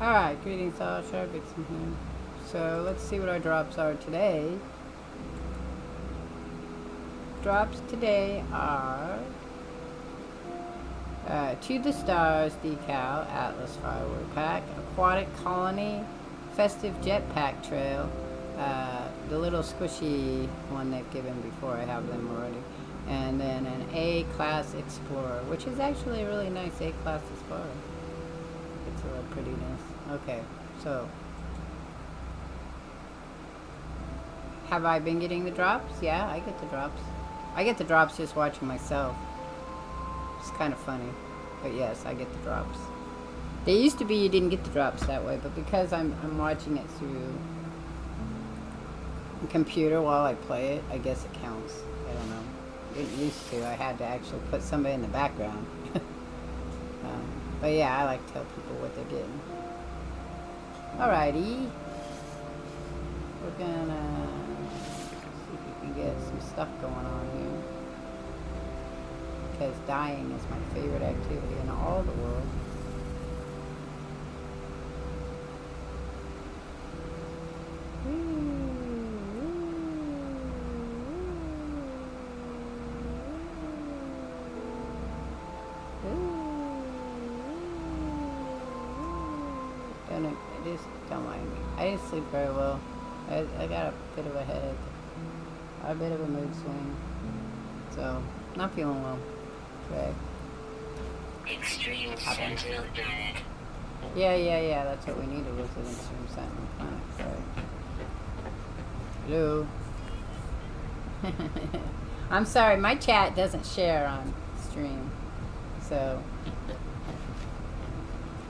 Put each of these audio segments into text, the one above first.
Alright, greetings all, Shardvixen here. So let's see what our drops are today. Drops today are To the Stars decal, Atlas firework pack, Aquatic Colony, Festive Jetpack Trail, the little squishy one they've given before, I have them already, and then an A-Class Explorer, which is actually a really nice A-Class Explorer. It's a little prettiness. Okay, so have I been getting the drops? Yeah, I get the drops. I get the drops just watching myself. It's kind of funny, but yes, I get the drops. They used to be you didn't get the drops that way, but because I'm watching it through the computer while I play it, I guess it counts. I don't know. It used to. I had to actually put somebody in the background. But yeah, I like to tell people what they're getting. Alrighty. We're gonna see if we can get some stuff going on here. Because dying is my favorite activity in all the world. Don't mind me. I didn't sleep very well. I got a bit of a headache. A bit of a mood swing. So, not feeling well. Okay. Extreme Sentinel Planet. Yeah. That's what we needed was an Extreme Sentinel Planet. Sorry. Hello. I'm sorry, my chat doesn't share on stream. So,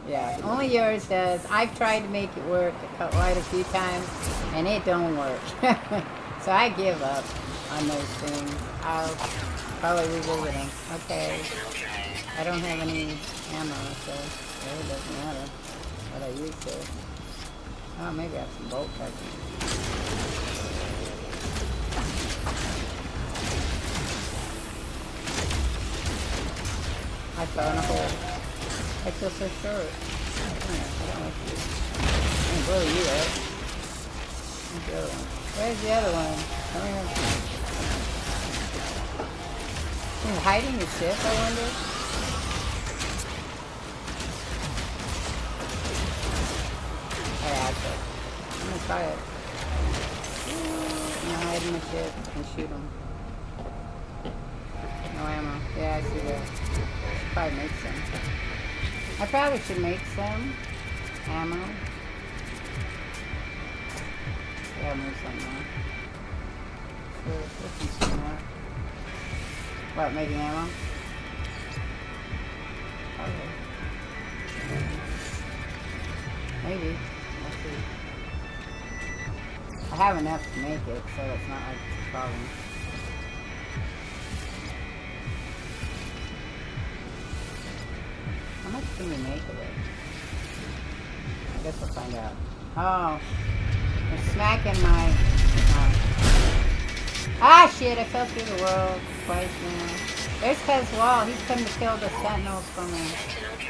yeah, only yours does. I've tried to make it work quite a few times, and it don't work. So I give up on those things. I'll probably revisit them. Okay. I don't have any ammo, so it doesn't matter what I used to. Oh, maybe I have some bolt cartridges. I fell in a hole. I feel so short. I don't like you. I can blow you up. Where's the other one? Where's the other one? Come here. He's hiding the ship, I wonder? Yeah, I'm gonna try it. I'm gonna hide in the ship and shoot him. No ammo. Yeah, I see that. Should probably make some. I probably should make some ammo. Yeah, I'll move some more. Sure, let's consume that. What, making ammo? Okay. Maybe. We'll see. I have enough to make it, so it's not like a problem. How much can we make of it? I guess we'll find out. Oh, they're smacking my... Ah, shit, I fell through the world twice now. There's Caswell. He's come to kill the sentinels for me.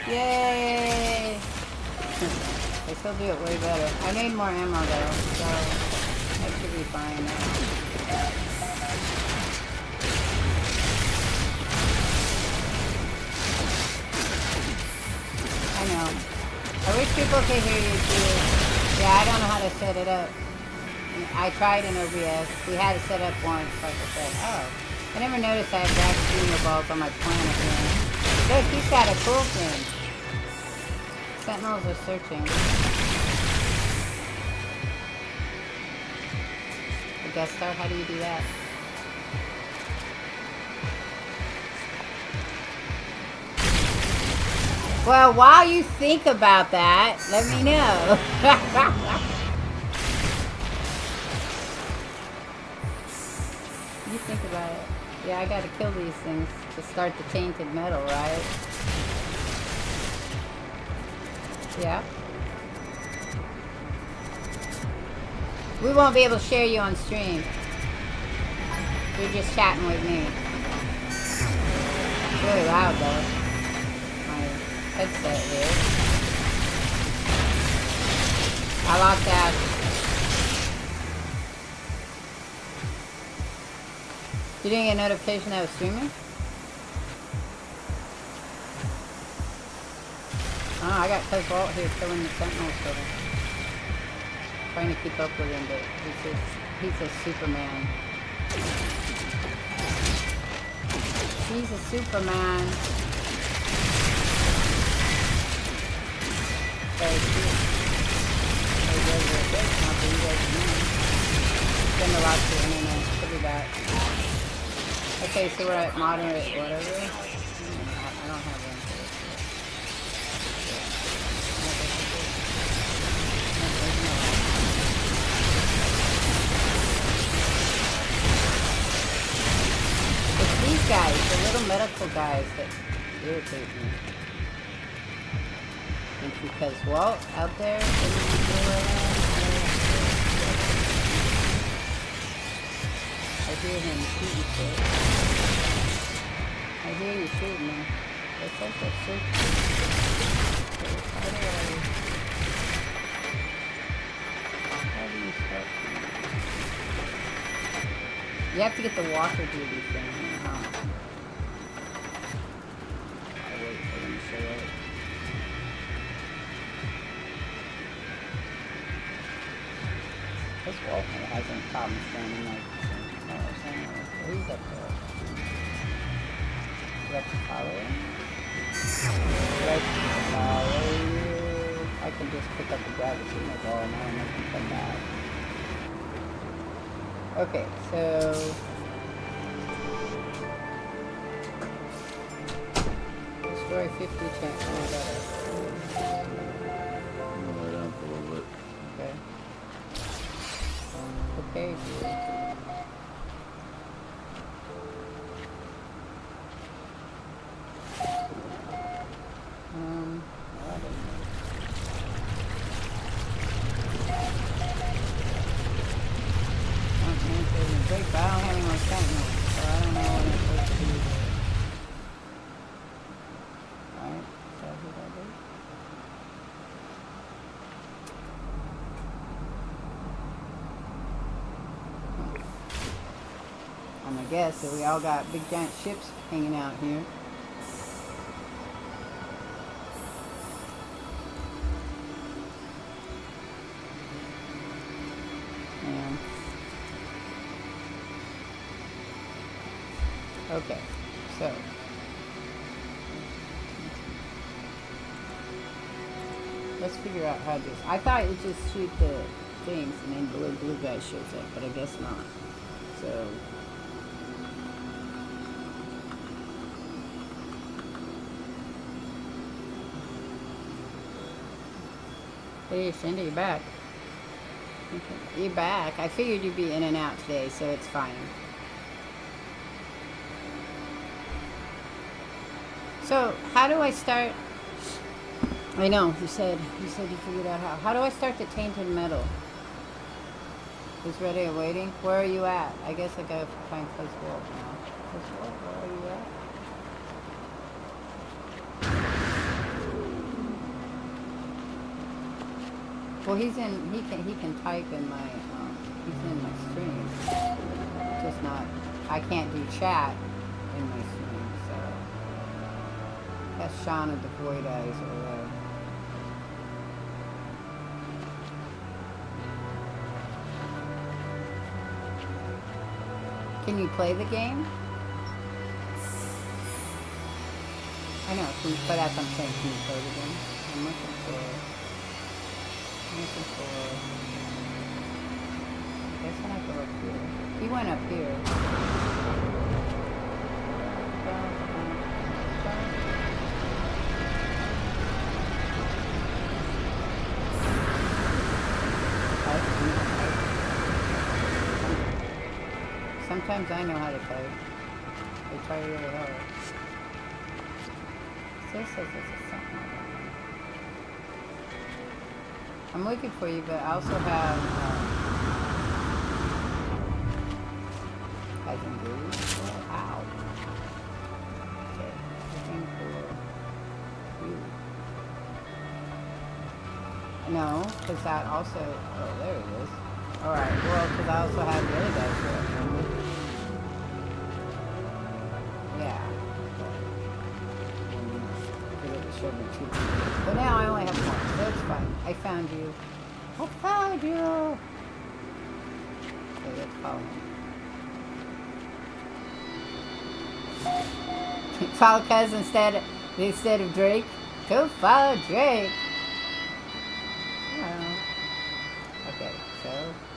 Yay! They still do it way better. I need more ammo, though, so that should be fine now. I know. I wish people could hear you too. Yeah, I don't know how to set it up. I tried in OBS. We had it set up once, like I said. Oh. I never noticed I have black streamer balls on my planet here. Look, he's got a cool thing. Sentinels are searching. The guest star, how do you do that? Well, while you think about that, let me know. You think about it. Yeah, I gotta kill these things to start the tainted metal, right? Yeah. We won't be able to share you on stream. You're just chatting with me. It's really loud though. My headset here. I lost that. You didn't get a notification that I was streaming? Oh, I got Cuz Vault here killing the Sentinels for him. Trying to keep up with him, but he's a Superman. He's a Superman. Spend a lot to the internet. Could be that. Okay, so we're at moderate whatever. I don't have one for this. It's these guys, the little medical guys that irritate me. It's because, well, out there, I hear him shooting shit. I hear you shooting me. It's like a shoot. How do you start? You have to get the walker duty thing, huh? I'll wait for them to show up. This wall kind of has any problems standing like he's up there. Do I have to follow him? Do I have to follow you? I can just pick up the gravity and go, oh, now I'm making come back. Okay, so destroy 50 chance. Okay, dude. But I don't have any more sentinels, so I don't know what I'm supposed to do. Alright, so who do I do? I'm gonna guess that we all got big giant ships hanging out here. Okay, so let's figure out how to do this. I thought you just shoot the things and then the blue guy shows up, but I guess not. So hey, Cindy, you're back. Okay. You're back. I figured you'd be in and out today, so it's fine. So, how do I start? I know, you said you figured out how. How do I start the tainted metal? Who's ready and waiting? Where are you at? I guess I gotta find Cuz Vault now. Cuz Vault, where are you at? Well, he's in, he can type in my, he's in my stream. Just not, I can't do chat in my stream, so. That's Sean of the Void Eyes over there. Can you play the game? I know, but that's what I'm saying, can you play the game? I'm looking for, I guess I have to go up here. He went up here. Sometimes I know how to type. They try really hard. This says it's something like that. I'm looking for you, but I also have I can do. Ow. Okay. Looking for you. No, because that also... Oh, there it is. Alright, well, because I also have the other guys here. Yeah. Because it showed me 2 people. But now I only have 1, so it's fine. I found you. I found you! Okay, let's follow him. Follow Cuz instead of Drake. Go follow Drake! Okay, so,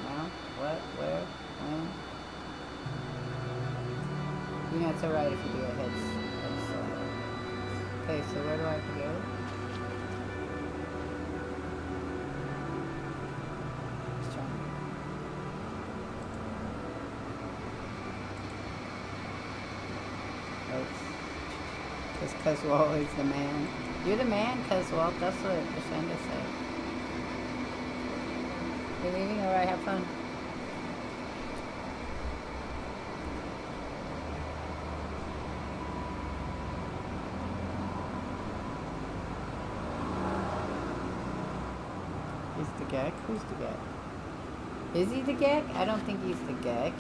now, what, where, when? You know, it's alright if you do a head slide. Okay, so where do I have to go? Just trying to... Because Cuzwalt is the man. You're the man, Cuzwalt. That's what Ashenda said. You leaving? Alright, have fun. He's the Gek? Who's the Gek? Is he the Gek? I don't think he's the Gek.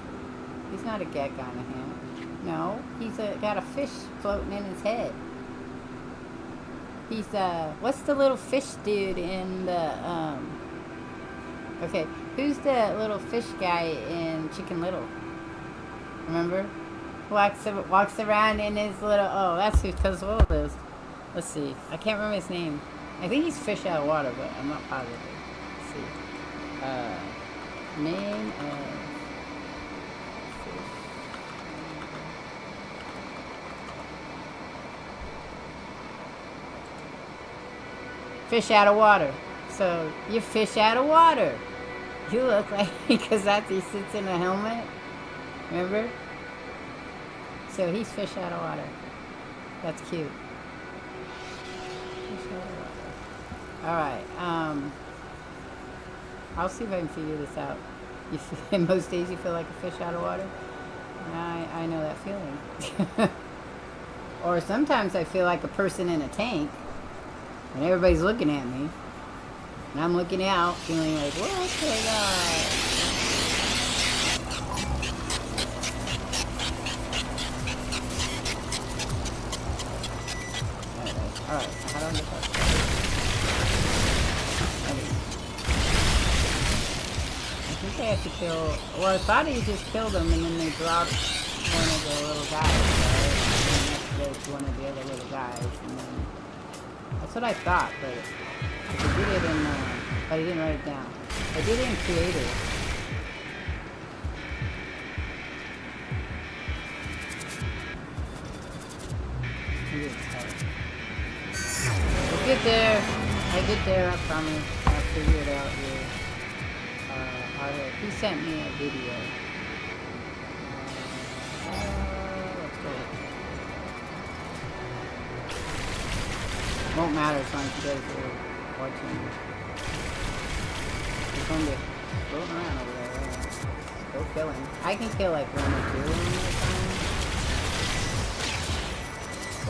He's not a Gek on him. No, he's got a fish floating in his head. He's what's the little fish dude in the okay, who's the little fish guy in Chicken Little? Remember? Walks around in his little... Oh, that's who Cuzwalt is. Let's see. I can't remember his name. I think he's fish out of water, but I'm not positive. Let's see. Name of fish. Fish out of water. So, you're fish out of water. You look like... Because he sits in a helmet. Remember? So, he's fish out of water. That's cute. Fish out of water. Alright, I'll see if I can figure this out. Most days you feel like a fish out of water? I know that feeling. Or sometimes I feel like a person in a tank. And everybody's looking at me. And I'm looking out, feeling like, what's going on? Alright, how do I get that? I think I have to kill... Well, I thought he just killed them and then they dropped one of the little guys, right? And then that's one of the other little guys. And then... That's what I thought, but... I did it in, but I didn't write it down. I did it in Creator. We'll get there. I get there, I promise. I'll figure it out here. He sent me a video. Let's go. Won't matter as long as you guys are watching. He's gonna get floating around over there. Right? Go kill him. I can kill like 1 or 2 of them at a time.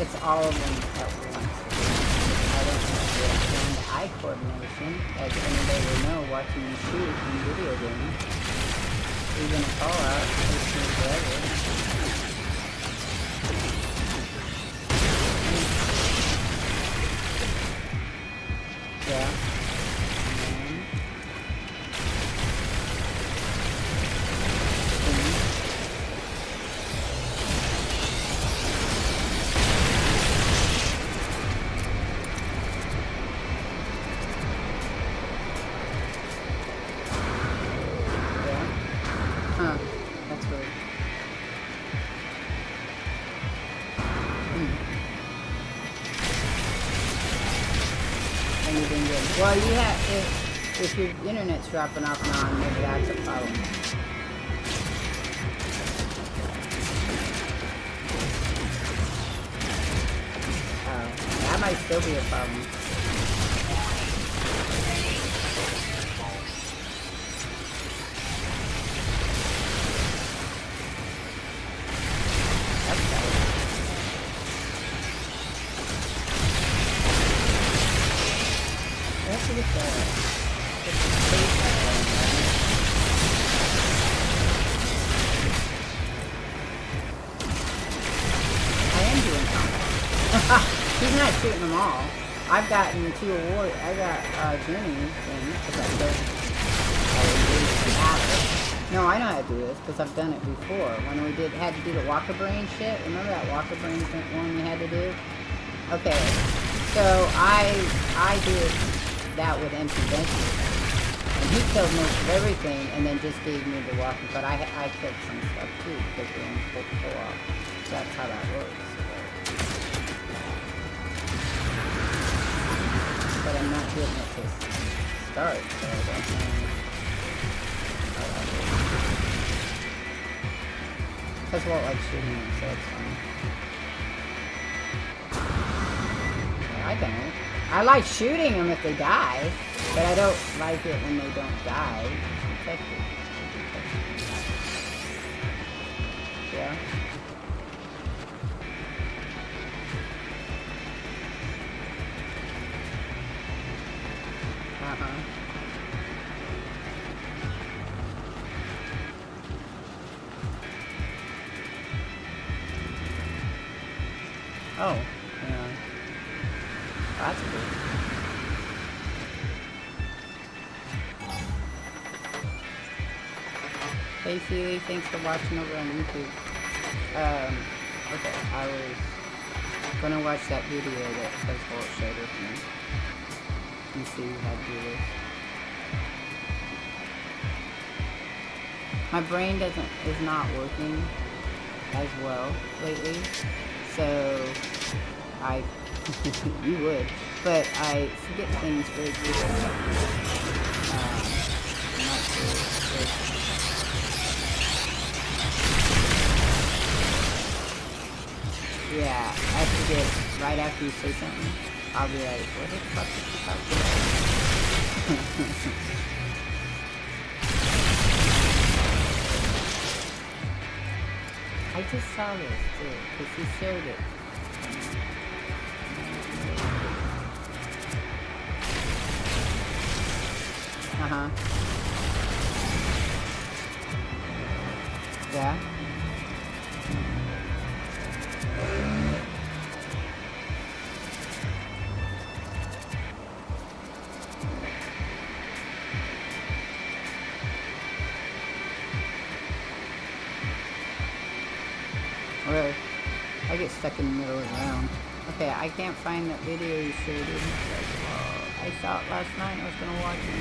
It's all of them at once. I don't have hand-eye coordination, as anybody will know watching me shoot in video games. Even a call-out takes me forever. Yeah. Well, you have, if your internet's dropping off and on, maybe that's a problem. That might still be a problem. Let's get that. not shooting them all. I've gotten 2 awards. I got journey things because I've done No, I know how to do this because I've done it before. When we had to do the Walker Brain shit. Remember that Walker Brain one we had to do? Okay, so I did that with empty benches. And he killed most of everything and then just gave me the Walker. But I killed some stuff too because we only pull off. So that's how that works. But I'm not getting it to start, so I don't know how that works. Because I won't like shooting them, so it's fine. I don't. I like shooting them if they die, but I don't like it when they don't die. It's protected. Yeah. Oh, yeah. That's cool. Hey Feely, thanks for watching over on YouTube. Okay, I was gonna watch that video that says Volt showed with me. And see how to do this. My brain is not working as well lately. So, you would, but I forget things very quickly. I'm not sure. Yeah, I forget right after you say something. I'll be like, what the fuck is you talking about? I just saw this too, because he showed it. Uh-huh. Yeah? Really? I get stuck in the middle of the round. Okay, I can't find that video you showed me. I saw it last night. I was gonna watch it.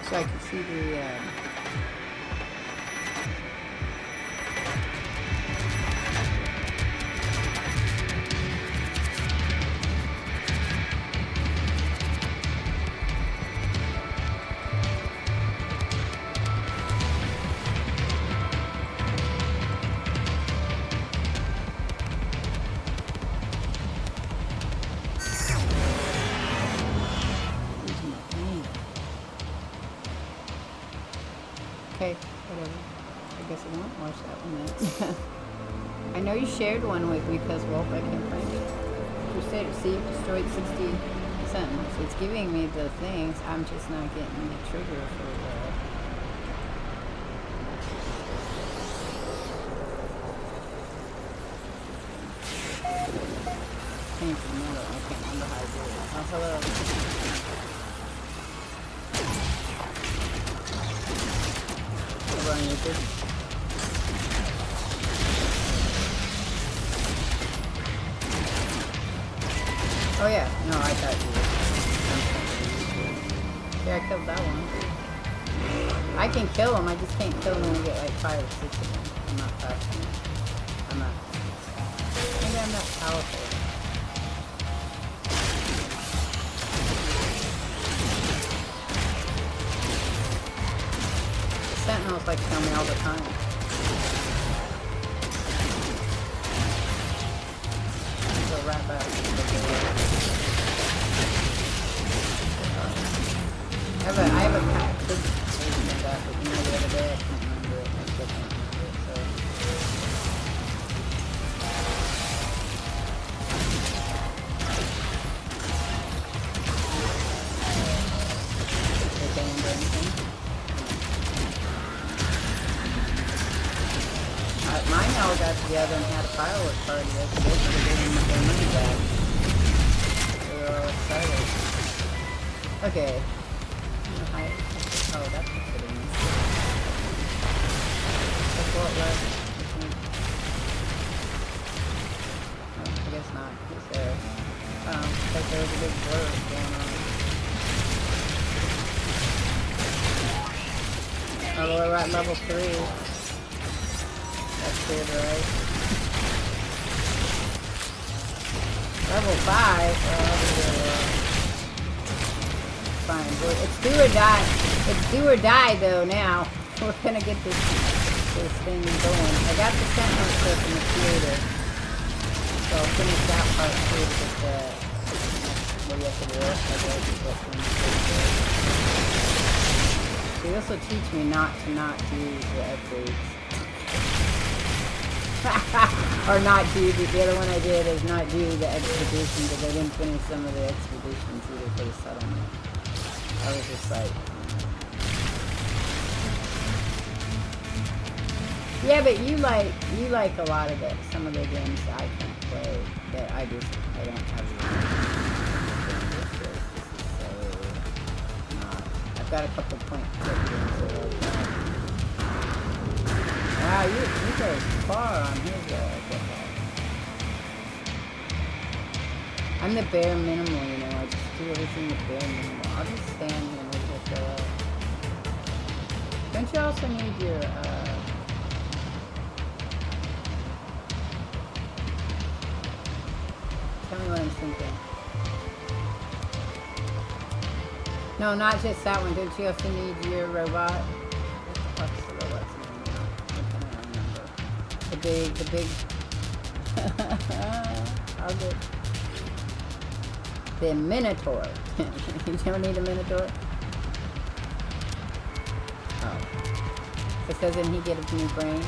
So I could see the. Okay, whatever. I guess I won't watch that one then. I know you shared one with me because, well, I can't find it. Crusader, see, destroyed 60 sentinels. It's giving me the things. I'm just not getting the trigger for the... Thanks, another. I can't remember how to do it. Oh, hello. On YouTube. Oh yeah, no, I thought you were. Yeah, I killed that one. I can kill them, I just can't kill them when we get like 5 or 6 of them. I'm not fast enough. I'm not. Maybe I'm not powerful. Sentinels like kill me all the time. So right back. I have a pack. But you know the other day I can't remember it. I still can't remember it. So. Okay, anything? the other one had a firework party. That's good. They're getting their money back. They're all excited. Okay. Oh, that's what it is. That's what left. Oh, I guess not. He's there. Because there was a big blur going on. Oh, we're at level 3. That's good, right? Level 5? Fine. It's do or die. It's do or die, though, now. We're gonna get this thing going. I got the Sentinel clip in the theater. So I'll finish that part too to get the... What do you have to do? See, this will teach me not to do the upgrades. Or not do the other one I did is not do the expedition because I didn't finish some of the expeditions either for the settlement. I was just like... Yeah, but you like a lot of some of the games that I can't play that I don't have the This is so not. I've got a couple point games that are wow, you go far on his I'm the bare minimal, you know, I just do everything the bare minimal. I'll just stand here and wait till show up. Don't you also need your tell me what I'm thinking. No, not just that one. Don't you also need your robot? What the fuck's the robot's name now? I can't remember. The big... I'll get... The Minotaur. You don't need a Minotaur? Oh. So doesn't he get a new brain?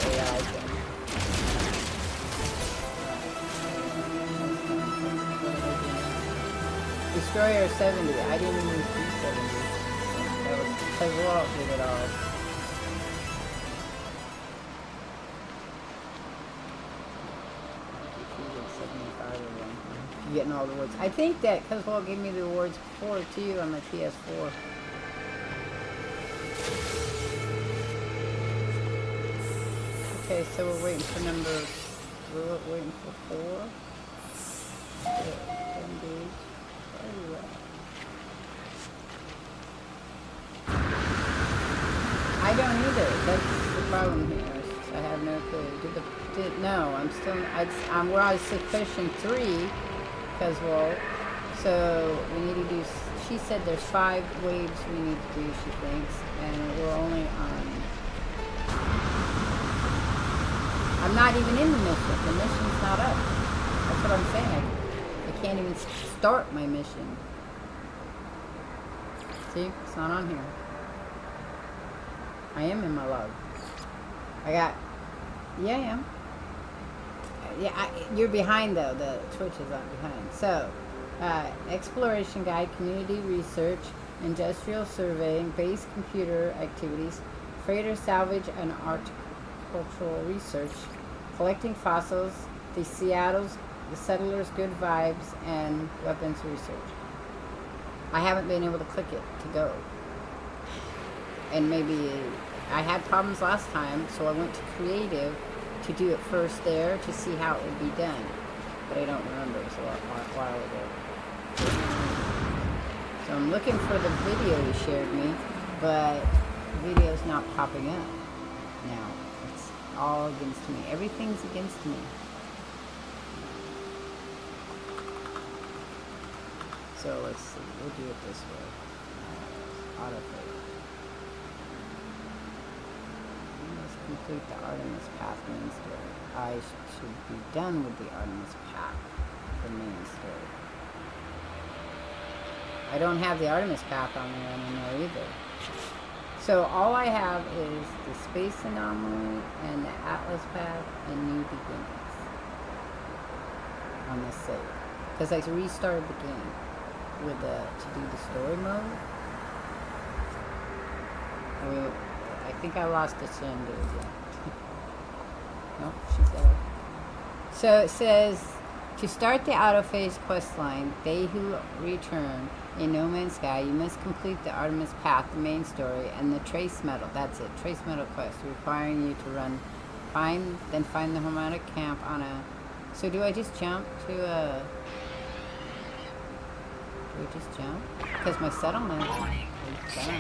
AI thing. Destroyer 70. I didn't even see 70. That was because Alot did it all. You're getting all the awards. I think that because Alot gave me the awards before too on my PS4. Okay, so we're waiting for we're waiting for 4. Engage. Where are you at? I don't either. That's the problem here. I have no clue. No, I'm still, where I was sufficient 3, because, well, so we need to do, she said there's 5 waves we need to do, she thinks, and we're only on, I'm not even in the mission. The mission's not up. That's what I'm saying. I can't even start my mission. See? It's not on here. I am in my log. I got... Yeah, I am. Yeah, you're behind, though. The Twitch is on behind. So, exploration guide, community research, industrial surveying, base computer activities, freighter salvage and cultural research, collecting fossils, the settlers' good vibes, and weapons research. I haven't been able to click it to go. And maybe I had problems last time, so I went to creative to do it first there to see how it would be done. But I don't remember. It was a while ago. So I'm looking for the video you shared me, but the video's not popping up now. All against me. Everything's against me. So let's see. We'll do it this way. Autoplay. Let's complete the Artemis Path main story. I should be done with the Artemis Path, the main story. I don't have the Artemis Path on there anymore either. So all I have is the Space Anomaly and the Atlas Path and New Beginnings on this save. Because I restarted the game with to do the story mode. I think I lost a Shindu again. Nope, she's there. So it says, to start the autophase questline, They Who Return in No Man's Sky, you must complete the Artemis Path, the main story, and the Trace Metal. That's it, Trace Metal quest, requiring you to find the Hermetic Camp on a... So do I just jump to a... Do I just jump? Because my settlement is done.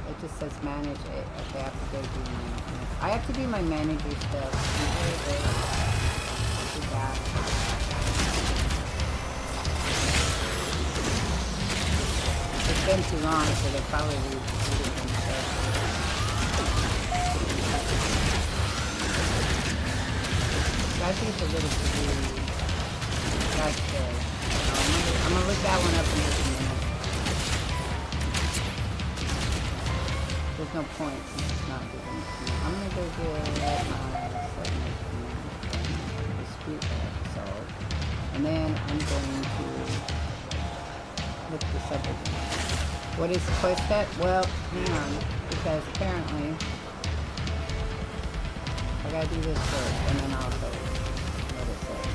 It just says manage it. Okay, I have to go do my... I have to do my manager stuff. Do that. It's been too long, so they'll probably read it themselves. I think it's a little too... That's good. I'm gonna look that one up in just a minute. There's no point since it's not giving it to me. I'm gonna go get my dispute that I have to solve. And then I'm going to look this up again. What is the quest step? Well, hang on, because apparently I gotta do this first, and then I'll go what it says.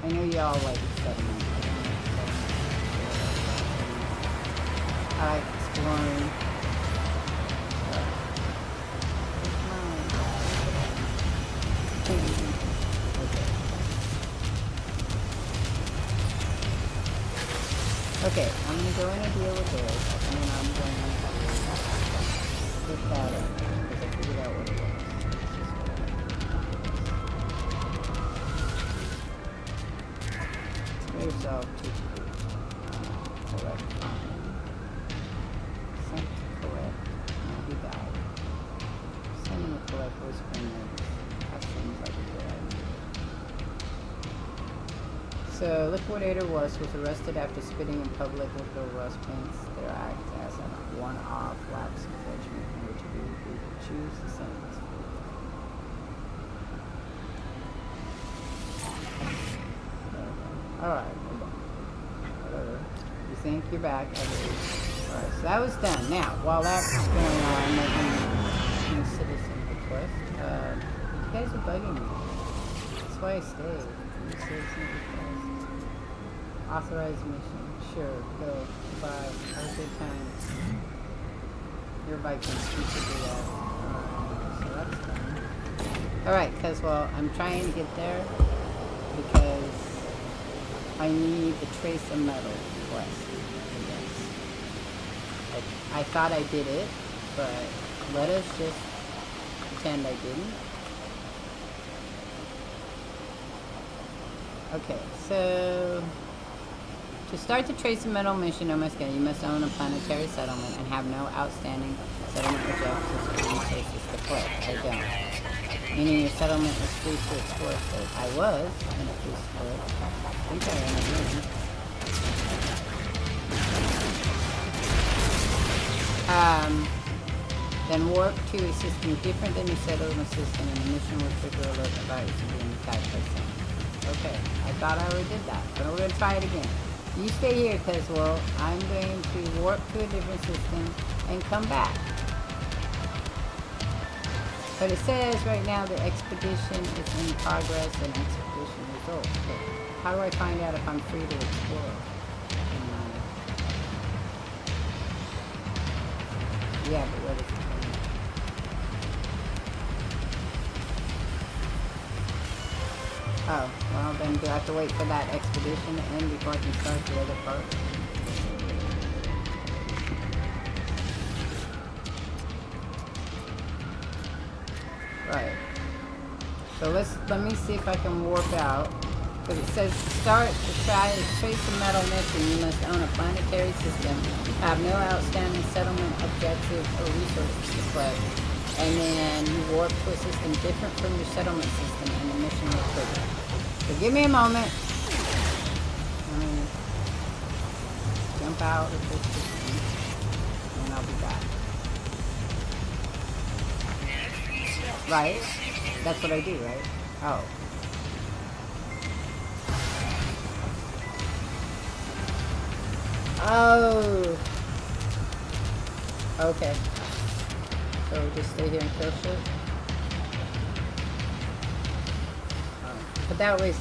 I know y'all like settlement. I like exploring. Okay, I'm going to go in and deal with this, and then I'm going to put that in, because I figured out what it was. Yourself to correct sent to correct. No, he died. Send him a correct whispering notes. That seems like a good idea. So, Liquidator was arrested after spitting in public with the rust paints. Their act as a one-off lapse of judgment in which we would choose the sentence. Alright, whatever. You think you're back? Alright, so that was done. Now, while that's going on, I'm making new citizen request. You guys are bugging me. That's why I stayed. New citizen request. Authorized mission. Sure, go. Bye. Have a good time. Your Vikings, you should do that. So that's done. Alright, because, well, I'm trying to get there because I need the trace of metal quest. I thought I did it, but let us just pretend I didn't. Okay, so to start the trace of metal mission, you must own a planetary settlement and have no outstanding settlement objectives or resources to collect. I don't. Meaning your settlement is free to explore state. I was in a free split. I think I am again. Then warp to a system different than your settlement system, and the mission will trigger alert about you being attacked by something. Okay, I thought I already did that, but we're going to try it again. You stay here, because, well, I'm going to warp to a different system and come back. But it says right now the expedition is in progress and expedition results. But how do I find out if I'm free to explore? Yeah, but what is it? Oh, well then do I have to wait for that expedition to end before I can start the other part? Right. So let me see if I can warp out. Because it says start to trace the metal mission. You must own a planetary system, have no outstanding settlement objectives or resources to collect, and then you warp to a system different from your settlement system, and the mission will trigger. So give me a moment. Let me jump out of this system, and I'll be back. Right? That's what I do, right? Oh. Oh. Okay. So we just stay here and kill shit? But that was...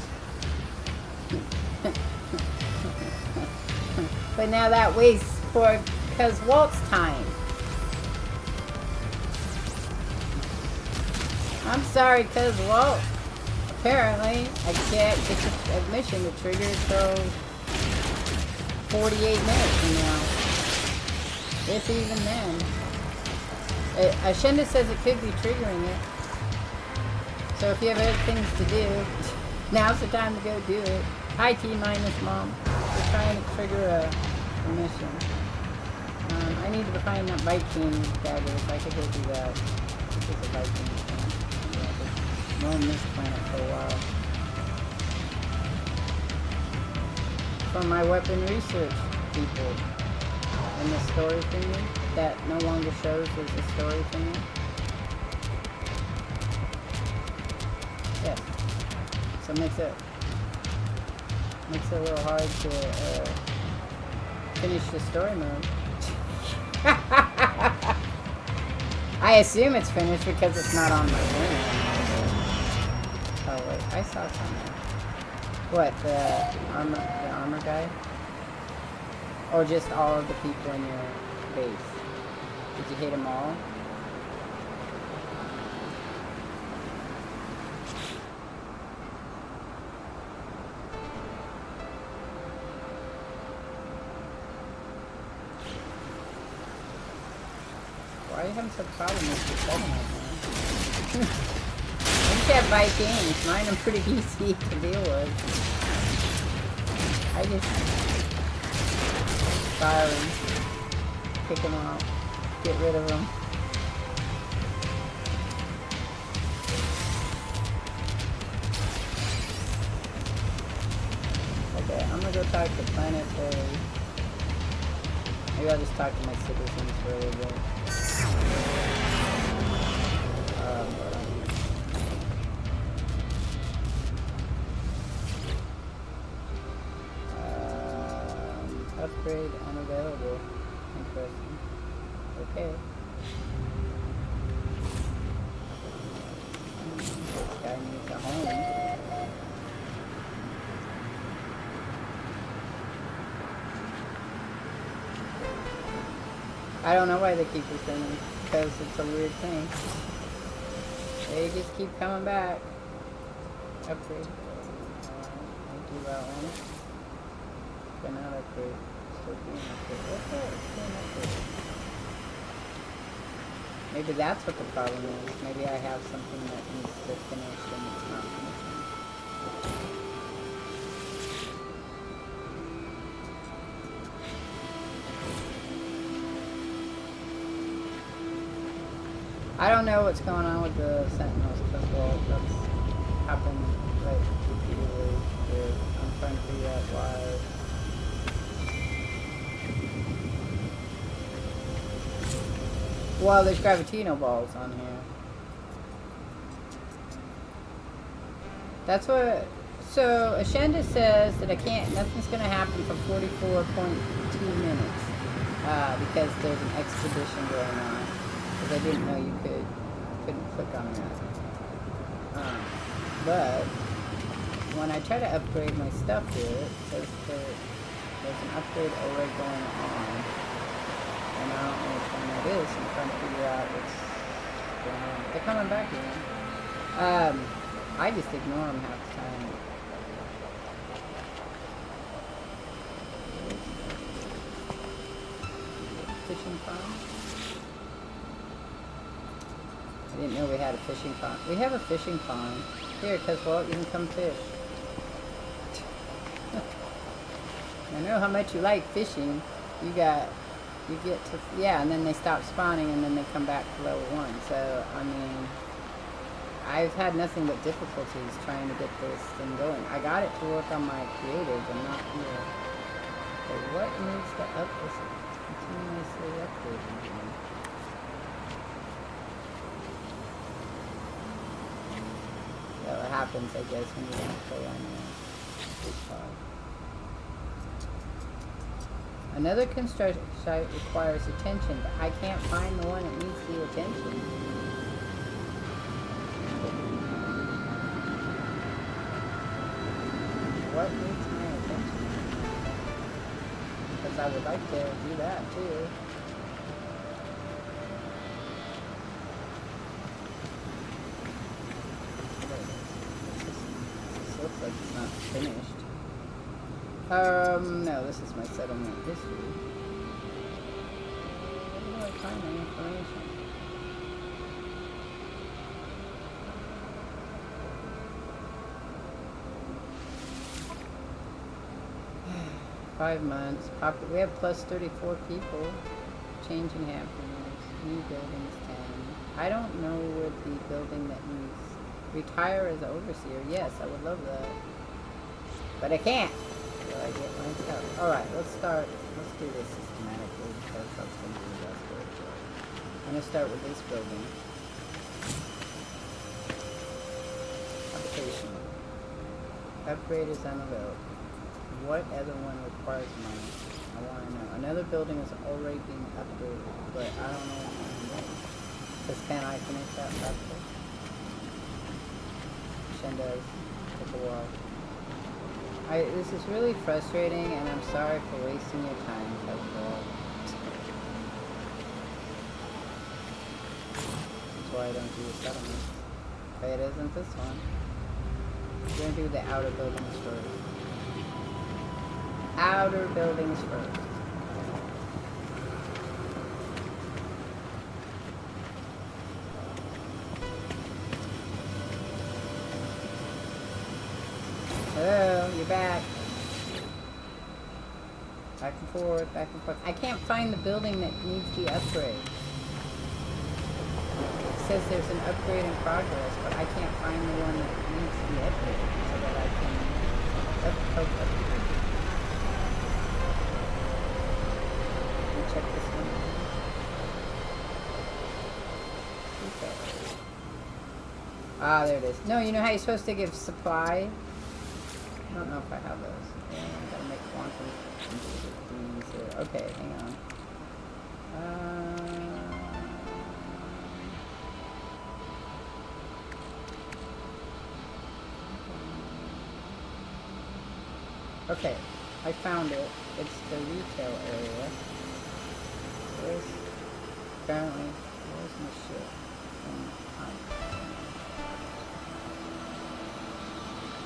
but now that wastes for... because Walt's time. I'm sorry, cause Walt. Apparently, I can't get the admission to trigger until 48 minutes from now. If even then. Ashenda says it could be triggering it. So if you have other things to do, now's the time to go do it. Hi T-minus mom. We're trying to trigger a mission. I needed to find that Viking dagger so I could go do that. This is a Viking. Roam this planet for a while. From my weapon research people in the story thingy that no longer shows as a story thingy. Yeah. So it makes it a little hard to finish the story mode. I assume it's finished because it's not on my thing. Oh wait, I saw something. What, the armor guy? Or just all of the people in your base? Did you hit them all? Why are you having some problem with your segment right now? I just have Vikings. Mine are pretty easy to deal with. I just fire them, pick them out, get rid of them. Okay, I'm gonna go talk to Planetary. Maybe I'll just talk to my citizens for a little bit. Upgrade unavailable. Interesting. Okay. This guy needs a home. I don't know why they keep returning, because it's a weird thing. They just keep coming back. Upgrade. I'll do that one. Cannot upgrade. Still being upgrade. What's that? It's still an upgrade. Maybe that's what the problem is. Maybe I have something that needs to finish and it's not finishing. I don't know what's going on with the Sentinels because, well, that's happened like repeatedly here. I'm trying to figure out why. Well, there's gravitino balls on here. That's what... So, Ashenda says that I can't... Nothing's going to happen for 44.2 minutes. Because there's an expedition going on. Because I didn't know you couldn't click on that. But, when I try to upgrade my stuff here, it says that there's an upgrade already going on. And I don't know which one that is. I'm trying to figure out what's going on. They're coming back again. I just ignore them half the time. Fishing pond? I didn't know we had a fishing pond. We have a fishing pond. Here, cause well, you can come fish. I know how much you like fishing. You get to, yeah, and then they stop spawning and then they come back to level 1. So, I mean, I've had nothing but difficulties trying to get this thing going. I got it to work on my creative, but not here. But what needs to up this continuously updating? happens, I guess, when you don't play on PS5. Another construction site requires attention, but I can't find the one that needs the attention. What needs my attention? Because I would like to do that too. This looks like it's not finished. No, this is my settlement history. Where do I find the information? 5 months. We have plus 34 people. Change in happiness. New buildings 10. I don't know where the building that needs retire as overseer. Yes, I would love that. But I can't. So I get my stuff. Alright, let's start. Let's do this systematically because that's going to be the best way to go. I'm going to start with this building. Habitation. Upgrade is on the road. What other one requires money? I want to know. Another building is already being upgraded, but I don't know what mine is. Because can I finish that faster? Shen does. Took a while. This is really frustrating, and I'm sorry for wasting your time, Kevin. That's why I don't do the settlement. Okay, it isn't this one. We're going to do the outer buildings first. Outer buildings first. Hello, you're back. Back and forth, back and forth. I can't find the building that needs the upgrade. It says there's an upgrade in progress, but I can't find the one that needs to be upgraded so that I can upgrade. Check this one. Okay. Ah, there it is. No, you know how you're supposed to give supply? I don't know if I have those. Yeah, I gotta make quantum things here. Okay, hang on. Okay, I found it. It's the retail area. Apparently, where's my shit?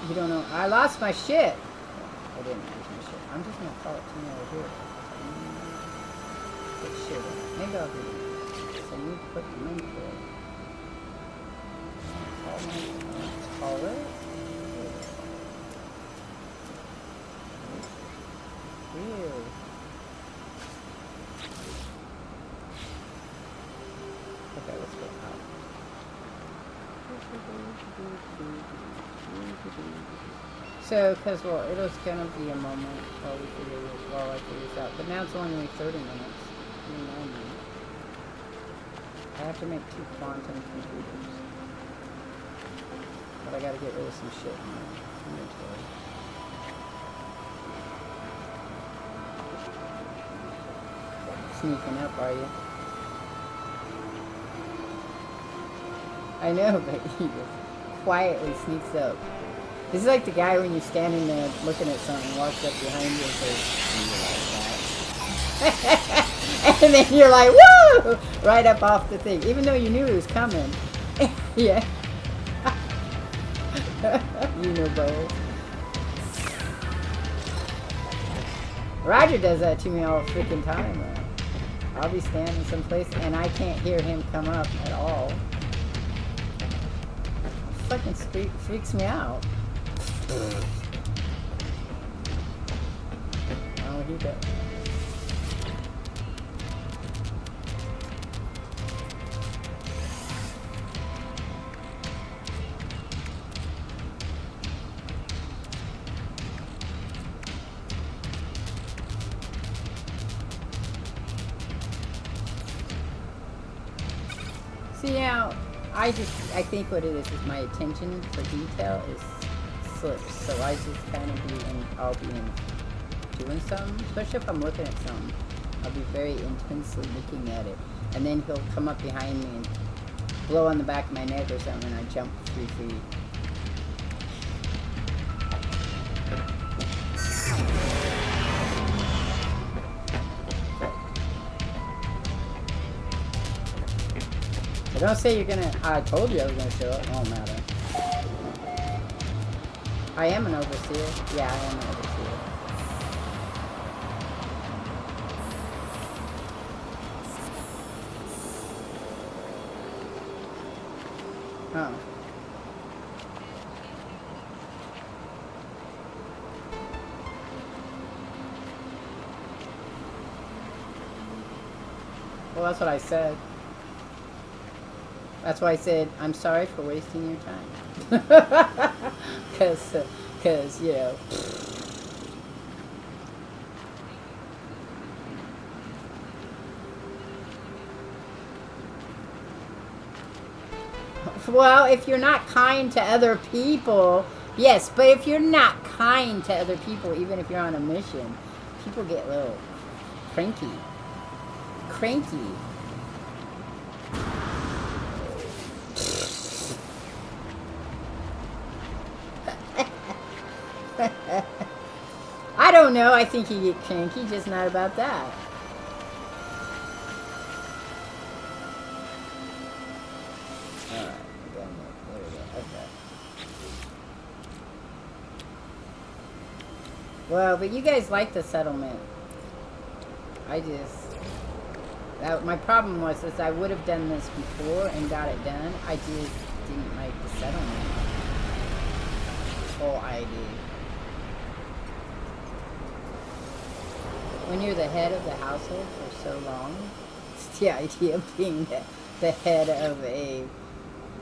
You don't know. I lost my shit! I didn't lose my shit. I'm just gonna call it to me over here. Put shit in. Maybe I'll do it. So I need to put the link there. Call it? Weird. Okay, let's go out. So, because, well, it'll gonna be a moment while I figure this out. But now it's only like 30 minutes. I have to make 2 quantum computers. But I gotta get rid of some shit in my inventory. Sneaking up, are you? I know, but he just quietly sneaks up. This is like the guy when you're standing there looking at something, walks up behind you and says, "Do you like that?" And then you're like, "Woo!" Right up off the thing, even though you knew he was coming. Yeah. You know, Bo. Roger does that to me all freaking time. I'll be standing someplace and I can't hear him come up at all. Fucking freaks me out. Oh, he does. See, now, I think what it is my attention for detail is slips. So I just kind of I'll be doing something, especially if I'm looking at something. I'll be very intensely looking at it. And then he'll come up behind me and blow on the back of my neck or something, and I jump 3 feet. So don't say you're gonna... I told you I was gonna show up. It won't matter. I am an overseer. Yeah, I am an overseer. Huh. Well, that's what I said. That's why I said, I'm sorry for wasting your time. Because, you know. Well, if you're not kind to other people, yes, but if you're not kind to other people, even if you're on a mission, people get a little cranky. I don't know. I think you get cranky, just not about that. Alright, there we go. Okay. Well, but you guys like the settlement. My problem was I would have done this before and got it done. I just didn't like the settlement. Whole idea. When you're the head of the household for so long, it's the idea of being the head of a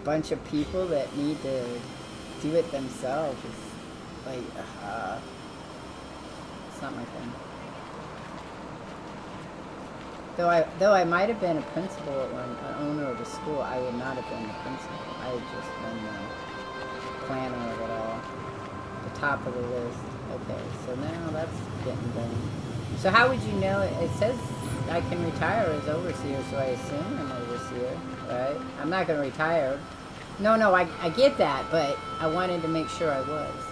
bunch of people that need to do it themselves. It's like, it's not my thing. Though I might have been a principal or an owner of a school, I would not have been the principal. I would just been the planner of it all. The top of the list. Okay, so now that's getting done. So how would you know? It says I can retire as overseer, so I assume I'm overseer, right? I'm not going to retire. No, I get that, but I wanted to make sure I was.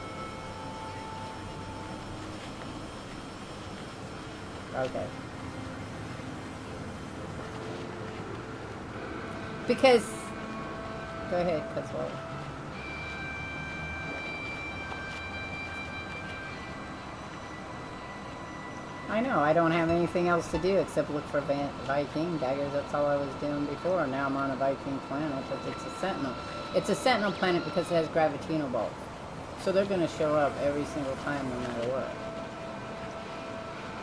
Okay. Because, go ahead, Cutswater. I know, I don't have anything else to do except look for Viking daggers. That's all I was doing before. Now I'm on a Viking planet, but it's a Sentinel. It's a Sentinel planet because it has gravitino bolts. So they're going to show up every single time no matter what.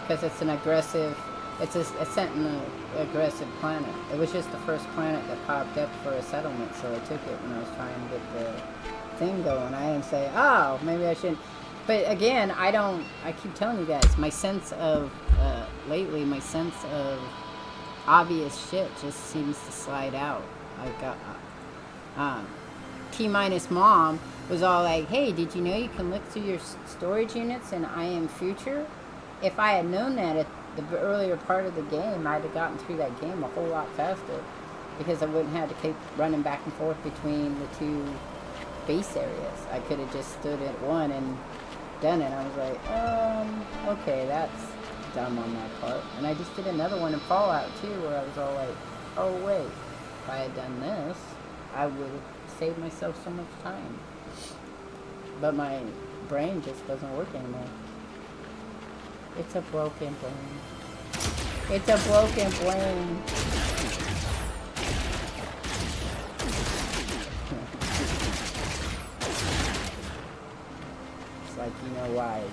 Because it's an aggressive... It's a Sentinel aggressive planet. It was just the first planet that popped up for a settlement, so I took it when I was trying to get the thing going. I didn't say, oh, maybe I shouldn't. But again, I keep telling you guys, my sense of, lately, my sense of obvious shit just seems to slide out. I got, T-minus mom was all like, hey, did you know you can look through your storage units in I Am Future? If I had known that at the earlier part of the game, I'd have gotten through that game a whole lot faster because I wouldn't have to keep running back and forth between the two base areas. I could have just stood at one and done it. I was like, okay, that's dumb on my part. And I just did another one in Fallout too, where I was all like, oh wait, if I had done this, I would have saved myself so much time. But my brain just doesn't work anymore. It's a broken brain. It's a broken brain. It's like, you know why?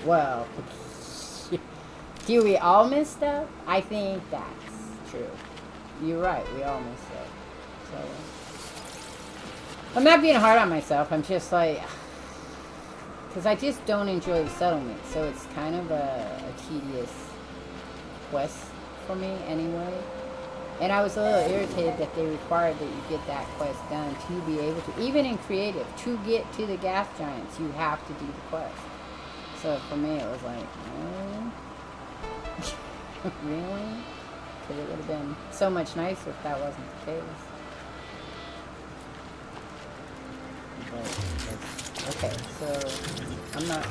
Well, do we all miss stuff? I think that's true. You're right, we all miss stuff. So, I'm not being hard on myself. I'm just like... Because I just don't enjoy the settlement, so it's kind of a tedious quest for me anyway. And I was a little irritated that they required that you get that quest done to be able to, even in creative, to get to the gas giants, you have to do the quest. So for me, it was like, really? Because it would have been so much nicer if that wasn't the case. But, okay, so I'm not.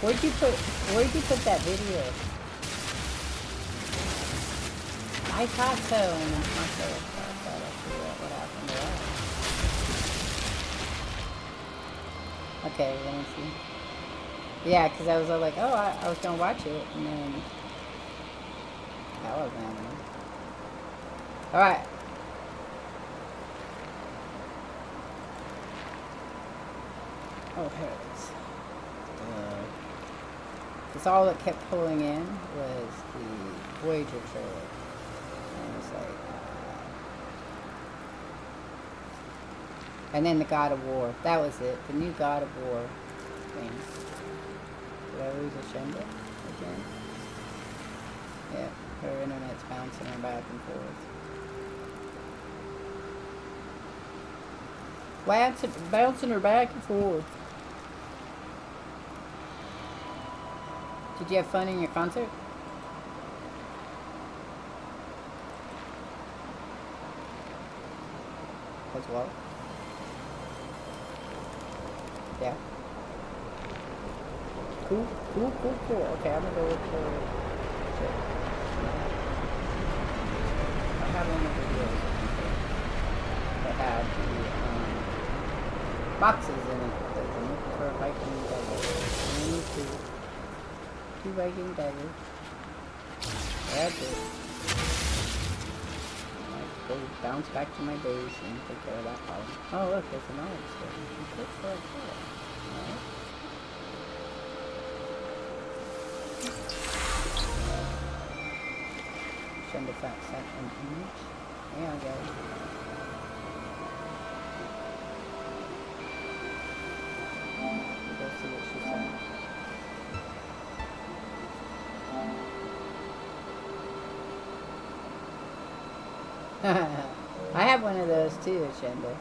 Where'd you put that video? I thought so, and then I thought I figured out what happened to that. Okay, let me see. Yeah, because I was all like, oh, I was going to watch it, and then that wasn't happening. Alright. Oh, here it is. Because all it kept pulling in was the Voyager trailer. And it was like, and then the God of War. That was it. The new God of War thing. Did I lose a Shenda again? Yeah, her internet's bouncing her back and forth. Bouncing her back and forth. Did you have fun in your concert? As well? Yeah. Cool. Okay, I'm gonna go look for shit. I have one of the videos that had the boxes in it. Because I'm looking for a Viking dagger. I need two Viking daggers. That's it. I go bounce back to my base and take care of that problem. Oh look, there's an olive stone. Looks like that. Alright. Send a fat set an image. Yeah, guys. Go see what she said. I have one of those too, Shenda.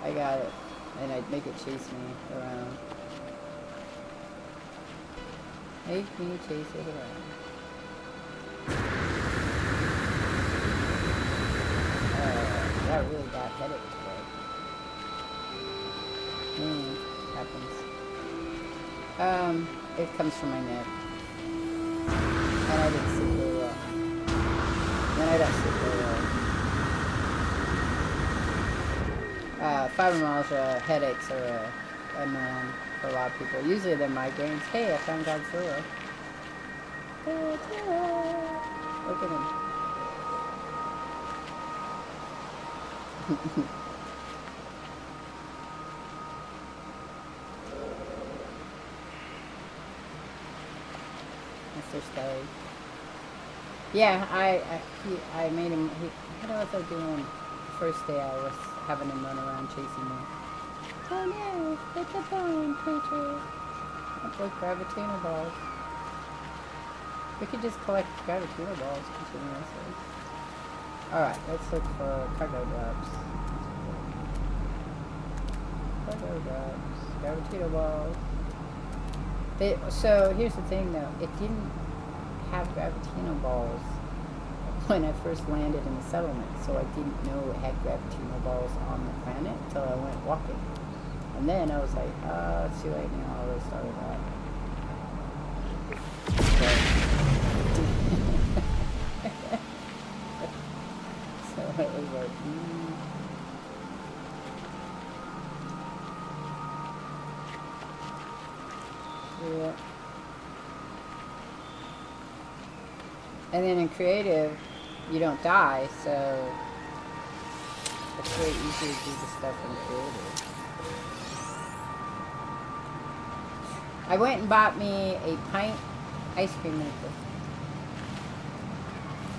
I got it. And I'd make it chase me around. Make me chase it around. That really got headache today. Happens. It comes from my neck. And I didn't sleep very well. Then I don't sleep very well. Fibromyalgia, headaches are a norm for a lot of people. Usually they're migraines. Hey, I found Godzilla. Look at him. Mr. Stelly. Yeah, I made him. What was I doing? The first day I was having him run around chasing me. Oh no, it's a bone creature. That's like Gravitino balls. We could just collect Gravitino balls continuously. Alright, let's look for cargo drops. Cargo drops. Gravitino balls. So here's the thing though, it didn't have Gravitino balls when I first landed in the settlement, so I didn't know it had Gravitino balls on the planet until I went walking. And then I was like, it's too late now, I'll restart that. So it was like, Yeah. And then in creative, you don't die, so it's very easy to do the stuff in creative. I went and bought me a pint ice cream maker.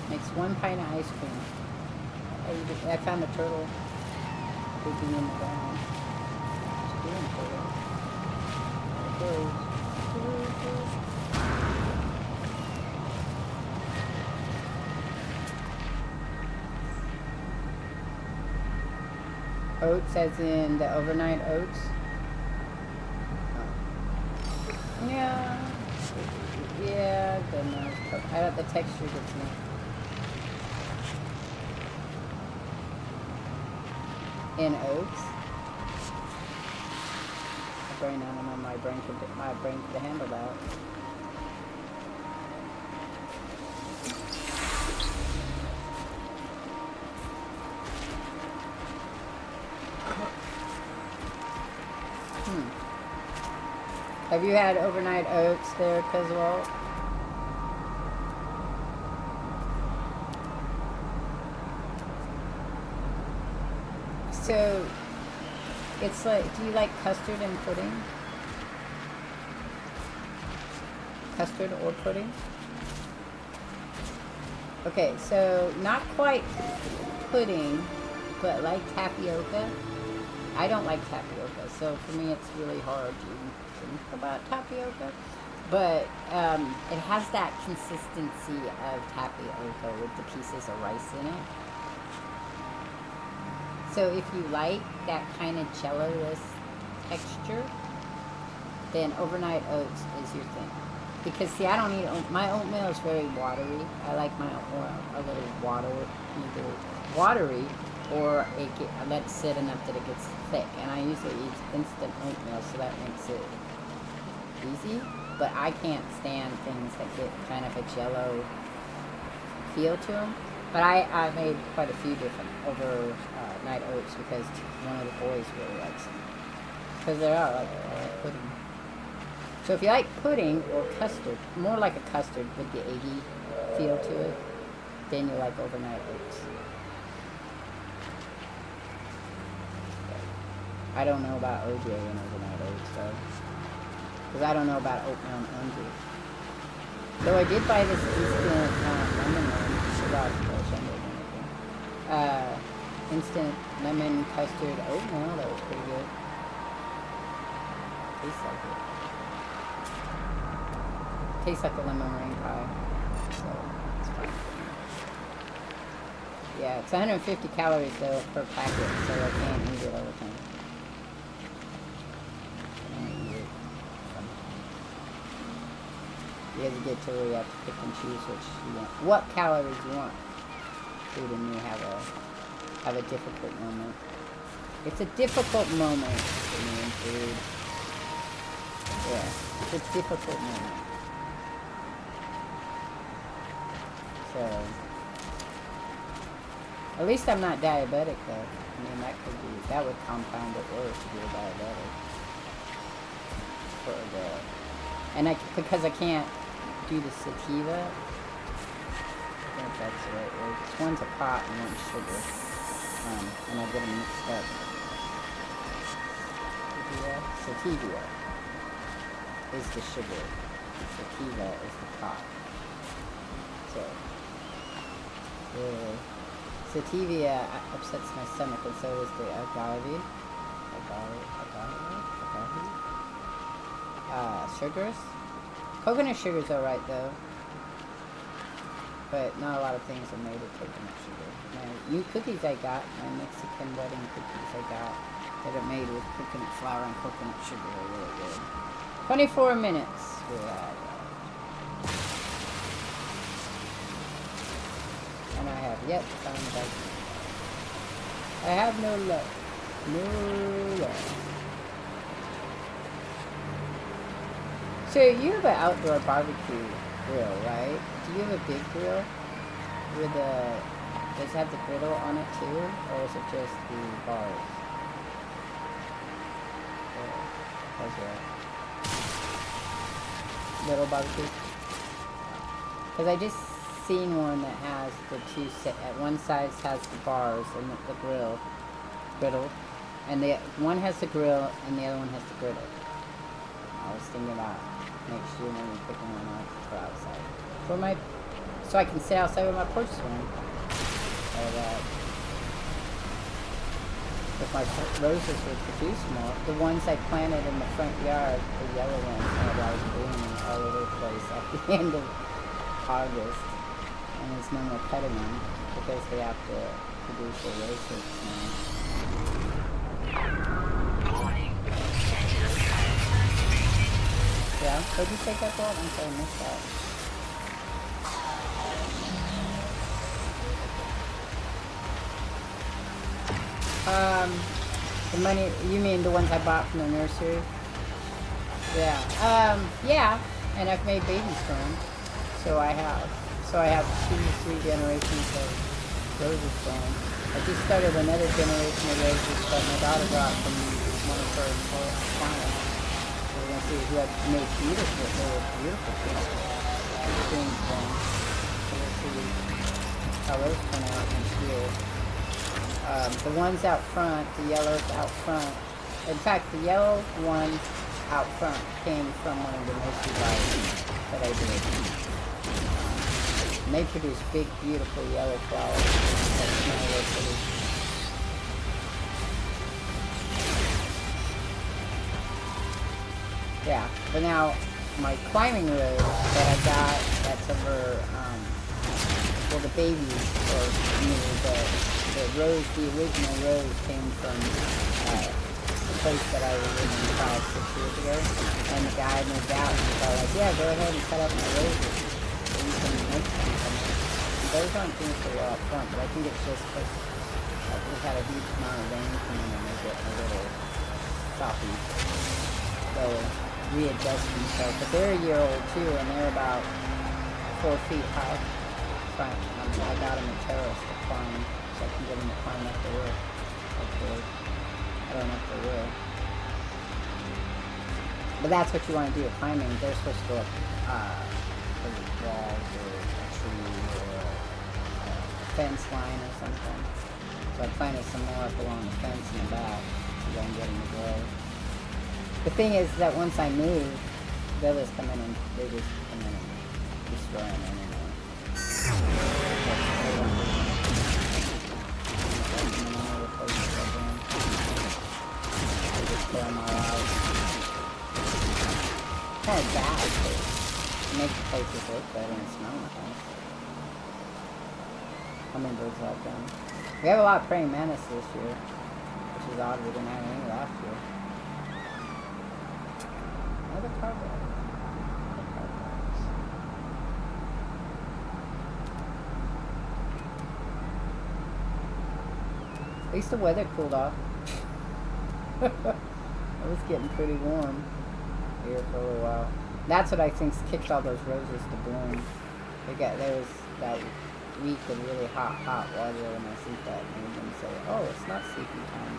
Makes 1 pint of ice cream. I found a turtle digging in the ground. What's it doing, turtle? There it goes. Oats as in the overnight oats? Oh. Yeah. Yeah, good enough. I don't, the texture gets me. In oats? I don't know, my brain could handle that. Have you had overnight oats there, Cuzwalt? So, it's like, do you like custard and pudding? Custard or pudding? Okay, so not quite pudding, but like tapioca. I don't like tapioca, so for me it's really hard to think about tapioca. But it has that consistency of tapioca with the pieces of rice in it. So if you like that kind of jello-less texture, then overnight oats is your thing. Because see, I don't eat my oatmeal is very watery. I like my oatmeal a little either watery or I let it sit enough that it gets thick. And I usually eat instant oatmeal, so that makes it easy. But I can't stand things that get kind of a jello feel to them. But I made quite a few different overnight oats because one of the boys really likes them. Because they are like pudding. So if you like pudding or custard, more like a custard with the eggy feel to it, then you like overnight oats. I don't know about OJ and overnight oats though. Because I don't know about oatmeal and OJ. Though I did buy this instant lemon instant lemon custard oatmeal. That was pretty good. Tastes like it. Tastes like a lemon meringue pie. So it's fine. Yeah, it's 150 calories though per packet, so I can't eat it all the time. You have to get to where you have to pick and choose which you want. What calories you want. Food and me have a difficult moment. It's a difficult moment for me in food. Yeah, it's a difficult moment. So, at least I'm not diabetic though. I mean, that would compound it worse if you're diabetic. Because I can't do the sativa. I think that's the right word. One's a pot and one's sugar. And I get them mixed up. Sativa is the sugar. Sativa is the pot. So, sativa upsets my stomach, and so is the agave. Sugars. Coconut sugar's alright though. But not a lot of things are made with coconut sugar. My new cookies I got, my Mexican wedding cookies I got, that are made with coconut flour and coconut sugar are really good. 24 minutes we're at. And I have yet to find the bike. I have no luck. No luck. So you have an outdoor barbecue grill, right? Do you have a big grill with does it have the griddle on it too, or is it just the bars? How's that? Little barbecue? Because I just seen one that has the two set. At one side has the bars and the griddle, and the one has the grill and the other one has the griddle. I was thinking about make sure when we picking one out for outside. So I can sit outside with my porch swing. If my roses would produce more, the ones I planted in the front yard, the yellow ones, had a lot of blooming all over the place at the end of August. And there's no more cutting them because they have to produce their roses now. Yeah, where'd you take that ball? I'm sorry, I missed that. The money, you mean the ones I bought from the nursery? Yeah. Yeah, and I've made babies from them. So I have 2, 3 generations of roses from them. I just started another generation of roses that my daughter got from one of her clients. So we're going to see who had made beautiful, they were beautiful things. Green ones. So we'll see how those turn out in school. The ones out front, the yellows out front. In fact, the yellow ones out front came from one of the nursery gardens that I did. And they produce big, beautiful yellow flowers that smell really pretty. Yeah, but now my climbing rose that I got, that's over, well, the babies, or the rose, the original rose came from the place that I originally tried 6 years ago, and the guy moved out and he was like, yeah, go ahead and cut up my roses, so you can make some from it. And those aren't doing so well up front, but I think it's just because we've had a huge amount of rain coming and they get a little choppy. They'll readjust themselves, but they're a year old too, and they're about 4 feet high. I got them a terrace to climb, so I can get them to climb up the roof. Hopefully. I don't know if they will. But that's what you want to do with climbing. They're supposed to go up the walls or a tree or a fence line or something. So I planted some more up along the fence in the back so I can get them to grow. The thing is that once I move, they'll just come in and they just come in and destroy them anyway. Kind of bad, but it makes the places look better and smell nice. How many birds have done? We have a lot of praying mantis this year, which is odd. We didn't have any last year. Another cargo. At least the weather cooled off. It was getting pretty warm here for a little while. That's what I think's kicked all those roses to bloom. There was that week of really hot weather, and I think that made them say, oh, it's not sleeping time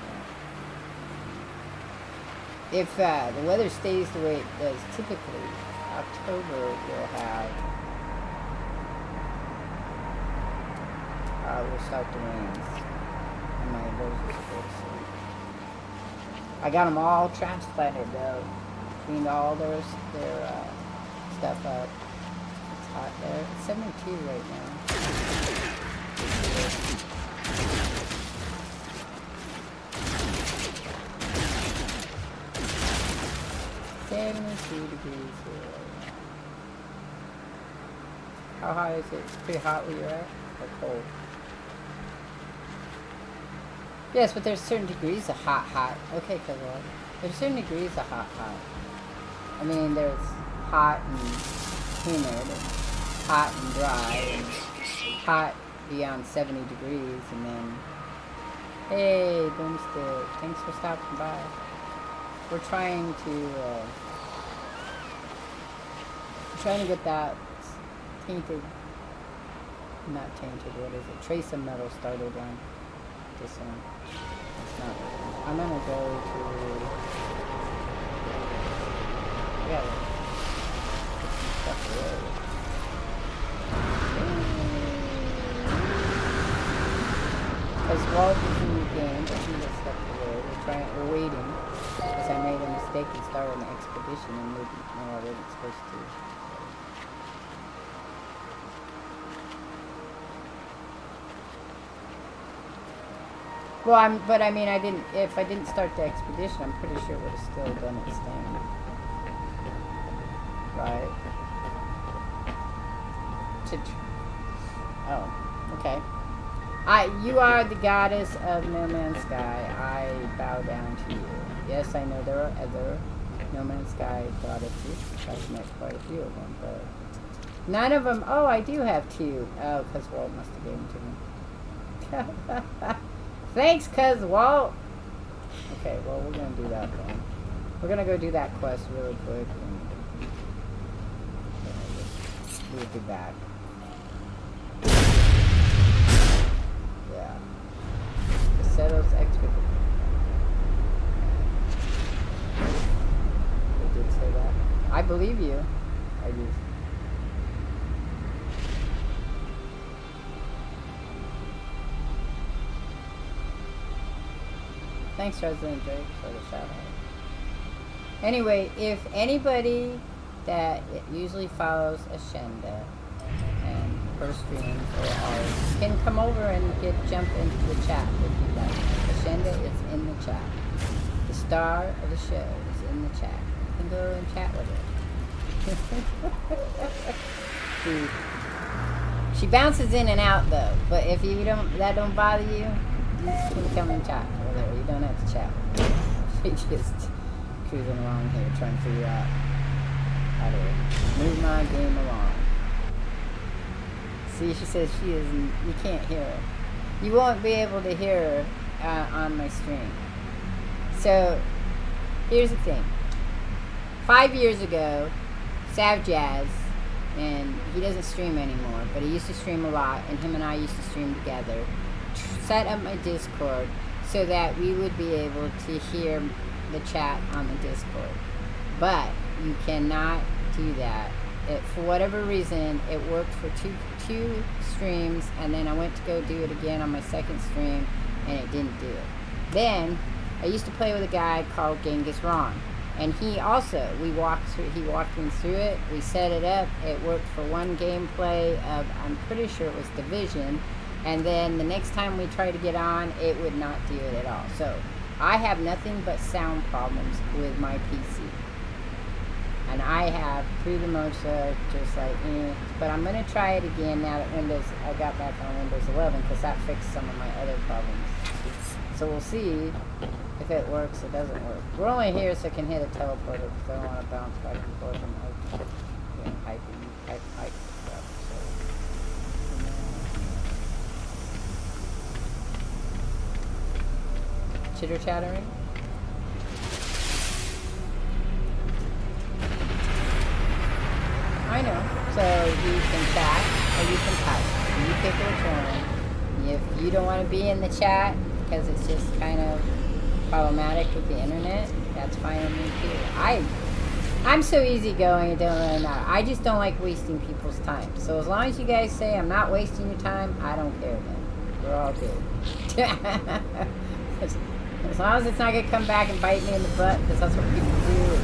yet. If the weather stays the way it does typically, October will have we'll start the rains, and my roses will go to sleep. I got them all transplanted though. Cleaned all their stuff up. It's hot there. It's 72 right now. 72 degrees here right now. How hot is it? It's pretty hot where you're at? Or cold? Yes, but there's certain degrees of hot. Okay, Kazal. There's certain degrees of hot. I mean, there's hot and humid, and hot and dry, and hot beyond 70 degrees, and then, hey, Boomstick, thanks for stopping by. We're trying to get that tainted, not tainted, what is it, trace of metal started on this one. It's not, I'm gonna go to, yeah, put some stuff away. Because Walt is in the game, but he just stuff away. We're waiting, because I made a mistake and started an expedition and didn't know I wasn't supposed to. Well, but I mean, if I didn't start the expedition, I'm pretty sure it would have still done its thing. Right? Oh, okay. You are the goddess of No Man's Sky. I bow down to you. Yes, I know there are other No Man's Sky goddesses. I've met quite a few of them, but none of them. Oh, I do have two. Oh, because Walt must have given them to me. Thanks, cuz Walt. Okay, well, we're gonna do that then. We're gonna go do that quest really quick, and we'll be back. Yeah. Settles expedition. They did say that. I believe you. I do. Thanks, Resident Drake, for the shout out. Anyway, if anybody that usually follows Ashenda and her streams or ours can come over and jump into the chat if you'd like. Ashenda is in the chat. The star of the show is in the chat. You can go and chat with her. She bounces in and out though, but if you that don't bother you, you can come and chat with her. You don't have to chat with her. She's just cruising along here trying to figure out how to move my game along. See, she says she isn't, you can't hear her. You won't be able to hear her on my stream. So, here's the thing. 5 years ago, Sav Jazz, and he doesn't stream anymore, but he used to stream a lot, and him and I used to stream together, set up my Discord so that we would be able to hear the chat on the Discord. But you cannot do that. For whatever reason, it worked for two streams, and then I went to go do it again on my second stream, and it didn't do it. Then I used to play with a guy called Genghis Ron, and he walked me through it. We set it up. It worked for one gameplay of, I'm pretty sure it was Division, and then the next time we tried to get on, it would not do it at all. So I have nothing but sound problems with my PC. And I have, through the motion, just like, but I'm going to try it again now that I got back on Windows 11, because that fixed some of my other problems. So we'll see if it works or doesn't work. We're only here so I can hit a teleporter, because I don't want to bounce back and forth and hype stuff. So, chitter chattering. I know. So you can chat or you can type. You pick which one. If you don't want to be in the chat because it's just kind of problematic with the internet, that's fine with me too. I'm so easygoing, it don't really matter. I just don't like wasting people's time. So as long as you guys say I'm not wasting your time, I don't care then. We're all good. As long as it's not going to come back and bite me in the butt, because that's what people do.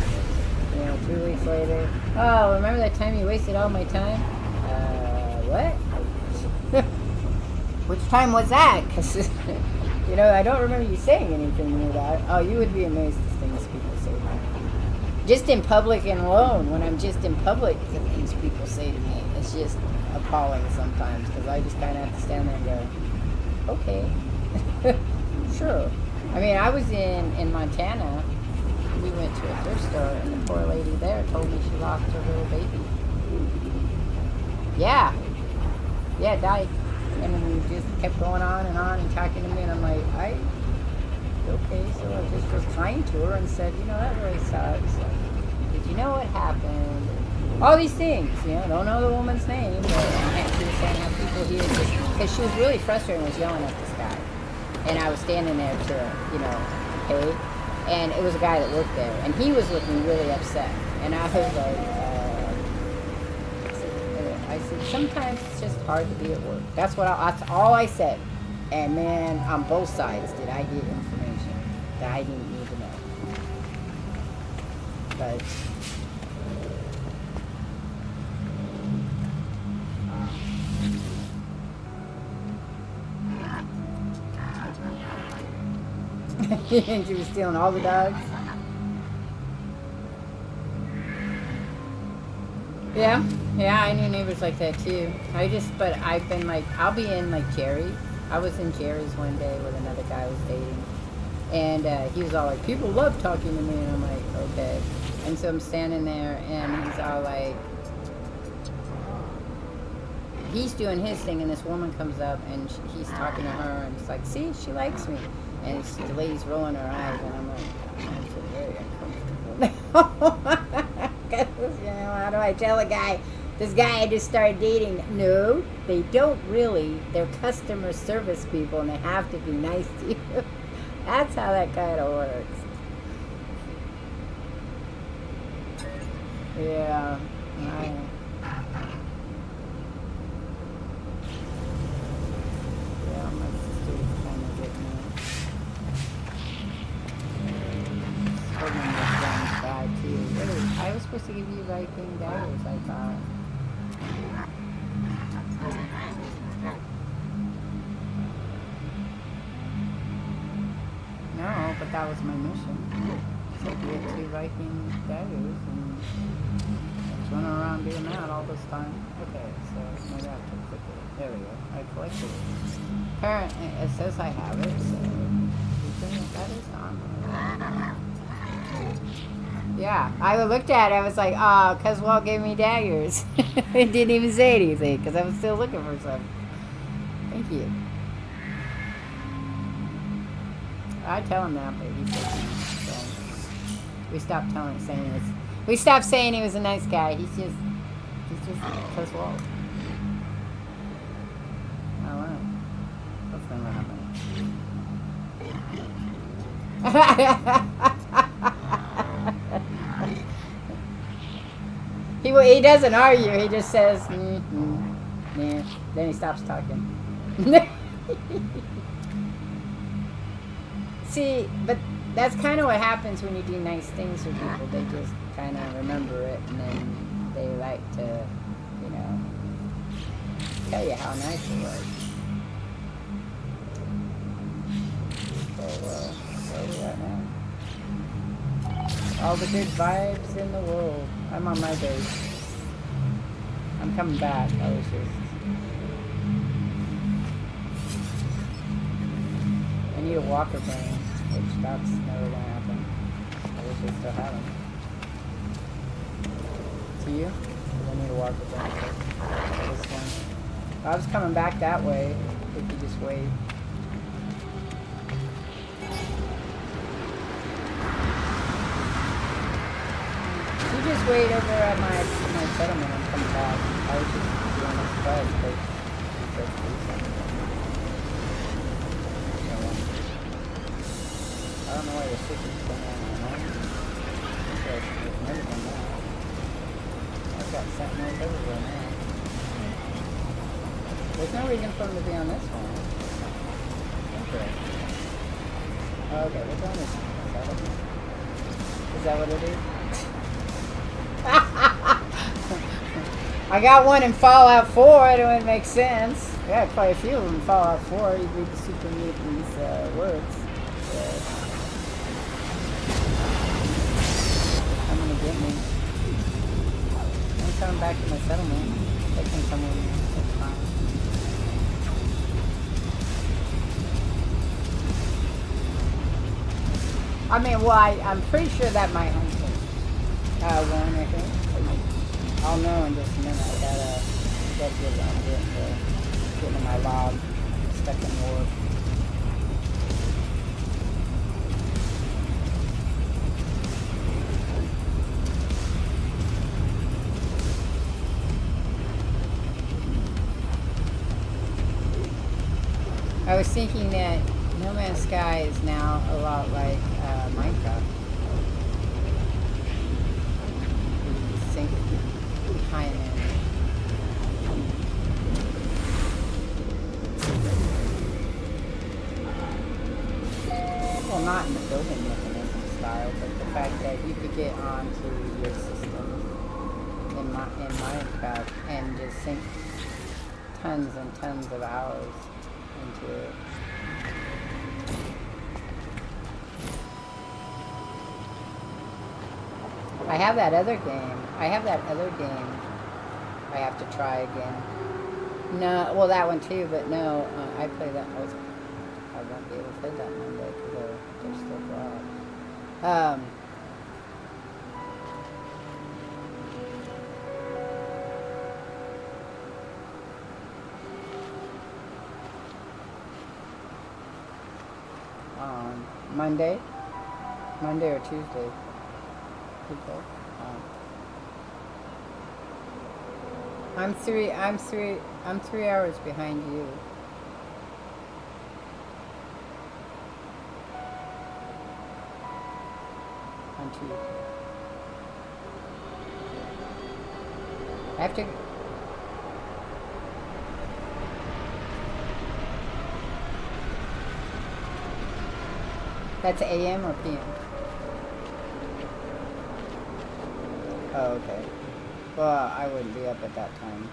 2 weeks later. Oh, remember that time you wasted all my time? What? Which time was that? Because, I don't remember you saying anything near that. Oh, you would be amazed at the things people say to me. Just in public and alone, when I'm just in public, the things people say to me, it's just appalling sometimes, because I just kind of have to stand there and go, okay, sure. I mean, I was in Montana. We went to a thrift store, and the poor lady there told me she lost her little baby. Yeah, died. And we just kept going on and talking to me, and I'm like, okay, so I just was kind to her and said, that really sucks. Did you know what happened? All these things, don't know the woman's name, but she was saying how people here just, because she was really frustrated and was yelling at this guy. And I was standing there to, pay. And it was a guy that worked there, and he was looking really upset. And I was like, I said, sometimes it's just hard to be at work. That's all I said. And man, on both sides did I get information that I didn't need to know. But she was stealing all the dogs. Yeah, I knew neighbors like that too. But I've been like, I'll be in like Jerry's I was in Jerry's one day with another guy I was dating. And he was all like, people love talking to me. And I'm like, okay. And so I'm standing there and he's all like, he's doing his thing and this woman comes up and he's talking to her and it's like, see, she likes me. And the lady's rolling her eyes and I'm like, I feel very uncomfortable. Because, you know, how do I tell a guy, this guy I just started dating? No, they don't really. They're customer service people and they have to be nice to you. That's how that kind of works. Yeah. Yeah, my sister's kind of getting it. Holding this gun bad too. Really, I was supposed to give you Viking daggers, I thought. No, but that was my mission. So to get 2 Viking daggers and I was running around doing that all this time. Okay, so maybe I have to click it. There we go. I collected it. Apparently, it says I have it, so that is on there. Yeah, I looked at it, I was like, oh, cause Walt gave me daggers. It didn't even say anything, because I was still looking for some. Thank you. I tell him that, but he says no, so we stopped saying this. We stopped saying he was a nice guy. He's just cause Walt. I don't know. What's gonna happen? He doesn't argue. He just says, yeah. Then he stops talking. See, but that's kind of what happens when you do nice things for people. They just kind of remember it, and then they like to, you know, tell you how nice it was. So, where are we at now? All the good vibes in the world. I'm on my base. I'm coming back. I was just... I need a walker brain, which that's never gonna happen. I wish I still had them. To you? I need a walker brain for this one. I was coming back that way, if you just wait. You just wait over at my settlement and come back. I was just doing this buzz because he said to do something. I don't know why the shipment's going on my home. There's never been that. I've got sentinels everywhere now. There's no reason for them to be on this one. Okay. Okay, we're going to settlement. Is that what it is? I got one in Fallout 4, it wouldn't make sense. Yeah, quite a few of them in Fallout 4. You read the Super Mutants words. I'm gonna get me. I'm coming back to my settlement. They can come in. That's fine. I mean, well, I'm pretty sure that might hunt me. One, I think. I'll know in just a minute. I gotta get getting my log stuck in war. I was thinking that No Man's Sky is now a lot like Minecraft. You sink behind it. Well, not in the building mechanism style, but the fact that you could get onto your system in Minecraft and just sink tons and tons of hours into it. I have that other game. I have to try again. No, well that one too, but no, I play that. I won't be able to play that Monday because they're still broad. On Monday or Tuesday. People. I'm 3 hours behind you. On Tuesday. I have to. That's AM or PM? Oh, okay. Well, I wouldn't be up at that time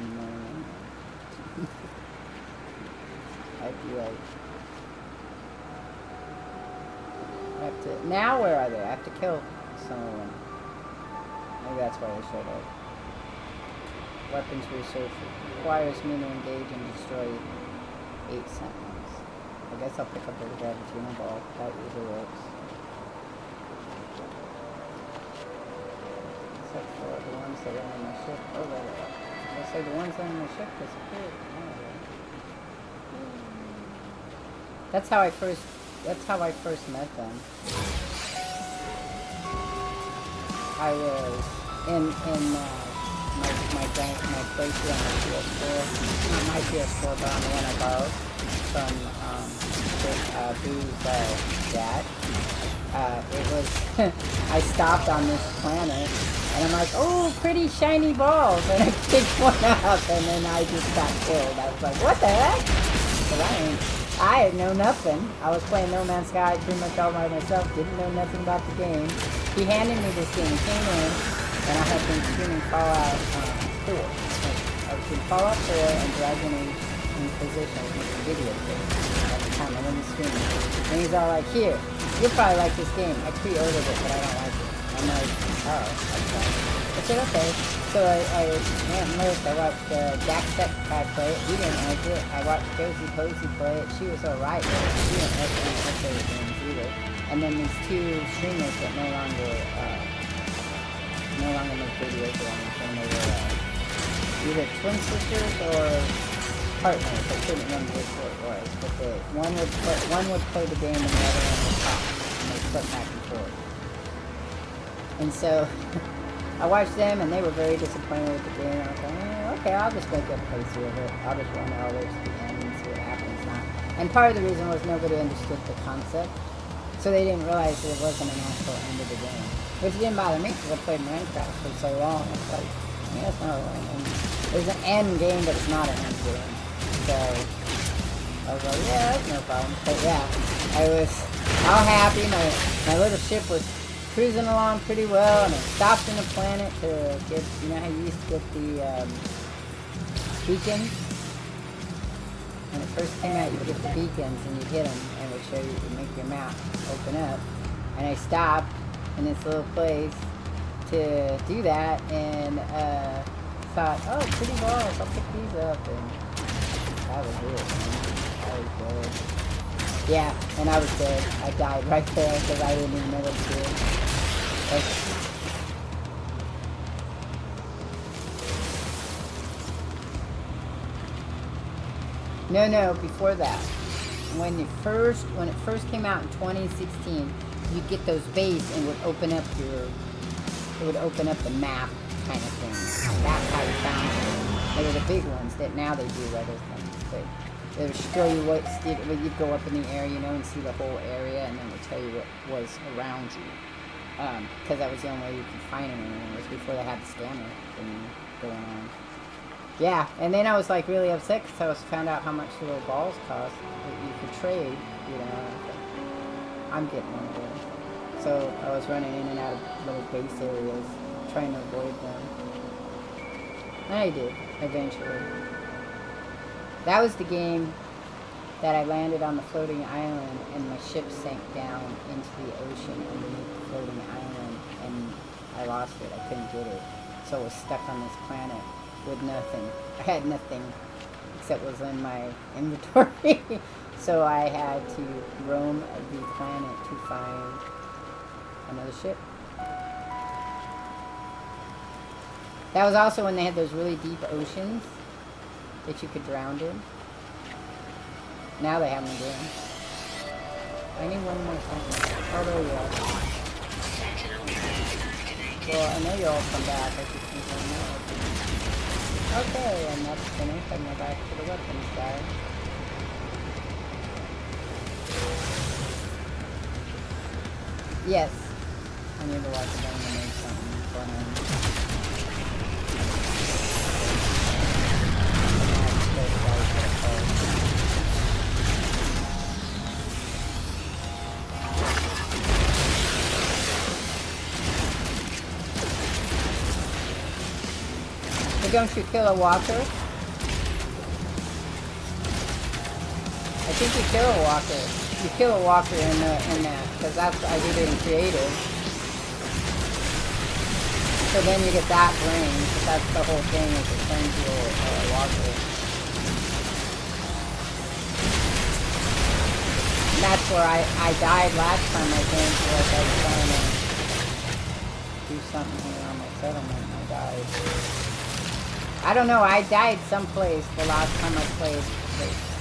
in the morning. I'd be like... I have to... Now where are they? I have to kill some of them. Maybe that's why they showed up. Weapons research requires me to engage and destroy 8 sentinels. I guess I'll pick up the gravitational ball. That usually works. Except for the ones that are on my ship. Oh, there they are. I say the ones on my ship disappeared. That's how I first met them. I was in my playthrough on my PS4. Not my PS4, but on the one I borrowed from Boo's dad. It was I stopped on this planet and I'm like, oh, pretty shiny balls, and I picked one up and then I just got killed. I was like, what the heck? Because I know nothing. I was playing No Man's Sky pretty much all by myself, didn't know nothing about the game. He handed me this game, came in, and I had been streaming Fallout 4. I was doing Fallout 4 and Dragon Age Inquisition with the video game at the time. I wasn't streaming. And he's all like, here, you'll probably like this game. I pre-ordered it, but I don't like it. I'm like, oh, okay. I said, okay. So I went and looked. I watched Jacksepticeye play it. He didn't like it. I watched Josie Posey play it. She was alright with it. She didn't like any of her favorite games either. And then these two streamers that no longer make videos or anything. They were either twin sisters or partners. I couldn't remember which one it was. But one would play the game and the other one would talk. And they flip back and forth. And so I watched them, and they were very disappointed with the game. I was like, okay, I'll just make a playthrough of it. I'll just run all the way to the end and see what happens now. And part of the reason was nobody understood the concept, so they didn't realize that it wasn't an actual end of the game. Which didn't bother me, because I played Minecraft for so long. It's like, I mean, that's not an end. There's an end game, but it's not an end game. So I was like, yeah, that's no problem. But yeah, I was all happy. My little ship was cruising along pretty well, and I stopped in a planet to get, you know how you used to get the beacons? When it first came out, you would get the beacons and you'd hit them, and it would show you, it would make your map open up. And I stopped in this little place to do that, and thought, oh, pretty balls, I'll pick these up, and that was it, man. I was dead. Yeah, and I was dead. I died right there because I didn't even know what to do. No, before that. When it first came out in 2016, you'd get those bays and it would open up the map kind of thing. That's how you found them. They were the big ones that now they do other things. But it would show you what you'd go up in the air, you know, and see the whole area, and then it would tell you what was around you. Because that was the only way you could find them. It was before they had the scanner thing going on. Yeah, and then I was like really upset because I found out how much the little balls cost that you could trade, you know. I'm getting one of those. So I was running in and out of little base areas, trying to avoid them. And I did, eventually. That was the game that I landed on the floating island and my ship sank down into the ocean underneath the floating island and I lost it. I couldn't get it. So I was stuck on this planet with nothing. I had nothing except what was in my inventory. So I had to roam the planet to find another ship. That was also when they had those really deep oceans that you could drown in. Now they have them again. I need one more second. Oh, there you are. Well, I know you all come back. I just think I know. Okay, and that's finished. I'm going to go back to the weapons guy. Yes. I need to watch it down and make something for him. But don't you kill a walker? I think you kill a walker. You kill a walker in that, because that's I did it in creative. So then you get that brain, because that's the whole thing is it turns you a walker. And that's where I died last time I think, like I was trying to do something here on my settlement and I died. I don't know, I died someplace the last time I played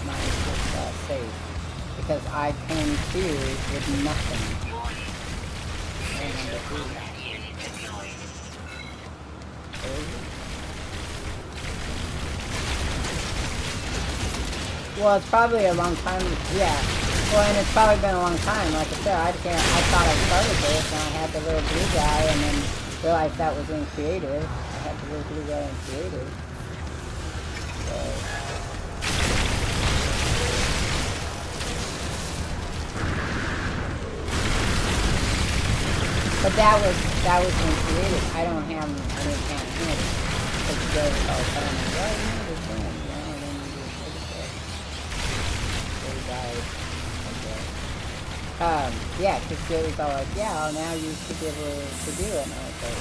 mine was safe. Because I came to with nothing. Well, it's probably a long time, yeah. Well, and it's probably been a long time. Like I said, I thought I started this and I had the little blue guy and then realized that was in creative. I had the little blue guy in creative. So. But that was in creative. I didn't have him. Because Joe was all telling me, well, you need this thing, you know, and then you do it. So he died. Yeah, because Joe was all like, yeah, well, now you should be able to do it. And I was like,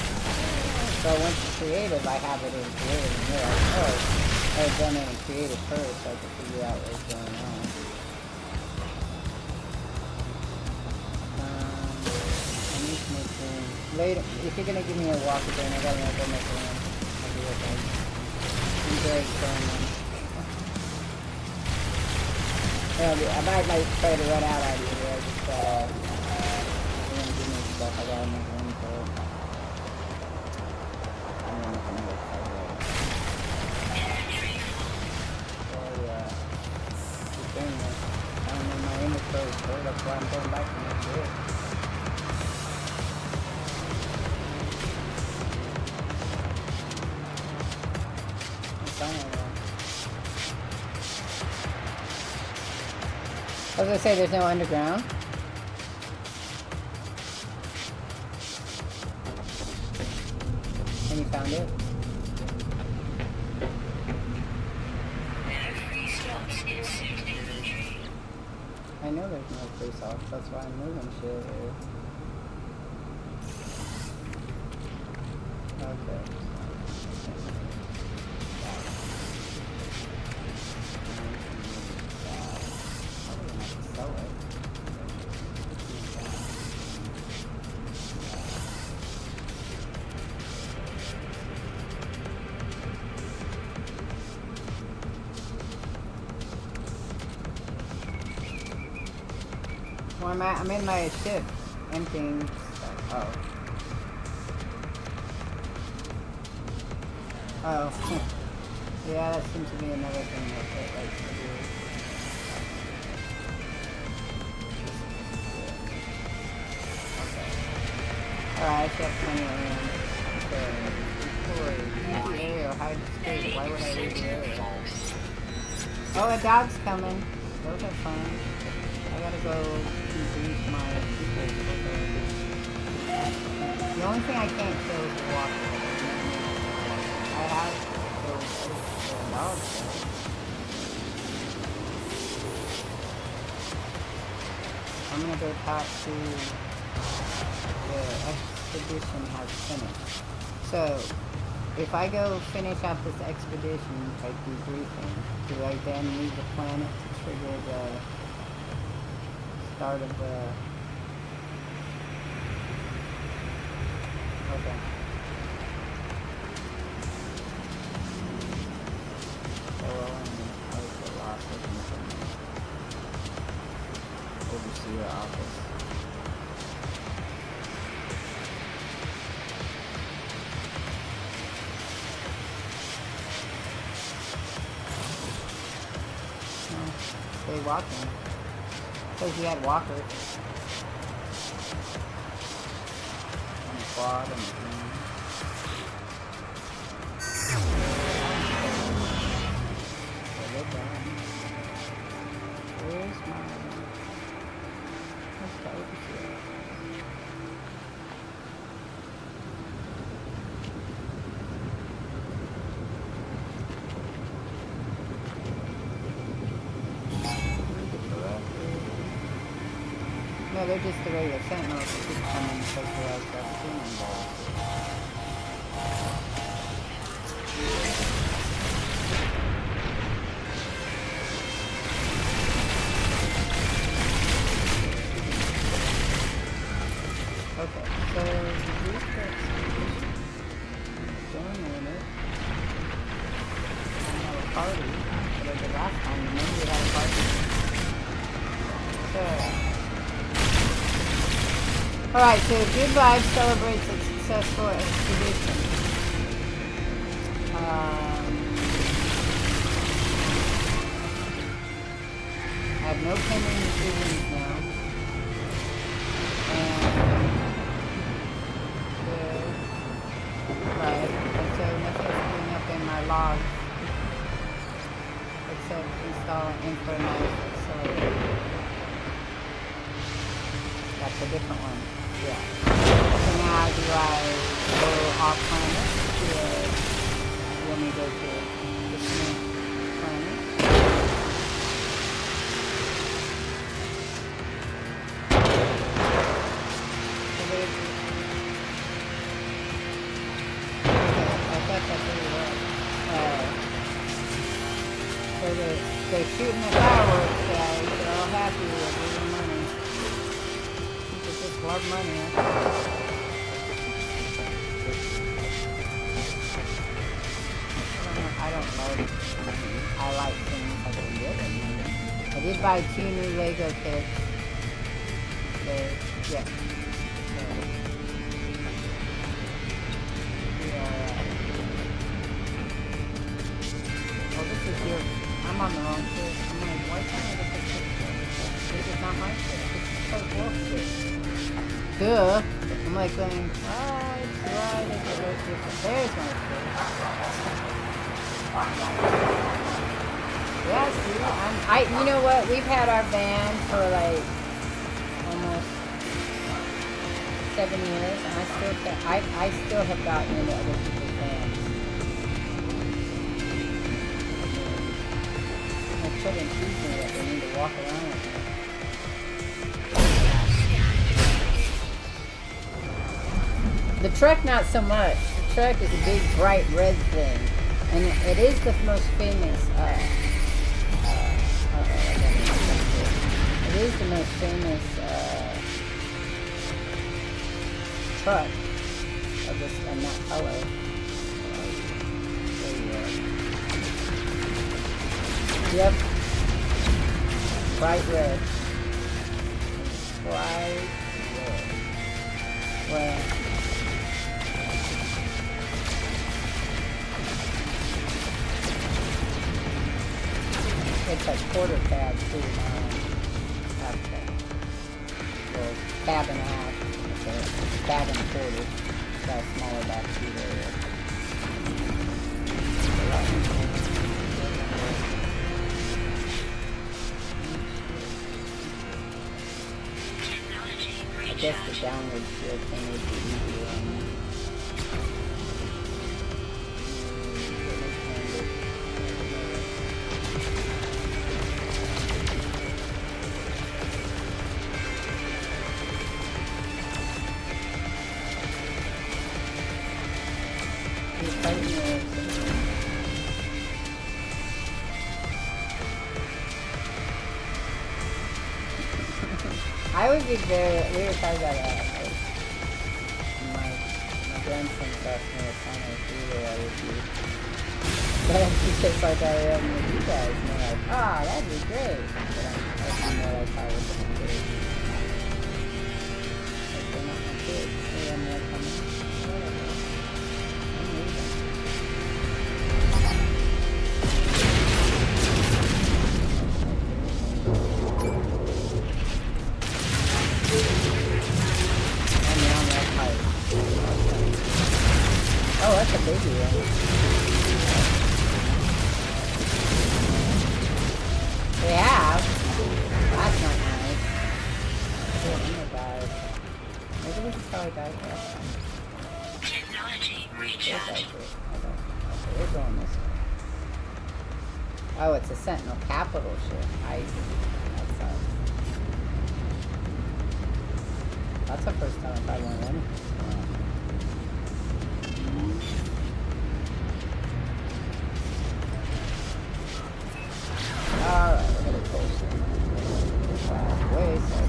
so once it's creative, I have it in creative. And they're like, oh, I had done it in creative first, so I could figure out what was going on. Later, if you're gonna give me a walk again, I gotta go make a run. I'll be right back. Enjoy experimenting. I might try to run out of here. I just, you're gonna give me stuff. I gotta make room for it. I'm gonna come over to oh, yeah. Good thing, I don't know my inventory is full. That's why I'm going back to make sure. I was gonna say there's no underground. And you found it? I know there's no free socks, that's why I'm moving shit here. Okay. Well, I'm in my ship, emptying stuff. Oh. Oh. Yeah, that seems to be another thing that it likes to do. Okay. Alright, I should have plenty of room. Okay. Leave the area, hide the escape. Why would I leave the area? Oh, a dog's coming. Those are fun. I gotta go brief my people. The only thing I can't kill is the walker. I have those dogs. I'm gonna go talk to the expedition has finished. So if I go finish out this expedition, like debriefing, do I then leave the planet to trigger the start of the... Okay. So I was the last looking for overseer office. Stay walking. Because you had walkers. On the quad and the thing. Where's my... What's the overseer? No, they're just the regular sentinels that keep coming to socialize that human balls. Okay, so the research doing it. I have a party, but like the last time, remember we had a party? So... Alright, so Good Vibes celebrates a successful expedition. I have no pending decisions now. Right, and so nothing's coming up in my logs except install an informatic accelerator. That's a different one. Yeah. So now do I go off planet? Do you want me to go to this new planet? I thought that's really well. So they're shooting the fireworks, guys. They're all happy with losing money. Love money. I don't love money. I like things I can get with money. I did buy 2 new Lego kits. So, yeah. Well, this is your... I'm on the wrong kit. I'm like, why can't I get this kit? This is not my kit. This is so wolf kit. Duh. I'm like going, why do I get to go different? There's my face. Yeah, see, you know what? We've had our band for like almost 7 years, and I still have gotten into other people's bands. My children teach me that they need to walk around with me. The truck, not so much. The truck is a big, bright red thing, and it is the most famous. It is the most famous truck of this and that color. Yep, bright red. Bright red. Well. It's like quarter cab too, half cab. Well, cab and a half. It's a cab and a quarter. It's got a smaller back seat area. I guess the downward shift thing would be easier on me. I would be very. We were talking about like, my grandson's asked me what kind of hero I would be. But I'm just like I am with you guys, and they're like, ah, that'd be great. But I'm more like I was with my kids. Like they're not my kids. They have more coming. Whatever. I'm leaving. Oh, that's a baby one. We have. That's not nice. Maybe we just probably died last time. Technology recharge. Okay, we're going this way. Oh, it's a Sentinel capital ship. That sucks. That's the first time I've had one of them. Alright, we're gonna post it. Way so.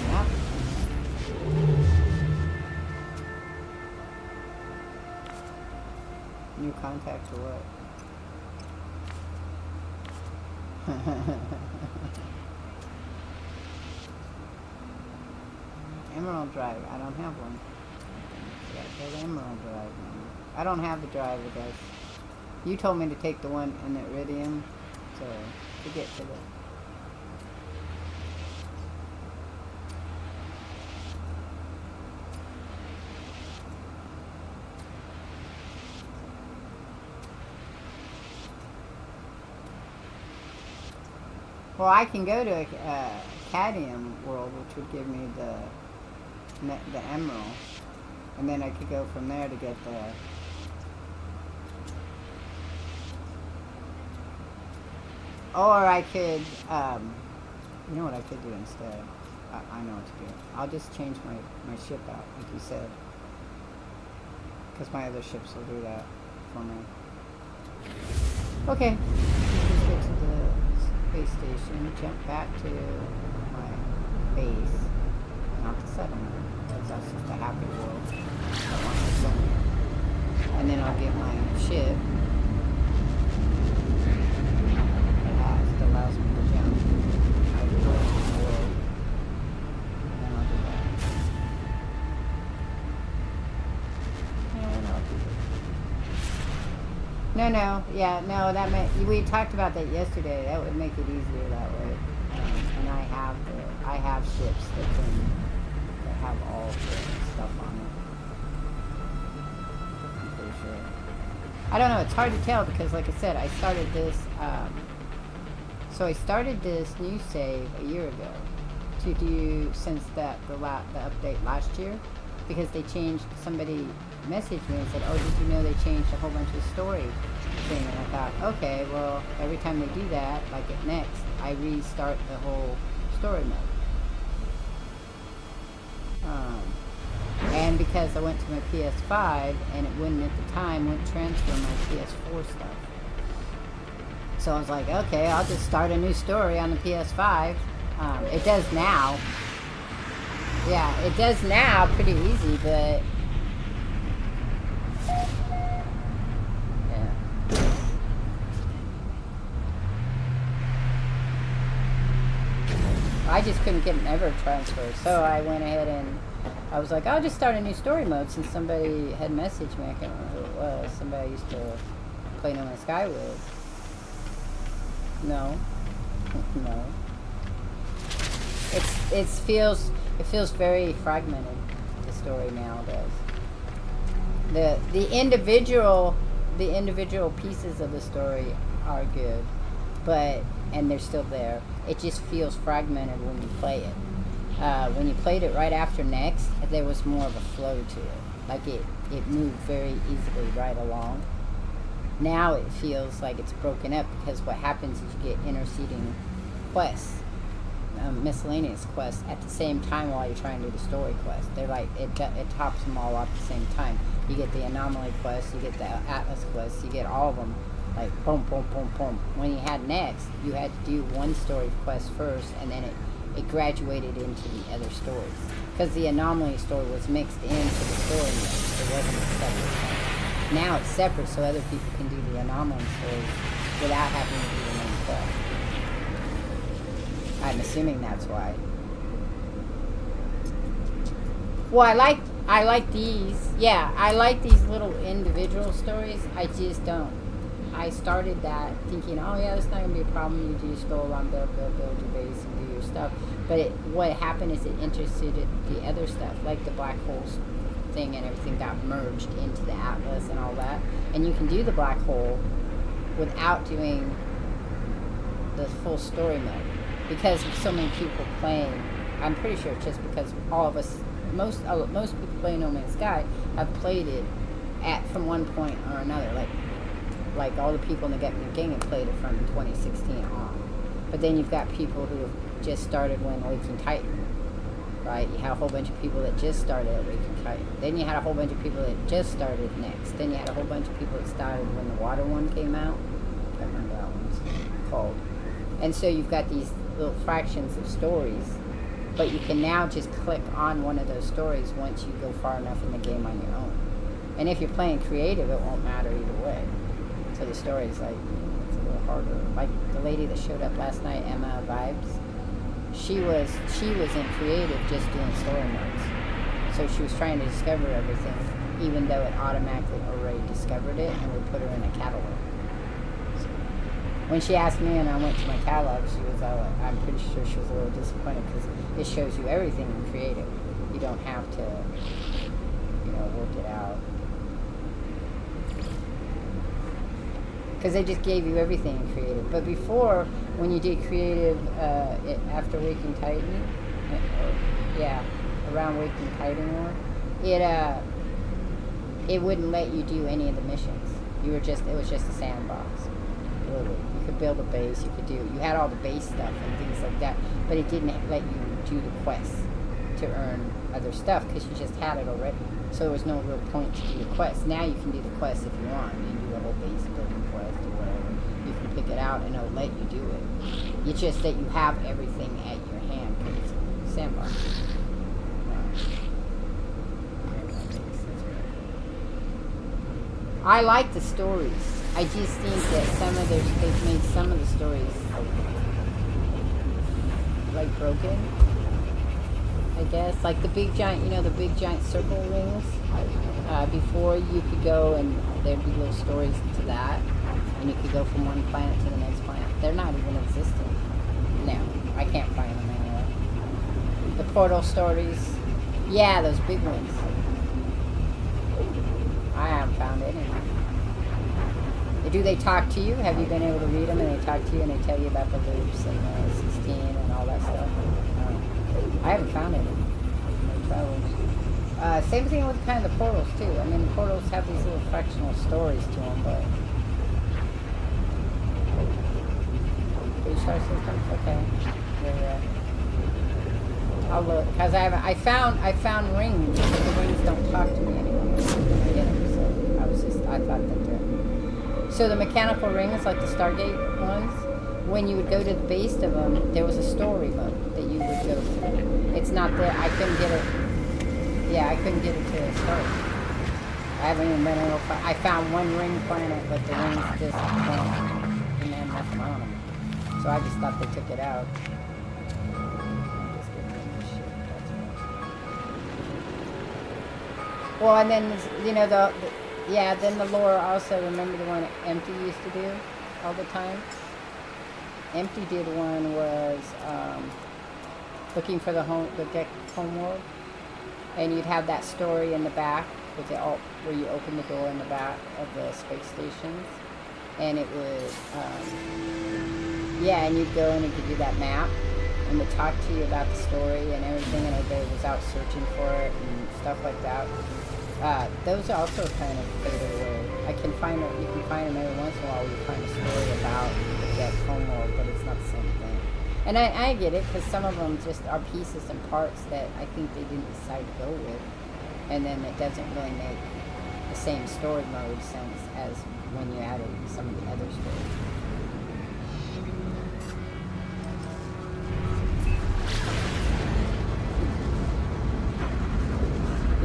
Yeah. New contacts or what? Emerald Drive. I don't have one. Yeah, go to Emerald Drive. I don't have the drive, I guess. You told me to take the one in the Iridium, so to get to the. Well, I can go to Cadmium World, which would give me the Emerald, and then I could go from there to get the. Or I could, you know what I could do instead? I know what to do. I'll just change my ship out, like you said, because my other ships will do that for me. Okay, let's get to the space station, jump back to my base, not the settlement, because that's just a happy world. I want my settlement. And then I'll get my ship. It allows me to jump out of the world. And then I'll do that. And I'll do that. No, yeah, no, that meant, we talked about that yesterday. That would make it easier that way. And I have ships that have all the stuff on it. I'm pretty sure. I don't know, it's hard to tell because like I said, I started this, so I started this new save a year ago to do since the update last year, because they changed. Somebody messaged me and said, "Oh, did you know they changed a whole bunch of story thing?" And I thought, okay, well, every time they do that, like at next, I restart the whole story mode. And because I went to my PS5 and it wouldn't at the time transfer my PS4 stuff. So I was like, okay, I'll just start a new story on the PS5. It does now. Yeah, it does now pretty easy, but... yeah. I just couldn't get an ever transfer, so I went ahead and I was like, I'll just start a new story mode since somebody had messaged me. I can't remember who it was. Somebody I used to play No Man's Sky with. No. No. It feels very fragmented, the story now does. The individual pieces of the story are good, and they're still there. It just feels fragmented when you play it. When you played it right after next, there was more of a flow to it. Like it moved very easily right along. Now it feels like it's broken up because what happens is you get interceding quests, miscellaneous quests at the same time while you're trying to do the story quest. They're like, it tops them all up at the same time. You get the anomaly quest, you get the Atlas quest, you get all of them, like boom, boom, boom, boom. When you had next, you had to do one story quest first, and then it graduated into the other stories. Because the anomaly story was mixed into the story mode. It wasn't a separate thing. Now it's separate so other people can do the anomaly stories without having to do the main quest. I'm assuming that's why. Well, I like these. Yeah, I like these little individual stories. I just don't. I started that thinking, oh yeah, that's not gonna be a problem. You just go along, build your base and do your stuff. But what happened is it interested the other stuff, like the black holes thing and everything got merged into the atlas and all that. And you can do the black hole without doing the full story mode because of so many people playing. I'm pretty sure it's just because all of us, most people playing No Man's Sky have played it from one point or another. Like all the people in the gang have played it from 2016 on. But then you've got people who have just started when Waking Titan, right? You had a whole bunch of people that just started at Waking Titan. Then you had a whole bunch of people that just started next. Then you had a whole bunch of people that started when the water one came out. I can't remember that one's called. And so you've got these little fractions of stories, but you can now just click on one of those stories once you go far enough in the game on your own. And if you're playing creative, it won't matter either way. So the story's like, it's a little harder. Like the lady that showed up last night, Emma Vibes, she was in creative just doing story modes. So she was trying to discover everything, even though it automatically already discovered it and would put her in a catalog. So when she asked me and I went to my catalog, she was I'm pretty sure she was a little disappointed because it shows you everything in creative. You don't have to, work it out. Because they just gave you everything in creative. But before, when you did creative after Waking Titan, around Waking Titan War, it wouldn't let you do any of the missions. It was just a sandbox. Literally. You could build a base, you had all the base stuff and things like that, but it didn't let you do the quests to earn other stuff because you just had it already. So there was no real point to do the quests. Now you can do the quests if you want. You do a whole base building quest or whatever. You can pick it out and it'll let you do it. It's just that you have everything at your hand because it's a sandbox. I like the stories. I just think that they've made some of the stories like broken. I guess, like the big giant circle rings. Before you could go and there'd be little stories to that, and you could go from one planet to the next planet. They're not even existing. No, I can't find them anywhere. The portal stories, yeah, those big ones. I haven't found any. Do they talk to you? Have you been able to read them and they talk to you and they tell you about the loops and 16 and all that stuff? I haven't found any. No travels. Same thing with kind of the portals too. I mean, the portals have these little fractional stories to them, but star systems. Okay. Yeah. I'll look because I found rings, but the rings don't talk to me anymore when I get them. So I thought that. So the mechanical rings, like the Stargate ones, when you would go to the base of them, there was a story mode that you would go through. It's not there. I couldn't get it. Yeah, I couldn't get it to start. I haven't even been able to find. I found one ring planet, but the rings just went, and then nothing on them. So I just thought they took it out. Well, and then then the lore also. Remember the one that Empty used to do all the time. Empty did one was looking for the homeworld, and you'd have that story in the back with where you open the door in the back of the space stations, and it would and you'd go and it give you that map and would talk to you about the story and everything, and everybody was out searching for it and stuff like that. Those also kind of faded away. You can find them every once in a while. You find a story about that homeworld, but it's not the same thing. And I get it, because some of them just are pieces and parts that I think they didn't decide to go with, and then it doesn't really make the same story mode sense as when you added some of the other stories.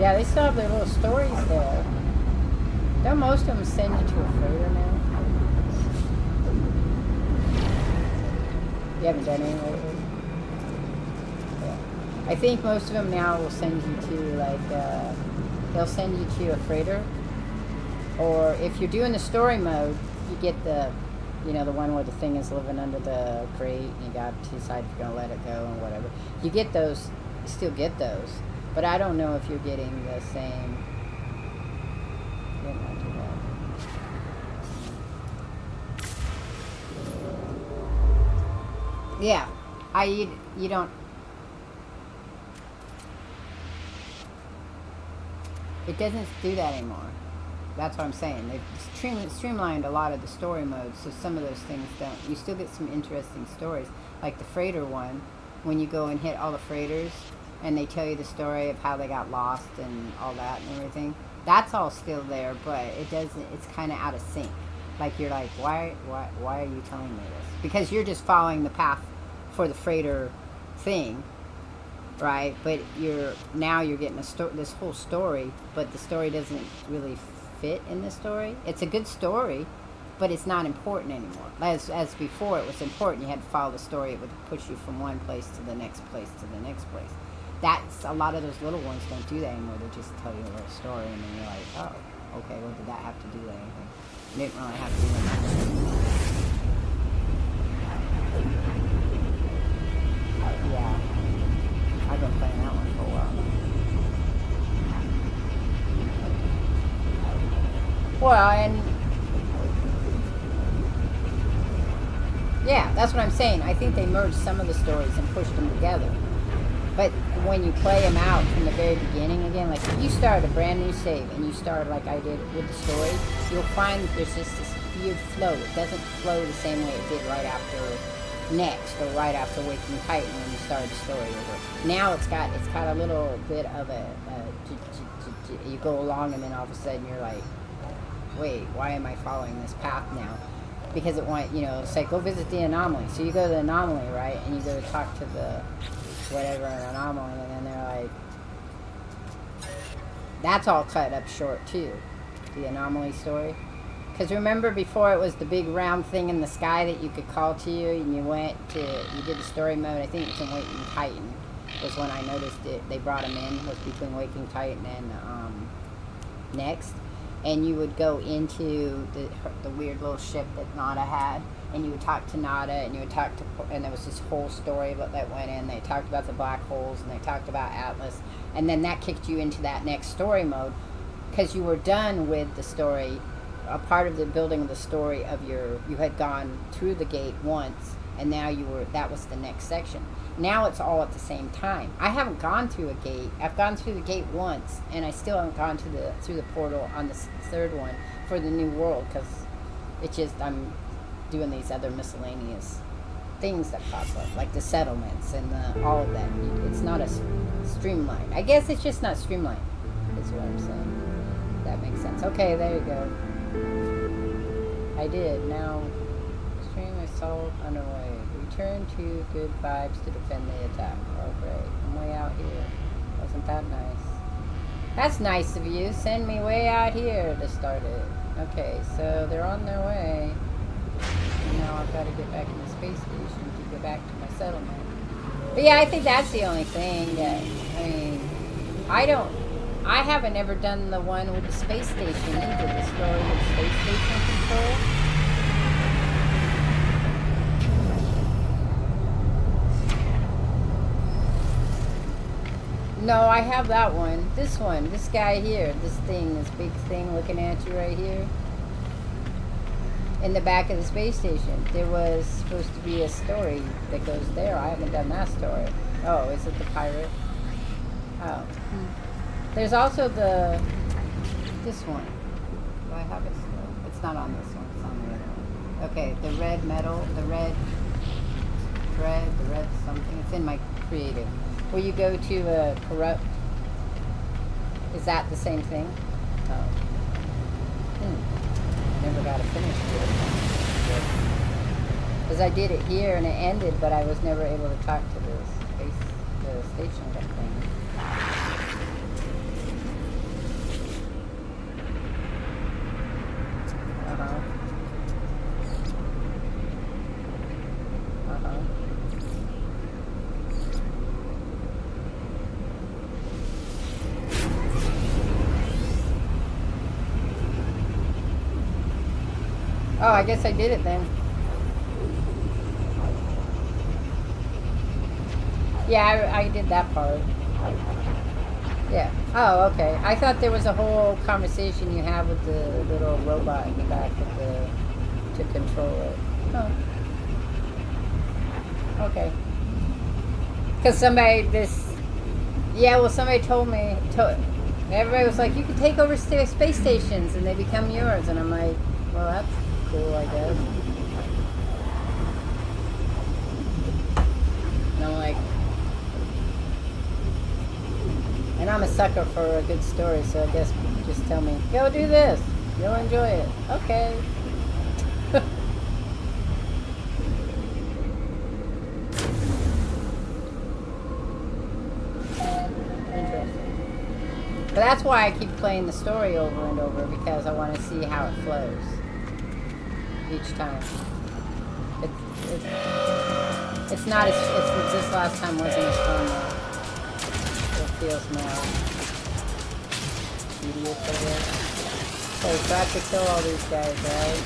Yeah, they still have their little stories there. Don't most of them send you to a freighter now? You haven't done any lately? Yeah. I think most of them now will send you to, like, they'll send you to a freighter. Or if you're doing the story mode, you get the, you know, the one where the thing is living under the crate and you got to decide if you're going to let it go and whatever. You get those, you still get those. But I don't know if you're getting the same. Yeah, not too bad. Yeah, you don't. It doesn't do that anymore. That's what I'm saying. They've streamlined a lot of the story modes, so some of those things don't. You still get some interesting stories, like the freighter one, when you go and hit all the freighters, and they tell you the story of how they got lost and all that and everything. That's all still there, but it doesn't. It's kind of out of sync. Like you're like, why are you telling me this? Because you're just following the path for the freighter thing, right? But you're getting this whole story, but the story doesn't really fit in the story. It's a good story, but it's not important anymore. As before, it was important. You had to follow the story. It would push you from one place to the next place to the next place. That's a lot of those little ones don't do that anymore. They just tell you a little story, and then you're like, oh, okay. Well, did that have to do with anything? It didn't really have to do with anything. Yeah, I've been playing that one for a while. Well, and yeah, that's what I'm saying. I think they merged some of the stories and pushed them together. But when you play them out from the very beginning again, like if you start a brand new save and you start like I did with the story, you'll find that there's just this weird flow. It doesn't flow the same way it did right after Next or right after Waking Titan when you started the story over. Now it's got a little bit of you go along and then all of a sudden you're like, wait, why am I following this path now? Because it it's like go visit the anomaly. So you go to the anomaly, right, and you go to talk to the whatever an anomaly, and then they're like, that's all cut up short too, the anomaly story. Because remember before it was the big round thing in the sky that you could call to you, and you did the story mode. I think it's in Waking Titan was when I noticed it. They brought him in, was between Waking Titan and Next, and you would go into the weird little ship that Nada had, and you would talk to Nada, and and there was this whole story that went in. They talked about the black holes, and they talked about Atlas, and then that kicked you into that next story mode, because you were done with the story. A part of the building of the story of you had gone through the gate once, and now that was the next section. Now it's all at the same time. I haven't gone through a gate. I've gone through the gate once, and I still haven't gone through the portal on the third one for the new world, because I'm doing these other miscellaneous things that pop up, like the settlements and all of that. It's not streamlined. I guess it's just not streamlined, is what I'm saying. That makes sense. Okay, there you go. I did. Now, stream assault underway. Return to good vibes to defend the attack. Oh, great. I'm way out here. Wasn't that nice? That's nice of you. Send me way out here to start it. Okay, so they're on their way. And now I've got to get back in the space station to go back to my settlement. But yeah, I think that's the only thing that, I haven't ever done the one with the space station either, the story with the space station control. No, I have that one. This one, this guy here, this big thing looking at you right here. In the back of the space station, there was supposed to be a story that goes there. I haven't done that story. Oh, is it the pirate? Oh. There's also this one. Do I have it still? It's not on this one. It's on the other one. Okay, the red metal, the red thread, the red something. It's in my creative. Where you go to corrupt. Is that the same thing? Oh. Never got to finish it. Because I did it here and it ended, but I was never able to talk to the station thing. Uh-huh. Uh-huh. Oh, I guess I did it then. Yeah, I did that part. Yeah. Oh, okay. I thought there was a whole conversation you have with the little robot in the back of the to control it. Oh. Okay. Because somebody told me, everybody was like, you can take over space stations and they become yours. And I'm like, well, that's cool, I guess. And I'm like, and I'm a sucker for a good story, so I guess just tell me, go do this. You'll enjoy it. Okay. But that's why I keep playing the story over and over, because I want to see how it flows each time. It's not as this last time wasn't as fun though. It feels more tedious, I guess. So I have to kill all these guys, right?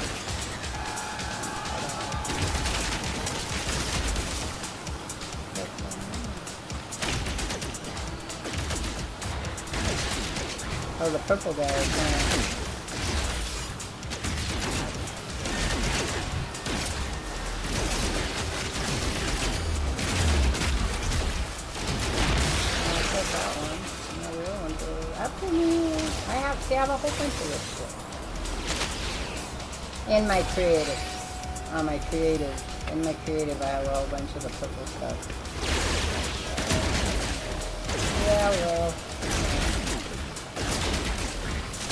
Oh, the purple guy is I have a whole bunch of this shit. In my creative. In my creative, I have a whole bunch of the purple stuff. Yeah, well.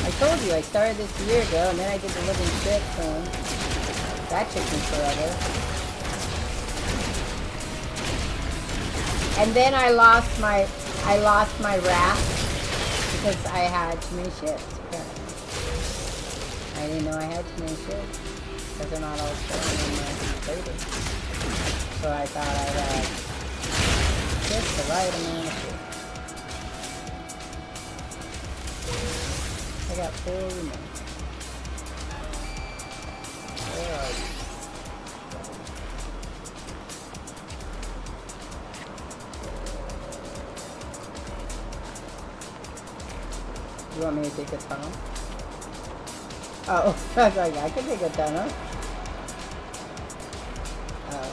I told you, I started this a year ago, and then I did the living shit thing. That took me forever. And then I lost my wrath because I had too many ships. Apparently. I didn't know I had too many ships because they're not all showing in my data. So I thought I had just the right amount of ships. I got 4 remaining. Where are you? You want me to take a tunnel? Oh, I was like, I can take a tunnel. Oh.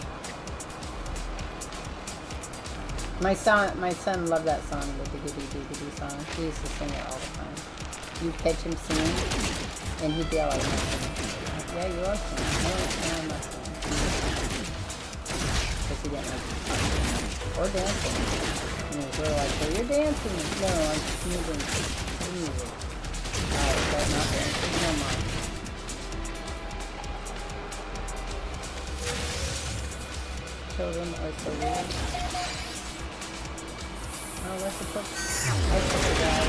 My son loved that song, the Diggity Diggity song. He used to sing it all the time. You catch him singing, and he'd be all like, yeah, you are singing. No, I'm not singing. Because he didn't like it. Or dancing. And he was really like, well, you're dancing. No, I'm just moving. Music. Alright, but not dancing. No mind. Children are so weird. Oh, what's the book? What's the guy?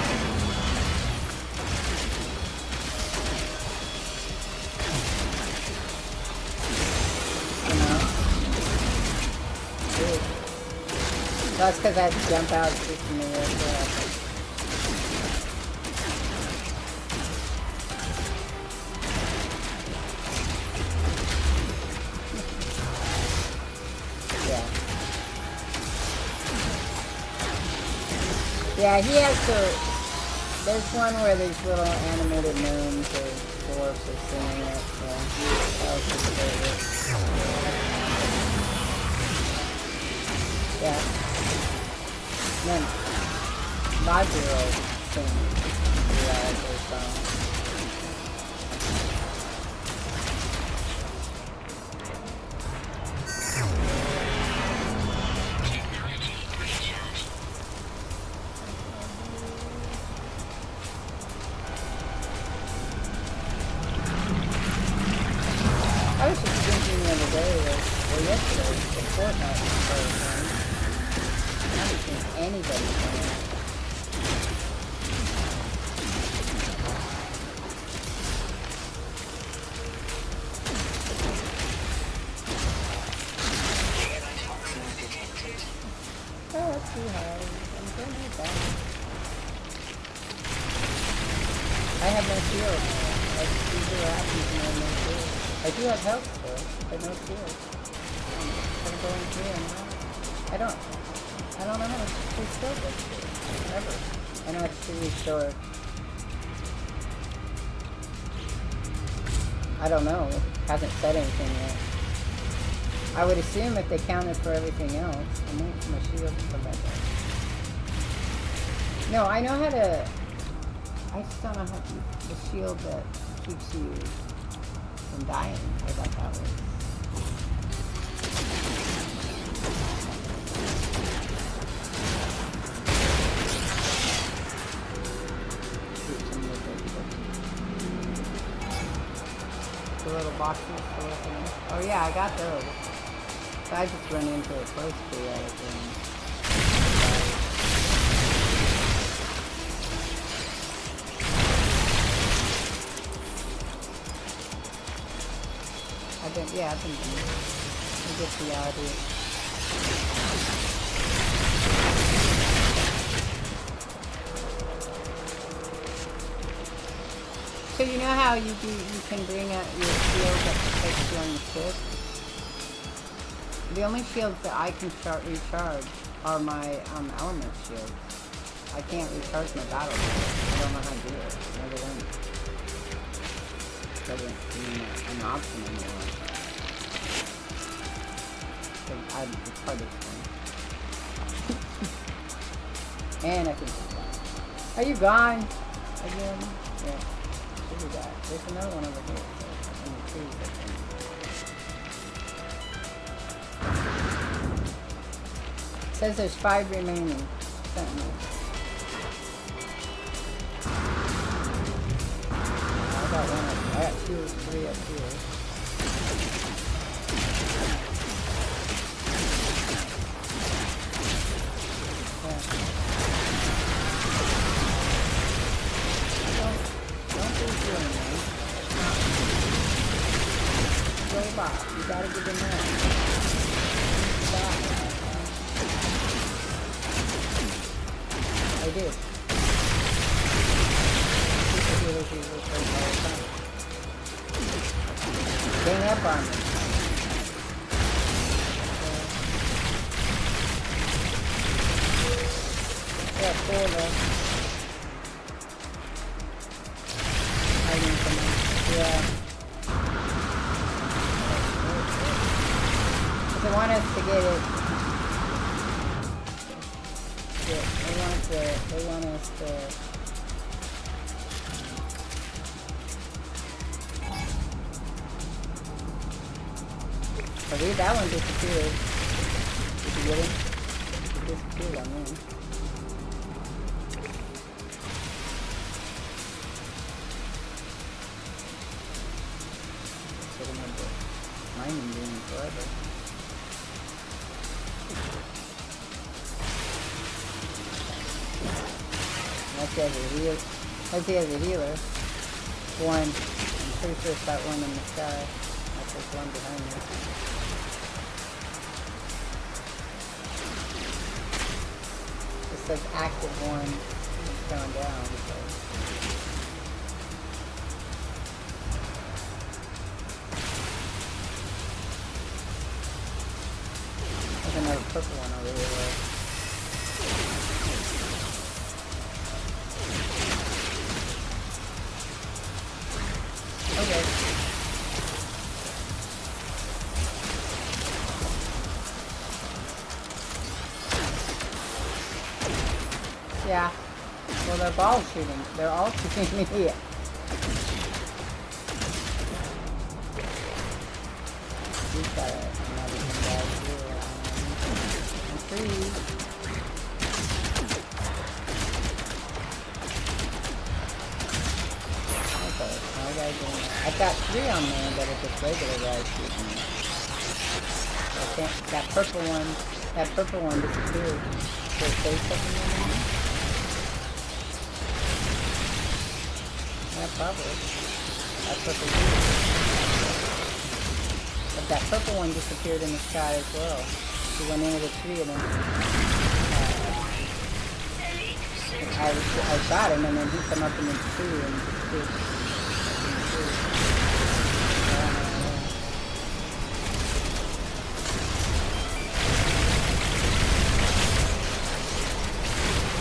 That's because I had to jump out 60 minutes. Yeah, he has to. There's one where there's little animated gnomes or dwarfs are singing it, so that was his favorite. Yeah. Then 5-year-olds sing their song. I was just thinking the other day, or yesterday, the Fortnite was so fun. I haven't seen anybody playing it. too high. I'm doing my best. I have no shield. Like, usually what happens when I have no shield. I do have health though, but no shield. I'm going through and I don't know how to restore this shit. Ever. I know it's to restore. I don't know. It hasn't said anything yet. I would assume if they counted for everything else. I'm waiting for my shield to come back up. No, I know how to... I just don't know how to... The shield that keeps you from dying. I thought that was... The little boxes to open. Oh yeah, I got those. So I just run into a close periodic and I've been doing it. I get the idea. So you know how you can bring out your shield that protects you on the ship? The only shields that I can recharge are my element shields. I can't recharge my battle shield. I don't know how to do it. Never learned it. Doesn't mean an option anymore. It's hard to explain. And I can just die. Are you gone? Again? Yeah. There's another one over here. In the trees, I think. It says there's 5 remaining sentinels. I got one up there. I got 2 or 3 up here. You gotta give them that. I did. Gang up on me. Yeah, 4 left. I need someone. Yeah. They want us to get it. Yeah, they want us to. I believe that one disappeared. Did you get it? It disappeared on me. Sitting on the mining beam forever. He has a healer. One. I'm pretty sure it's that one in the sky. That's this one behind me. It says active one. It's going down. So. There's another purple one over here. Okay. Yeah. Well, they're ball shooting. They're all shooting me. He's got another one down here. I'm free. I've got 3 on there, but it's just regular guys shooting me. I can't. That purple one disappeared. Did it say something on there? Yeah, probably. That's what they do. But that purple one disappeared in the sky as well. She went into the tree and then I shot him and then he came up in the tree and just did.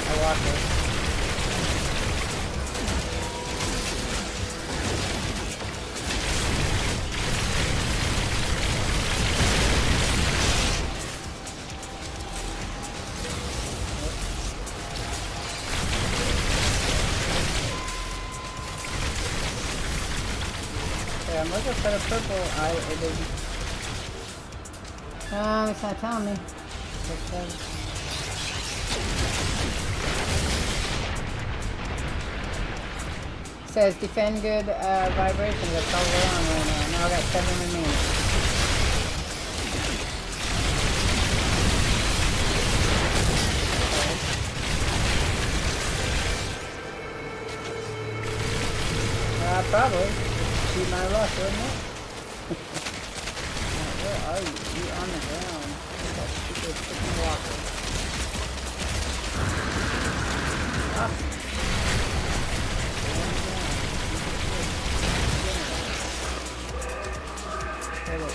I walked it. I'm looking for the purple eye. It's not telling me. It says defend good vibrations. That's all we're on right now. Now I got 7 remaining. Probably. Shoot my rush, wouldn't it? Where are you? You on the ground. Look at that stupid freaking walker. Up. Where the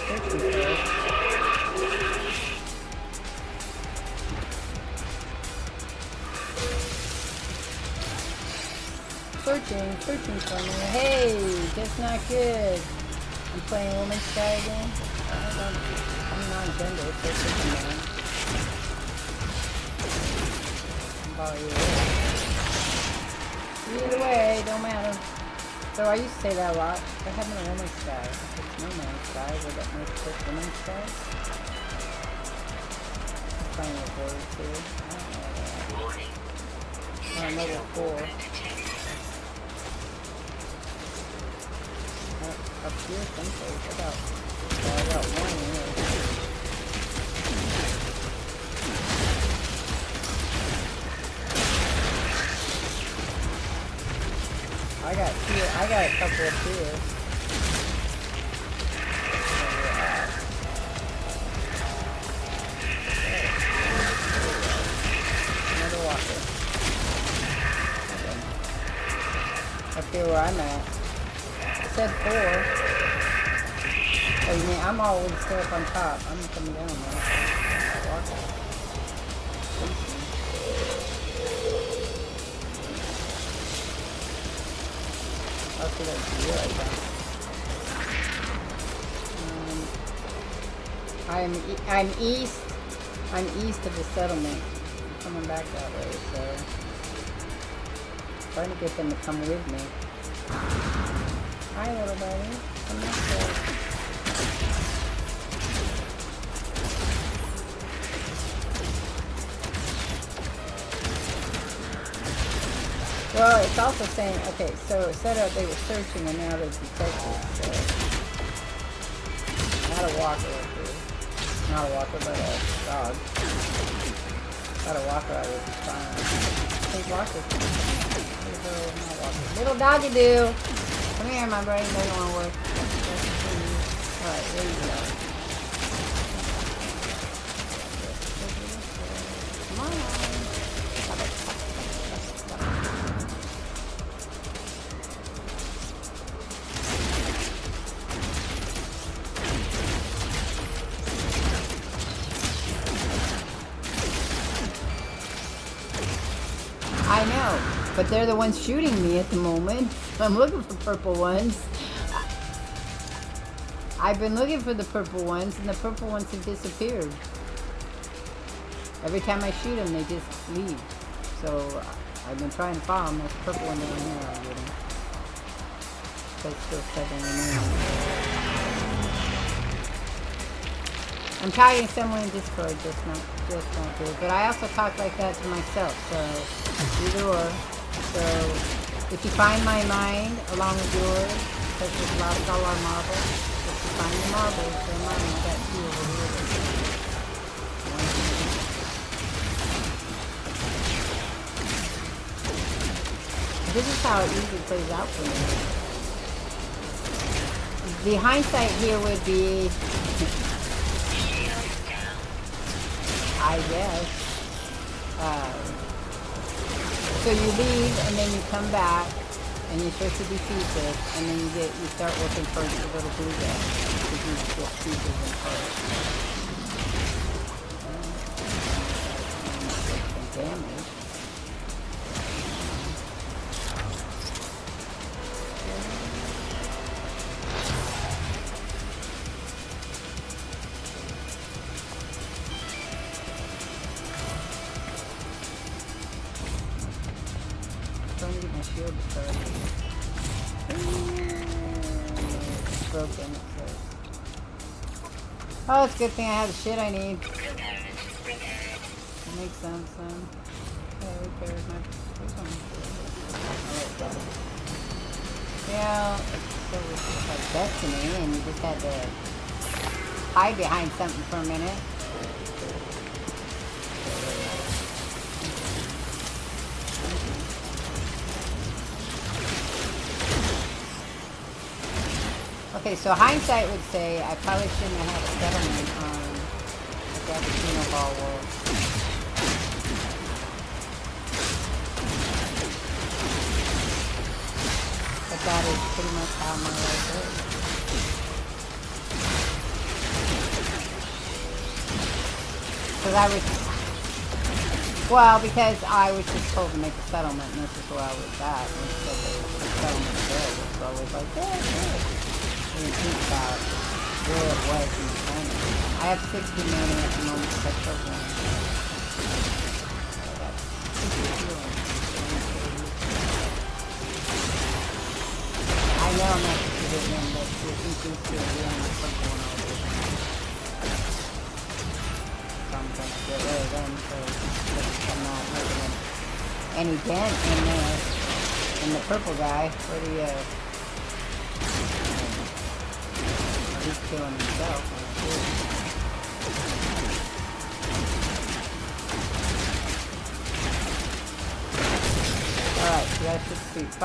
searching searching for me. Hey, that's not good. I'm playing Woman's Guy again. I'm non-gender, so it's a man. Either way, don't matter. So I used to say that a lot. What happened to Woman's Guy? It's No Man's Sky. Would that make it Woman's Sky? I'm playing with words here. I don't know that. Level 4. Up here someplace. I got one here. I got a couple up here. Another walker. Okay. Up here where I'm at. Said 4. Oh, you mean I'm always still up on top. I'm coming down now. I'll see that view right now. I'm east of the settlement. I'm coming back that way, so trying to get them to come with me. Hi, little buddy. Come this way. Well, it's also saying, okay, so it said out they were searching and now they're detected, so. Not a walker up here. Not a walker, but a dog. Not a walker, I would be fine. Hey, walker. Little doggy do. Come here, my brain doesn't want to work. Alright, there you go. Come on. Stop it. I know, but they're the ones shooting me at the moment. I'm looking for purple ones. I've been looking for the purple ones, and the purple ones have disappeared. Every time I shoot them, they just leave. So I've been trying to follow them. There's a purple one down here. I'll get them. There's still 7 remaining. I'm tagging someone in Discord, just not do it. But I also talk like that to myself, so either or. So if you find my mind along with yours, because there's a lot of our marbles, if you find the marbles, they're mine. I got 2 over here. This is how it usually plays out for me. The hindsight here would be, I guess, So you leave and then you come back and you're supposed to defeat this, and then you start looking for the little blue guy because you get pieces and parts. Some damage. Trying to get my shield started. It's broken, it says. Oh, it's a good thing I have the shit I need. That makes sense then. Yeah, repairs my... Yeah, it's like Destiny, and you just had to hide behind something for a minute. Okay, so hindsight would say I probably shouldn't have had a settlement on the Cappuccino Ball Wolf. But that is pretty much how my life is. Because I was... Well, because I was just told to make a settlement, and this is where I was at. And so the settlement there was always like, yeah, yeah. I didn't think about where it was in the planet. I have 60 money at the moment for that program. I know I'm not supposed to get in, but it seems to be on the purple one over there. So I'm going to get rid of them so I'm not making any dent in the purple guy for the he's killing himself. Alright, so that's just Street 5.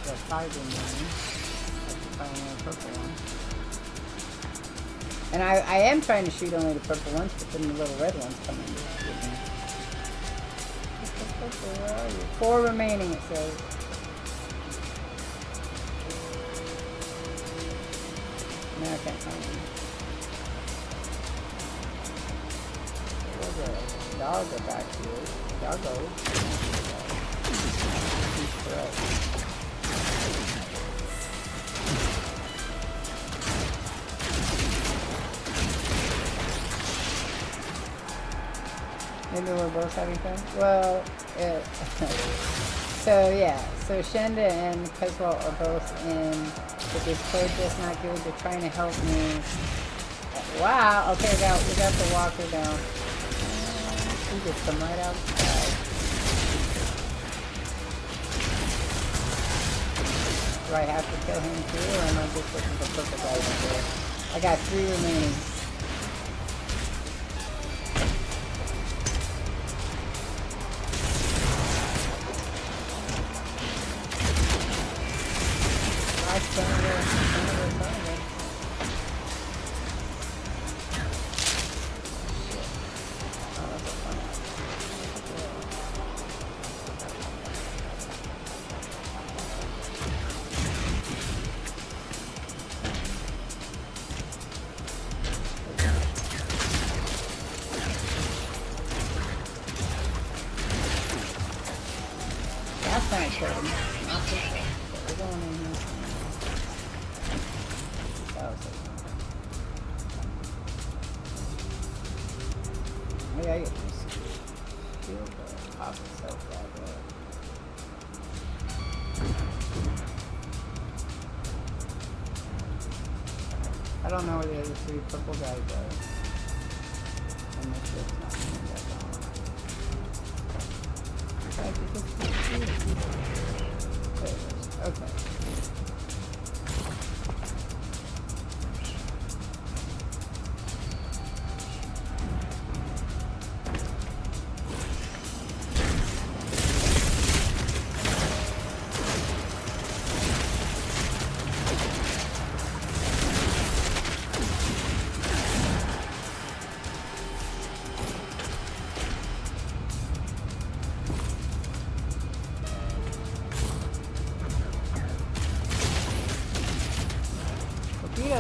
Got 5 in there. That's finally the purple one. And I am trying to shoot only the purple ones, but then the little red ones come in. Where are you? 4 remaining, it says. No, I can't find him. There's a doggo back here. Doggo. He's correct. Maybe we're both having fun? Well, so yeah. So Shenda and Peswell are both in the Discord just not good. They're trying to help me. Wow, okay, we got the walker down. He just come right outside. Do I have to kill him too, or am I just looking for purple guys in there? I got 3 remaining. That's not good. Not this one. We're going in here. Maybe I get this shield to pop itself back up. I don't know where the other 3 purple guys are. And this shit's not coming back on. There it is. Okay.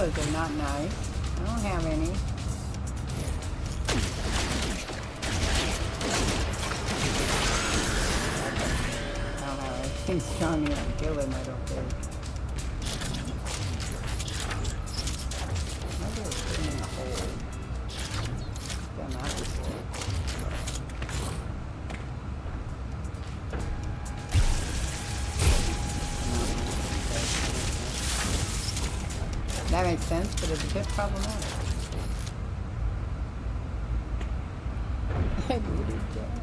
those are not nice. I don't have any. I don't have anything strong enough to kill him, I don't think. Maybe I was putting in a hole. Done that before. That makes sense, but it's a bit problematic. I really don't.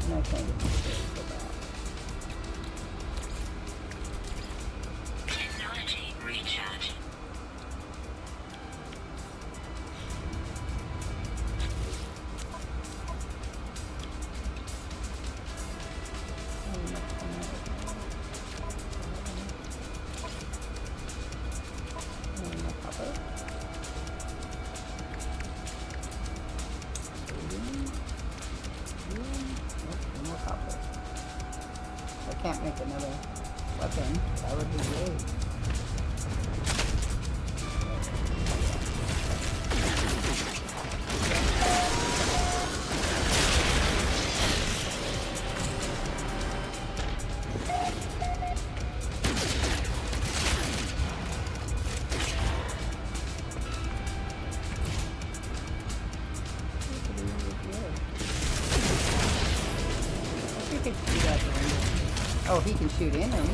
And I can't get my face for that. Technology recharge. I can't make another weapon. That would be great. Oh, he can shoot in him.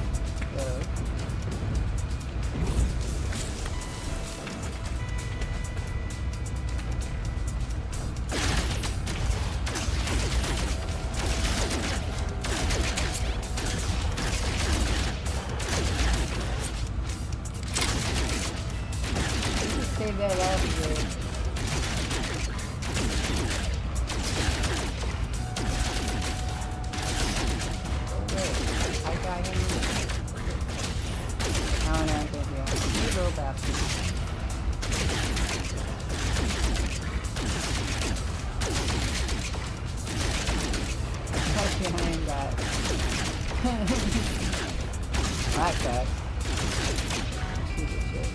Just save that last bit. Behind that. That guy. Shoot the shit.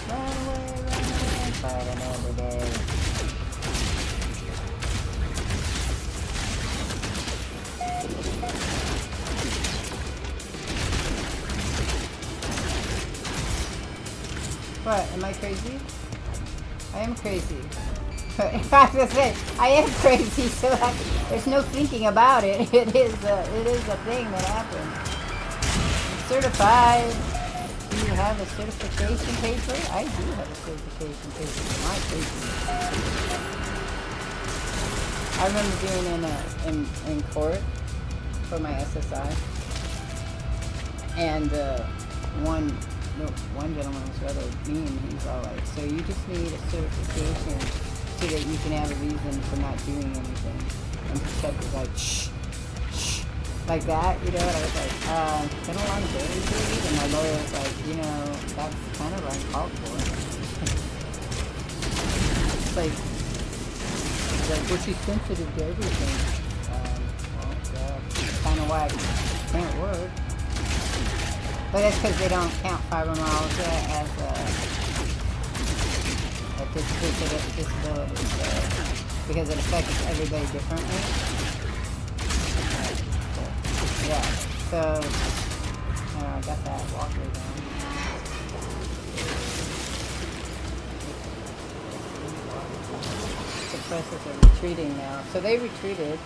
Run away, fight another day. What? Am I crazy? I am crazy. But I have to say, I am crazy, so there's no thinking about it. It is a thing that happens. I'm certified. Do you have a certification paper? I do have a certification paper for my crazy. I remember being in court for my SSI, and one gentleman was rather mean. He's all like, so you just need a certification so that you can have a reason for not doing anything. And the check was like, shh, shh, like that, you know? And I was like, been a lot of days, dude. And my lawyer was like, you know, that's kind of uncalled for. It's like, well, she's sensitive to everything. Well, that's kind of why it can't work. But that's because they don't count fibromyalgia as a disability, so, because it affects everybody differently. Yeah, so I got that walker down. Suppressors are retreating now. So they retreated,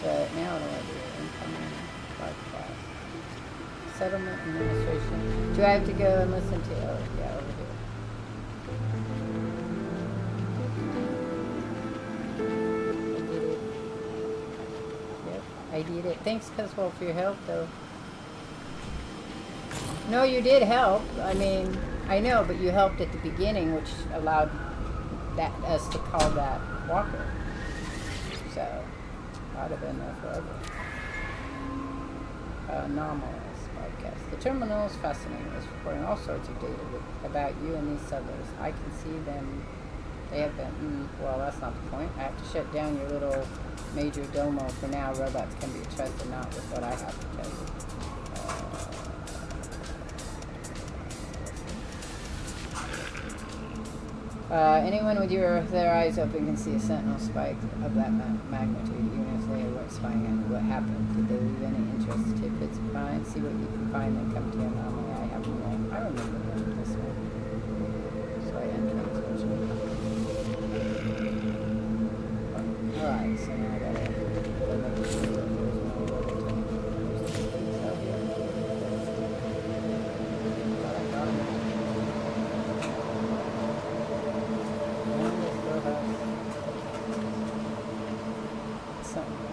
but now what do I do? Incoming broadcast. Settlement administration. Do I have to go and listen to? Oh, yeah, over here. I did it. Thanks, Cuswell, for your help, though. No, you did help. I mean, I know, but you helped at the beginning, which allowed us to call that walker. I'd have been there forever. Anomalous podcast. The terminal is fascinating. It's reporting all sorts of data about you and these settlers. I can see them. They have been. Well, that's not the point. I have to shut down your little major domo for now. Robots can be trusted, not with what I have to tell you. Anyone with their eyes open can see a sentinel spike of that magnitude, even if they weren't spying on what happened. Did they leave any interest tidbits behind? See what you can find and come to your anomaly. I have no. I remember them this way. So I entrance originally. Alright, so now I gotta make sure that there's no other things out here.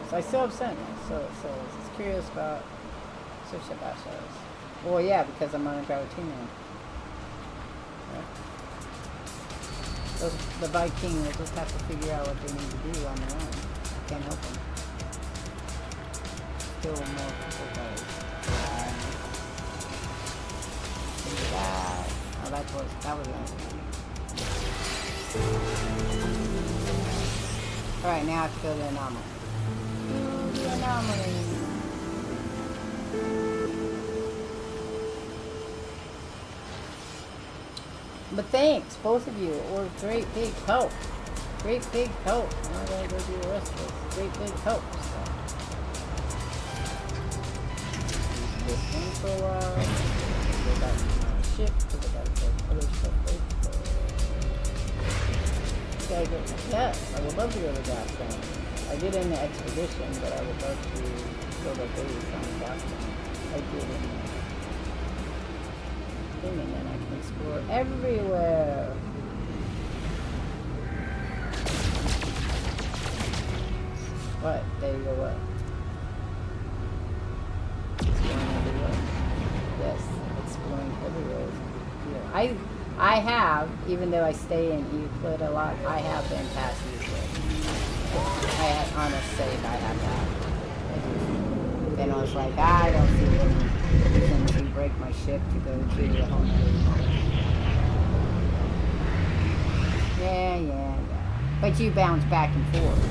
So I still have Sentinel, so it's curious about search about shows. Well, yeah, because I'm on a Gravitino. Yeah. The Viking will just have to figure out what they need to do on their own. Can't help them. Still more people guys. Oh, that was nice. Alright, now I have to go to the anomaly. The anomaly. But thanks, both of you, or great big help. Great big help. Now I gotta go do the rest of this. Great big help. So. This one for a while. Go back to my ship, because I gotta get other stuff later. Gotta get my gas. I would love to go to gas down. I did in the expedition, but I would love to build a base on the gas down. I did in the thing, and then I can explore everywhere. What? There you go, what? Exploring everywhere. Yes, exploring everywhere. Yeah. I have, even though I stay in Euclid a lot, I have been past Euclid. I had, on a save, I have that. Then I was like, I don't see any reason to break my ship to go to the home area. Yeah. But you bounce back and forth.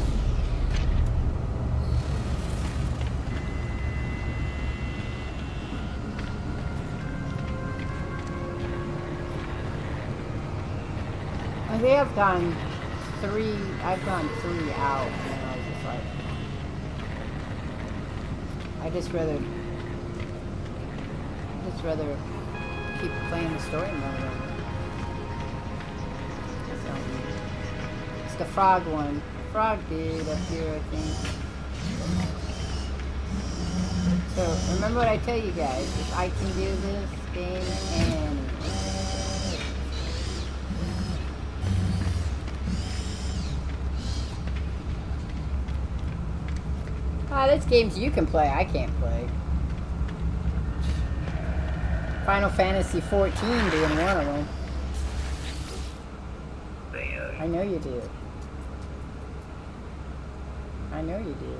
I think I've gone 3 out, and I was just like, I just rather keep playing the story mode. So, it's the frog one. Frog dude up here, I think. So, remember what I tell you guys, if I can do this game and there's games you can play, I can't play. Final Fantasy 14 being one of them. I know you do. I know you do.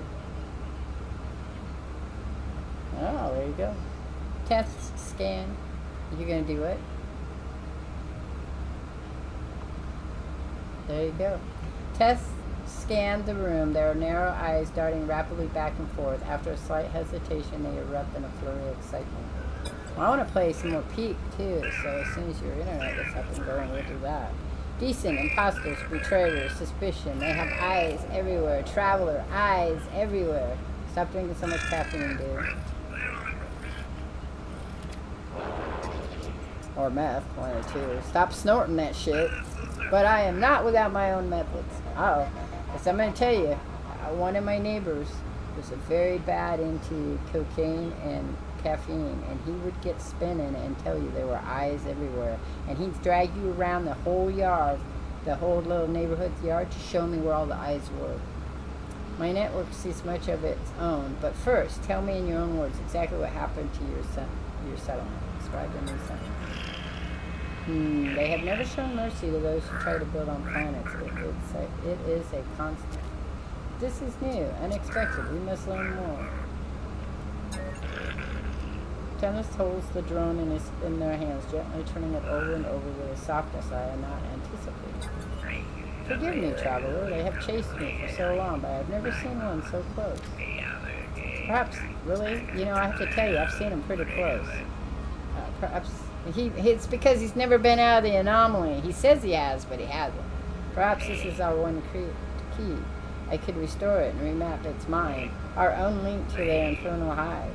Oh, there you go. Test scan. You're gonna do it? There you go. Test scan the room. There are narrow eyes darting rapidly back and forth. After a slight hesitation, they erupt in a flurry of excitement. Well, I want to play some more Peak, too, so as soon as your internet gets up and going, we'll do that. Decent, imposters, betrayers, suspicion. They have eyes everywhere. Traveler, eyes everywhere. Stop drinking so much caffeine, dude. Or meth, one or two. Stop snorting that shit. But I am not without my own methods. Uh-oh. So I'm going to tell you, one of my neighbors was very bad into cocaine and caffeine, and he would get spinning and tell you there were eyes everywhere. And he'd drag you around the whole yard, the whole little neighborhood's yard, to show me where all the eyes were. My network sees much of its own, but first, tell me in your own words exactly what happened to your settlement. Describe your new settlement. They have never shown mercy to those who try to build on planets. It is a constant. This is new, unexpected. We must learn more. Tennis holds the drone in their hands, gently turning it over and over with a softness I had not anticipated. Forgive me, traveler. They have chased me for so long, but I've never seen one so close. Perhaps, really, you know, I have to tell you, I've seen him pretty close. Perhaps it's because he's never been out of the anomaly. He says he has, but he hasn't. Perhaps this is our one key. I could restore it and remap its mind, our own link to their infernal hive.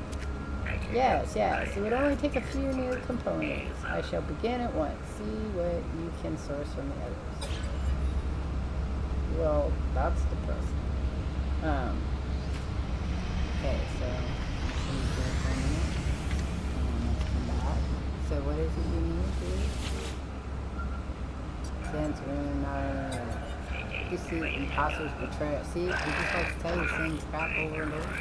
Yes, it would only take a few new components. I shall begin at once. See what you can source from the others. Well, that's depressing. Okay, so let's come back. So what is it you need, dude? Sense room, you see imposter's betrayal. See, he just likes to tell you things crap over and over.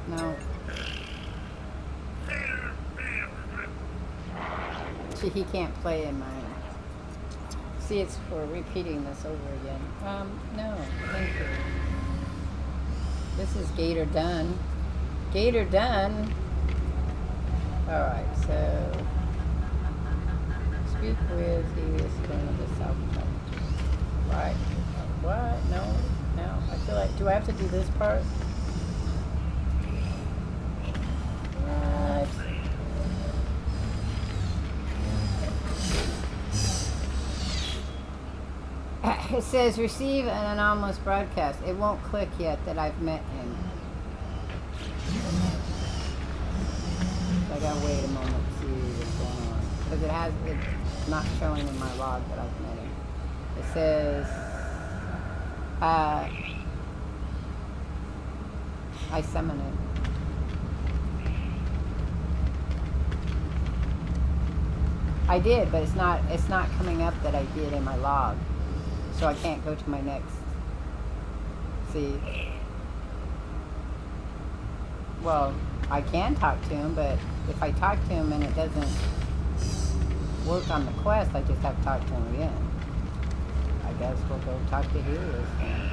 No. See, he can't play in mine. See, it's for repeating this over again. No, thank you. This is Gator done. Gator done. Alright, so speak with Helios going to the South Challenge. Right. What? No. I feel like, do I have to do this part? What? It says receive an anomalous broadcast. It won't click yet that I've met him. So I gotta wait a moment to see what's going on. Because it's not showing in my log that I've met him. It says I summon it. I did, but it's not coming up that I did in my log. So I can't go to my next. See? Well, I can talk to him, but if I talk to him and it doesn't work on the quest, I just have to talk to him again. I guess we'll go talk to Helios then.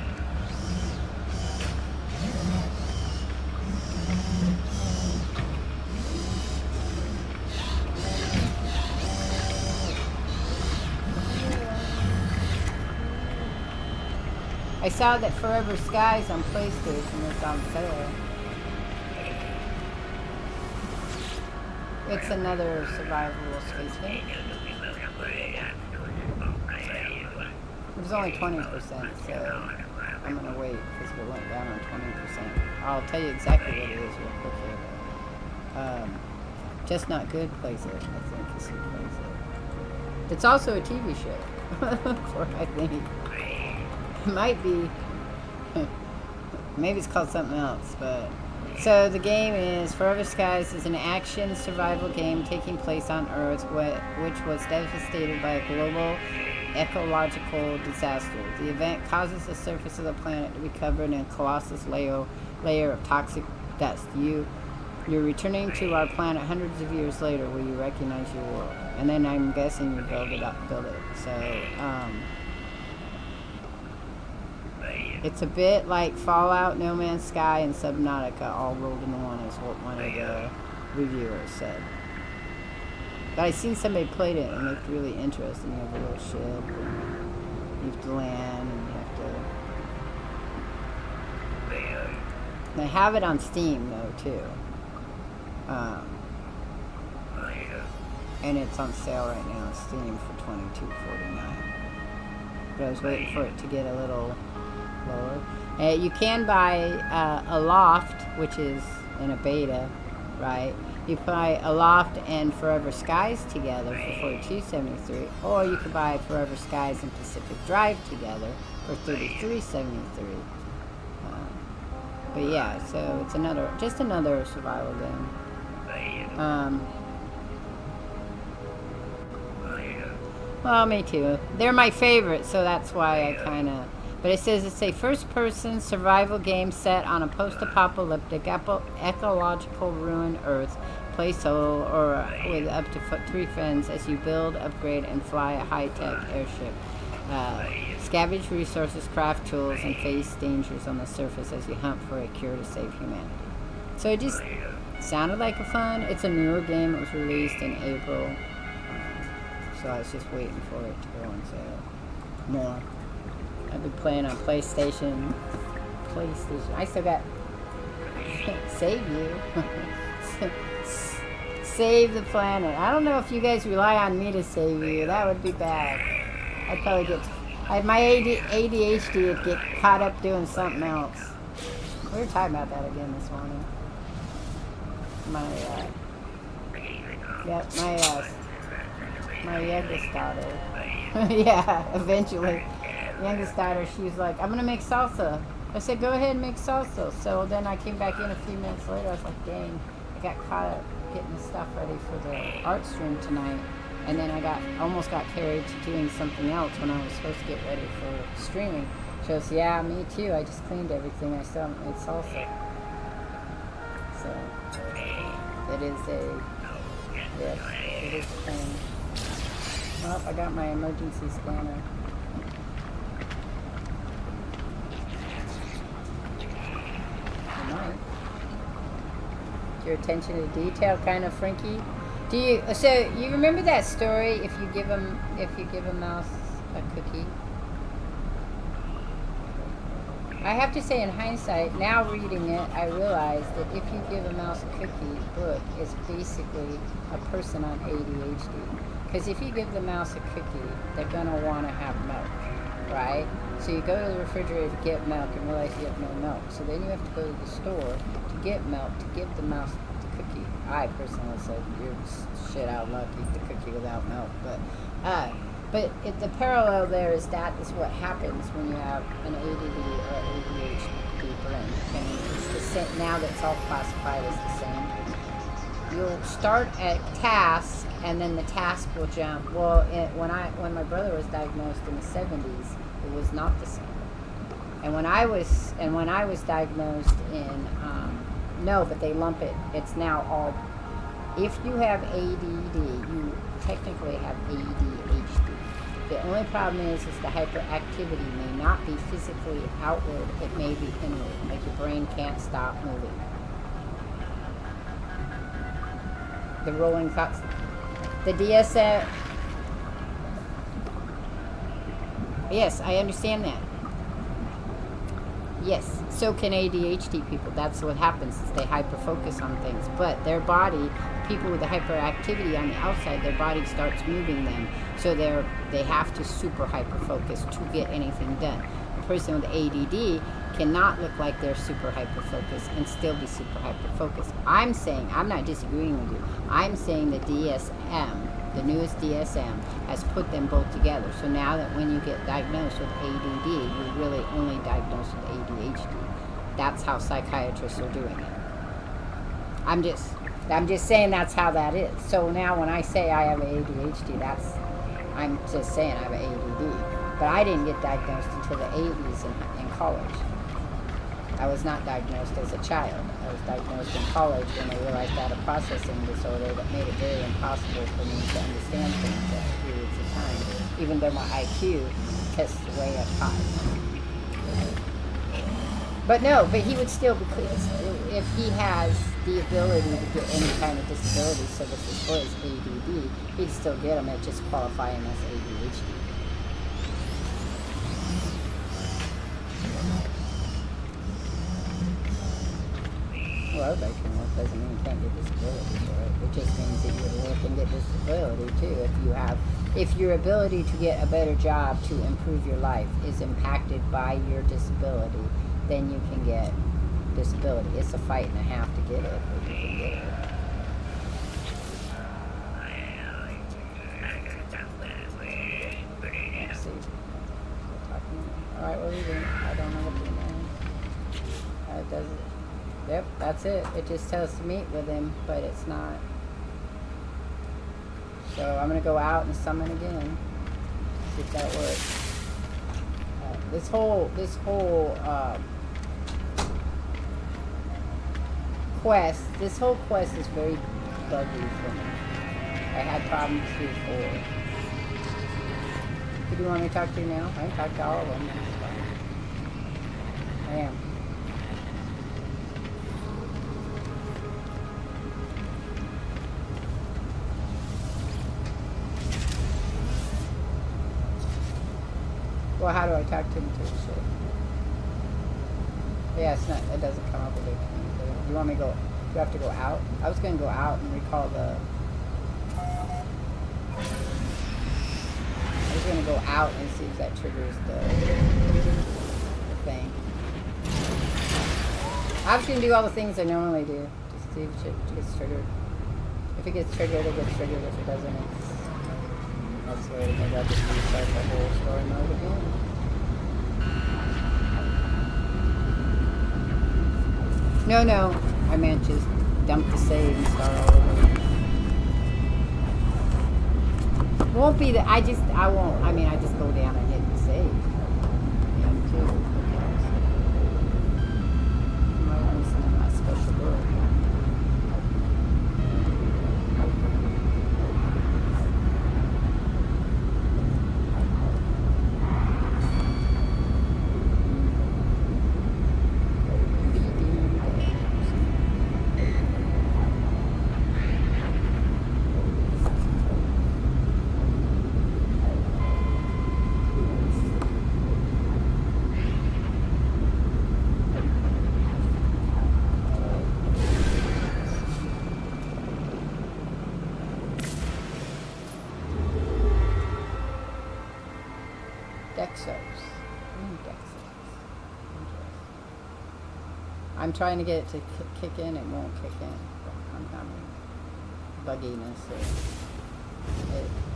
I saw that Forever Skies on PlayStation is on sale. It's another survival space game. It was only 20%, so I'm gonna wait because it went down on 20%. I'll tell you exactly what it is real quickly. Just Not Good plays it, I think is who plays it. It's also a TV show, I think. It might be, maybe it's called something else, but. So the game is, Forever Skies is an action survival game taking place on Earth, which was devastated by a global ecological disaster. The event causes the surface of the planet to be covered in a colossal layer of toxic dust. You're returning to our planet hundreds of years later where you recognize your world. And then I'm guessing you build it. So, it's a bit like Fallout, No Man's Sky, and Subnautica all rolled into one, is what one of the reviewers said. But I seen somebody played it and it looked really interesting. You have a little ship, and you have to land, and you have to... They have it on Steam, though, too. And it's on sale right now on Steam for $22.49. But I was waiting for it to get a little... lower. You can buy Alot, which is in a beta, right? You buy Alot and Forever Skies together for $42.73, or you could buy Forever Skies and Pacific Drive together for $33.73. But yeah, so it's just another survival game. Well, me too. They're my favorite, so that's why I kind of... But it says it's a first-person survival game set on a post-apocalyptic ecological ruined Earth. Play solo or with up to 3 friends as you build, upgrade, and fly a high-tech airship. Scavenge resources, craft tools, and face dangers on the surface as you hunt for a cure to save humanity. So it just sounded like a fun. It's a newer game. It was released in April. So I was just waiting for it to go on sale. More. I've been playing on PlayStation. I still got Save You. Save the planet. I don't know if you guys rely on me to save you. That would be bad. I'd probably get... my ADHD would get caught up doing something else. We were talking about that again this morning. My youngest daughter. Yeah, eventually. Youngest daughter, she was like, I'm going to make salsa. I said, go ahead and make salsa. So then I came back in a few minutes later. I was like, dang, I got caught up getting the stuff ready for the art stream tonight. And then I almost got carried to doing something else when I was supposed to get ready for streaming. She goes, yeah, me too. I just cleaned everything. I still haven't made salsa. So, it is a thing. Well, I got my emergency scanner. Your attention to detail kind of Frankie. So you remember that story if you give a mouse a cookie? I have to say in hindsight, now reading it, I realized that if you give a mouse a cookie book, it's basically a person on ADHD. Because if you give the mouse a cookie, they're gonna want to have milk, right? So you go to the refrigerator to get milk and realize you have no milk. So then you have to go to the store to get milk to give the mouse the cookie. I personally said, you're shit out of luck, eat the cookie without milk. But the parallel there is that is what happens when you have an ADD or ADHD brain. And it's the same, now that it's all classified as the same. You'll start a task and then the task will jump. Well, when my brother was diagnosed in the 70s, it was not the same. And when I was diagnosed in no, but they lump it. It's now all. If you have ADD, you technically have ADHD. The only problem is the hyperactivity may not be physically outward. It may be inward, like your brain can't stop moving. The rolling thoughts. The DSM. Yes, I understand that. Yes, so can ADHD people. That's what happens, is they hyper-focus on things. But their body, people with the hyperactivity on the outside, their body starts moving them. So they have to super hyper-focus to get anything done. A person with ADD cannot look like they're super hyper-focused and still be super hyper-focused. I'm not disagreeing with you. I'm saying the DSM, the newest DSM, has put them both together. So now that when you get diagnosed with ADD, you're really only diagnosed with ADHD. That's how psychiatrists are doing it. I'm just saying that's how that is. So now when I say I have ADHD, I'm just saying I have ADD. But I didn't get diagnosed until the 80s in college. I was not diagnosed as a child. I was diagnosed in college when they realized I had a processing disorder that made it very impossible for me to understand things at periods of time, even though my IQ tests way up high. But he would still, because if he has the ability to get any kind of disability services for his ADD, he'd still get them and just qualify him as ADHD. Well, everybody can work, doesn't mean you can't get disability for it. It just means that you work and get disability too. If your ability to get a better job to improve your life is impacted by your disability, then you can get disability. It's a fight and a half to get it, but you can get it. Let's see. Alright, what are we doing? I don't know what to do now. It doesn't. Yep, that's it. It just tells to meet with him, but it's not. So I'm gonna go out and summon again. See if that works. This whole quest is very buggy for me. I had problems before. do you want me to talk to now? I can talk to all of them. That's fine. I am. Well, how do I talk to him too? Shit. Yeah, it's not. It doesn't come up with a communicator. Do you want me to go? Do you have to go out? I was going to go out and recall the. I was going to go out and see if that triggers the thing. I'm just going to do all the things I normally do. Just see if it gets triggered. If it gets triggered, it gets triggered. If it doesn't, it's. That's the way. Maybe I'll just restart the whole story mode again. No. I meant just dump the save and start all over. Won't be that. I won't. I mean, I just go down and hit the save. Yeah, too. Might want some of my special book. I'm trying to get it to kick in. It won't kick in. I'm having bugginess.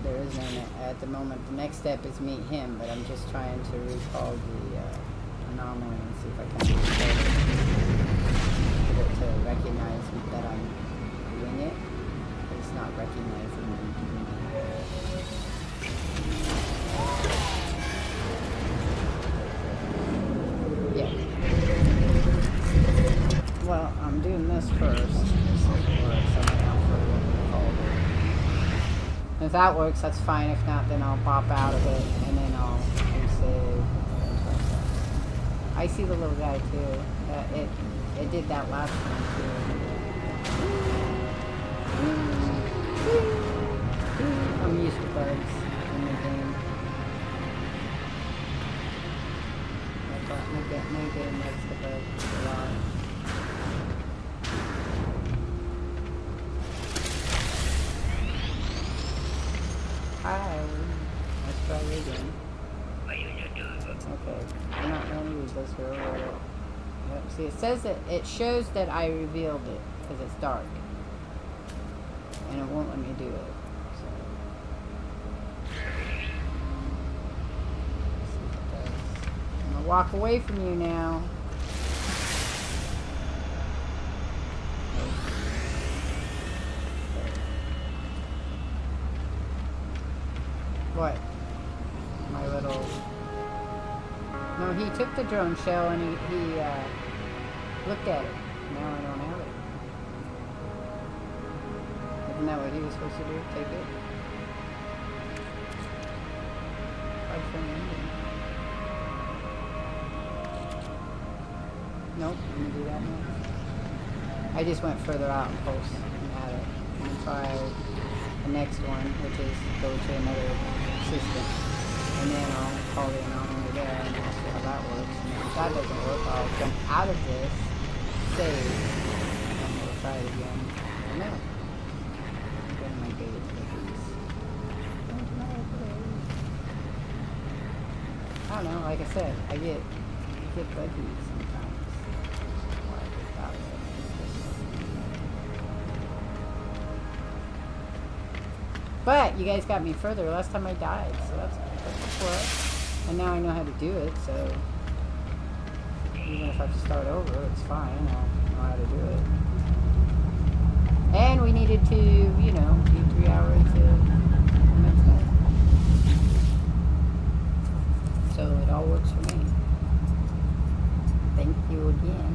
There is no at the moment. The next step is meet him, but I'm just trying to recall the anomaly and see if I can get it to recognize that I'm doing it. But it's not recognizing me doing it. Yeah. Well, I'm doing this first. If that works, that's fine. If not, then I'll pop out of it and then I'll resave. I see the little guy too. It did that last one too. I'm used to bugs in the game. I thought maybe it makes the bugs a lot. Hi. Let's try it again. Okay. I'm not going to use this for a little bit. Yep. See, it says that it shows that I revealed it because it's dark. And it won't let me do it. So. Let's see if it does. I'm going to walk away from you now. What? My little... No, he took the drone shell and he looked at it. Now I don't have it. Isn't that what he was supposed to do? Take it? Hard for me. Nope, I'm gonna do that next. I just went further out and post and had it. I'm gonna try the next one, which is go to another system, and then I'll call the anomaly there and I'll see how that works. And if that doesn't work, I'll jump out of this, save, and we'll try it again. And then I'm getting my data cookies. I don't know, like I said, I get buggy sometimes. But you guys got me further. Last time I died, so that's a plus. And now I know how to do it, so even if I have to start over, it's fine. I'll know how to do it. And we needed to, you know, do 3 hours to next night. So it all works for me. Thank you again.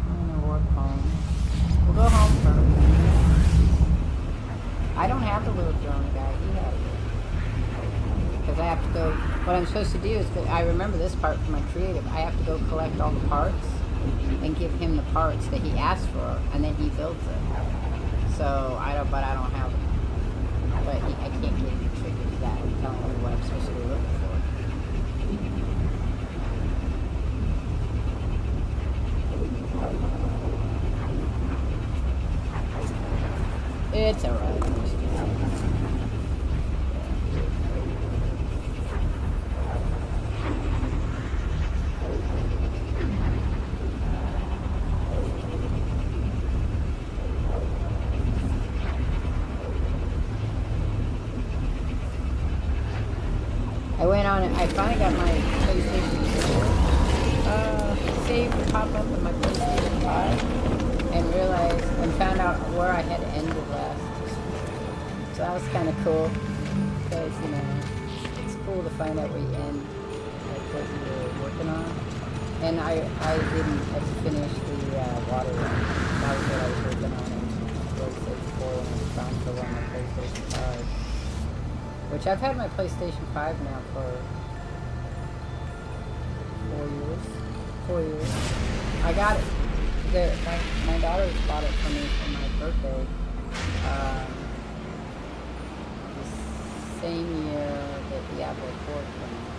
I'm gonna walk home. We'll go home first. I don't have the little drone guy. He has it. Because I what I'm supposed to do is, I remember this part from my creative, I have to go collect all the parts and give him the parts that he asked for, and then he builds it. So, I don't have them. But I can't get you triggered to that. Telling me what I'm supposed to be looking for. It's alright. I finally got my PlayStation 4 save to pop up on my PlayStation 5 and realized and found out where I had ended last. So that was kind of cool because, you know, it's cool to find out where you end, like what you were working on. And I didn't finish the water run. That was what I was working on in PlayStation 4 and I found for on my PlayStation 5. Which I've had my PlayStation 5 now for 4 years. I got it. My daughters bought it for me for my birthday. The same year that Diablo 4 came out.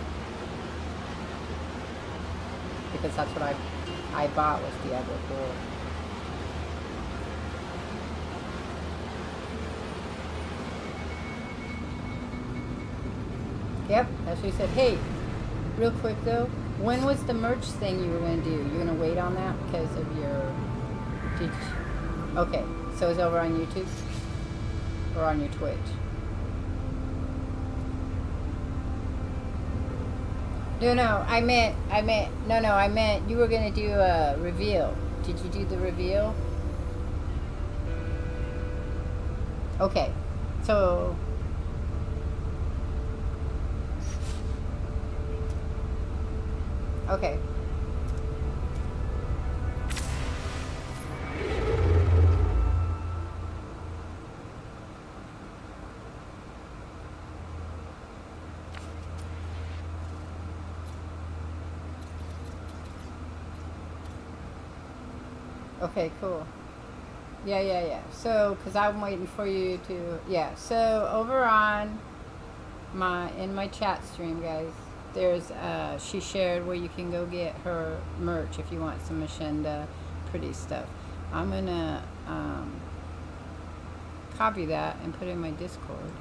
Because that's what I bought was Diablo 4. Yep, that's what he said. Hey, real quick though, when was the merch thing you were going to do? You're going to wait on that because of your... Okay, so it's over on YouTube? Or on your Twitch? No, I meant you were going to do a reveal. Did you do the reveal? Okay, so... Okay. Okay, cool. Yeah. So, because I'm waiting for you to... Yeah, so over on in my chat stream, guys, there's she shared where you can go get her merch if you want some Mashenda pretty stuff. I'm gonna copy that and put it in my Discord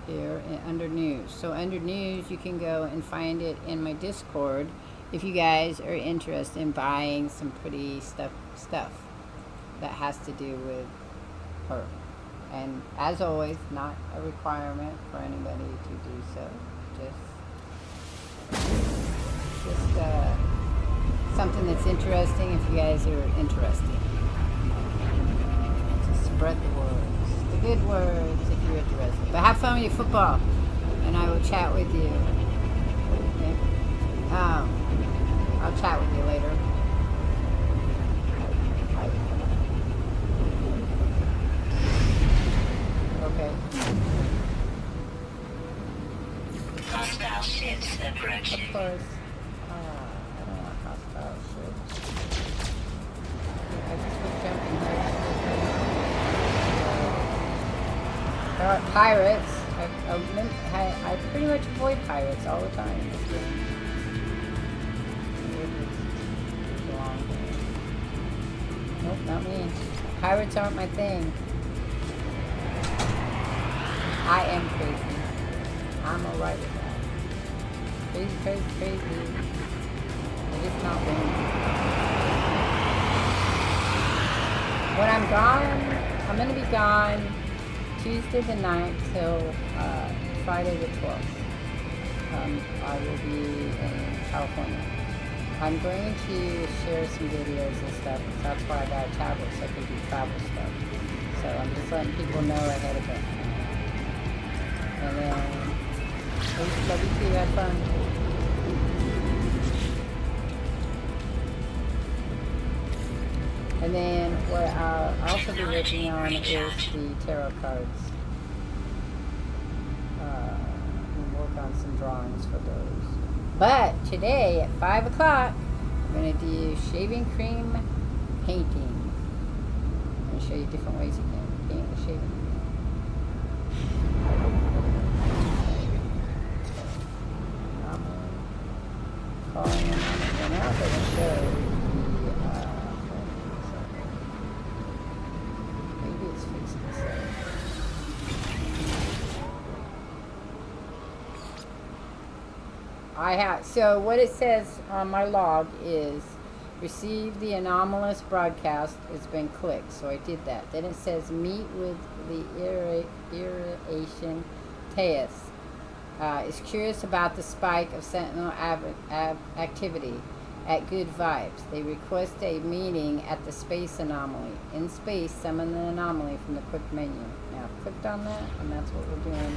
here under news. So under news you can go and find it in my Discord if you guys are interested in buying some pretty stuff that has to do with her. And as always, not a requirement for anybody to do so. Just something that's interesting if you guys are interested. To spread the words, the good words if you're interested. But have fun with your football, and I will chat with you. Okay? I'll chat with you later. Okay. Hostile ships approaching. Of course. I don't want hostile ships. I just was jumping here. There are pirates. I pretty much avoid pirates all the time in this game. Nope, not me. Pirates aren't my thing. I am crazy. I'm alright with that. Crazy. It is not me. When I'm gone, I'm going to be gone Tuesday the 9th till Friday the 12th. I will be in California. I'm going to share some videos and stuff, because that's why I got a tablet, so I can do travel stuff. So I'm just letting people know ahead of it. And then, love you too, have fun. And then what I'll also be working on is the tarot cards. We'll work on some drawings for those. But today at 5 o'clock, we're going to do shaving cream painting. I'm going to show you different ways you can paint with shaving cream. Calling them on it now, but it'll show maybe it's fixed itself. So what it says on my log is receive the anomalous broadcast. It's been clicked, so I did that. Then it says meet with the irrigation Teus. Is curious about the spike of Sentinel activity at Good Vibes. They request a meeting at the space anomaly. In space, summon the anomaly from the quick menu. Now, clicked on that, and that's what we're doing.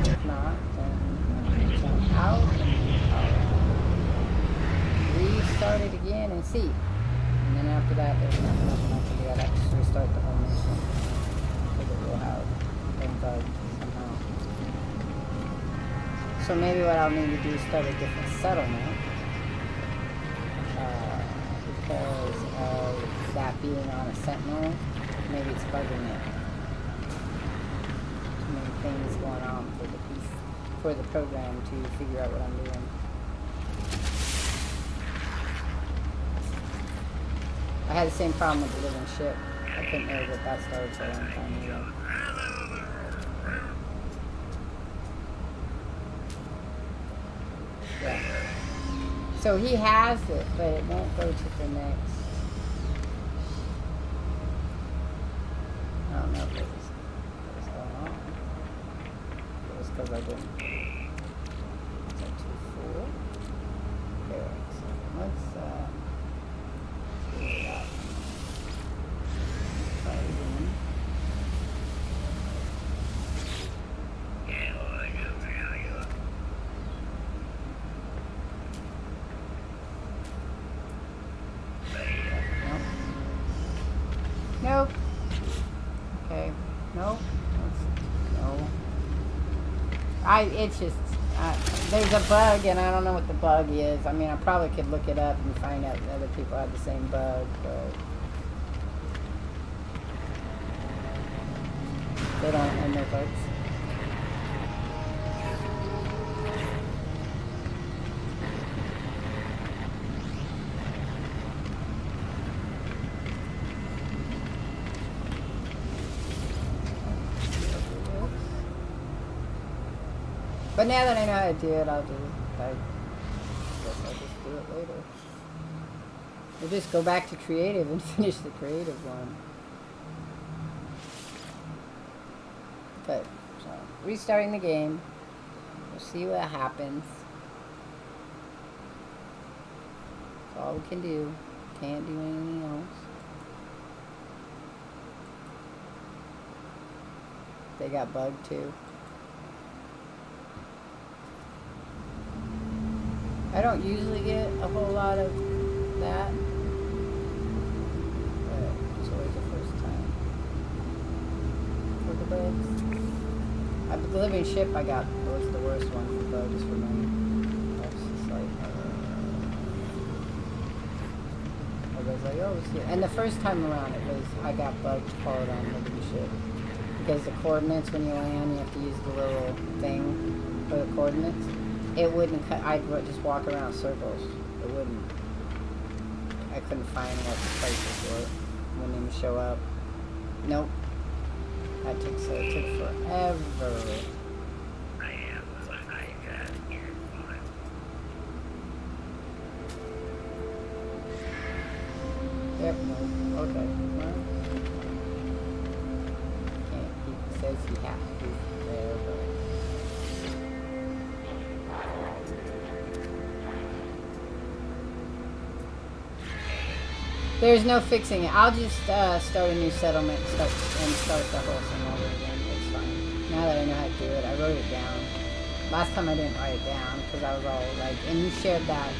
If not, then jump out and restart it again and see. And then after that, there's nothing else to do. I'd actually restart the whole mission. Will have been bugged somehow. So maybe what I'll need to do is start a different settlement because of that being on a sentinel. Maybe it's bugging it. Too many things going on for the program to figure out what I'm doing. I had the same problem with the living ship. I couldn't really get that started for a long time either. Yeah. So he has it, but it won't go to the next. I don't know if it was what was going on. It was because I didn't. Is that too full? Okay, so let's do that. Nope. Okay. Nope. No. It's just, there's a bug and I don't know what the bug is. I mean, I probably could look it up and find out that other people have the same bug, but they don't have no bugs. But now that I know how to do it, I guess I'll just do it later. We'll just go back to creative and finish the creative one. Okay, so restarting the game. We'll see what happens. That's all we can do. Can't do anything else. They got bugged too. I don't usually get a whole lot of that, but it's always the first time for the bugs. The living ship I got was the worst one for bugs for me. I was just like, everybody's like, oh, it's here. And the first time around I got bugged hard on the living ship. Because the coordinates, when you land, you have to use the little thing for the coordinates. It wouldn't cut. I'd just walk around circles. It wouldn't. I couldn't find what the places were. Wouldn't even show up. Nope. It took forever. Yep. No. Okay. Well, he says he has to be there, but. There's no fixing it. I'll just start a new settlement and start the whole thing over again. It's fine. Now that I know how to do it, I wrote it down. Last time I didn't write it down because I was all like, and you shared that,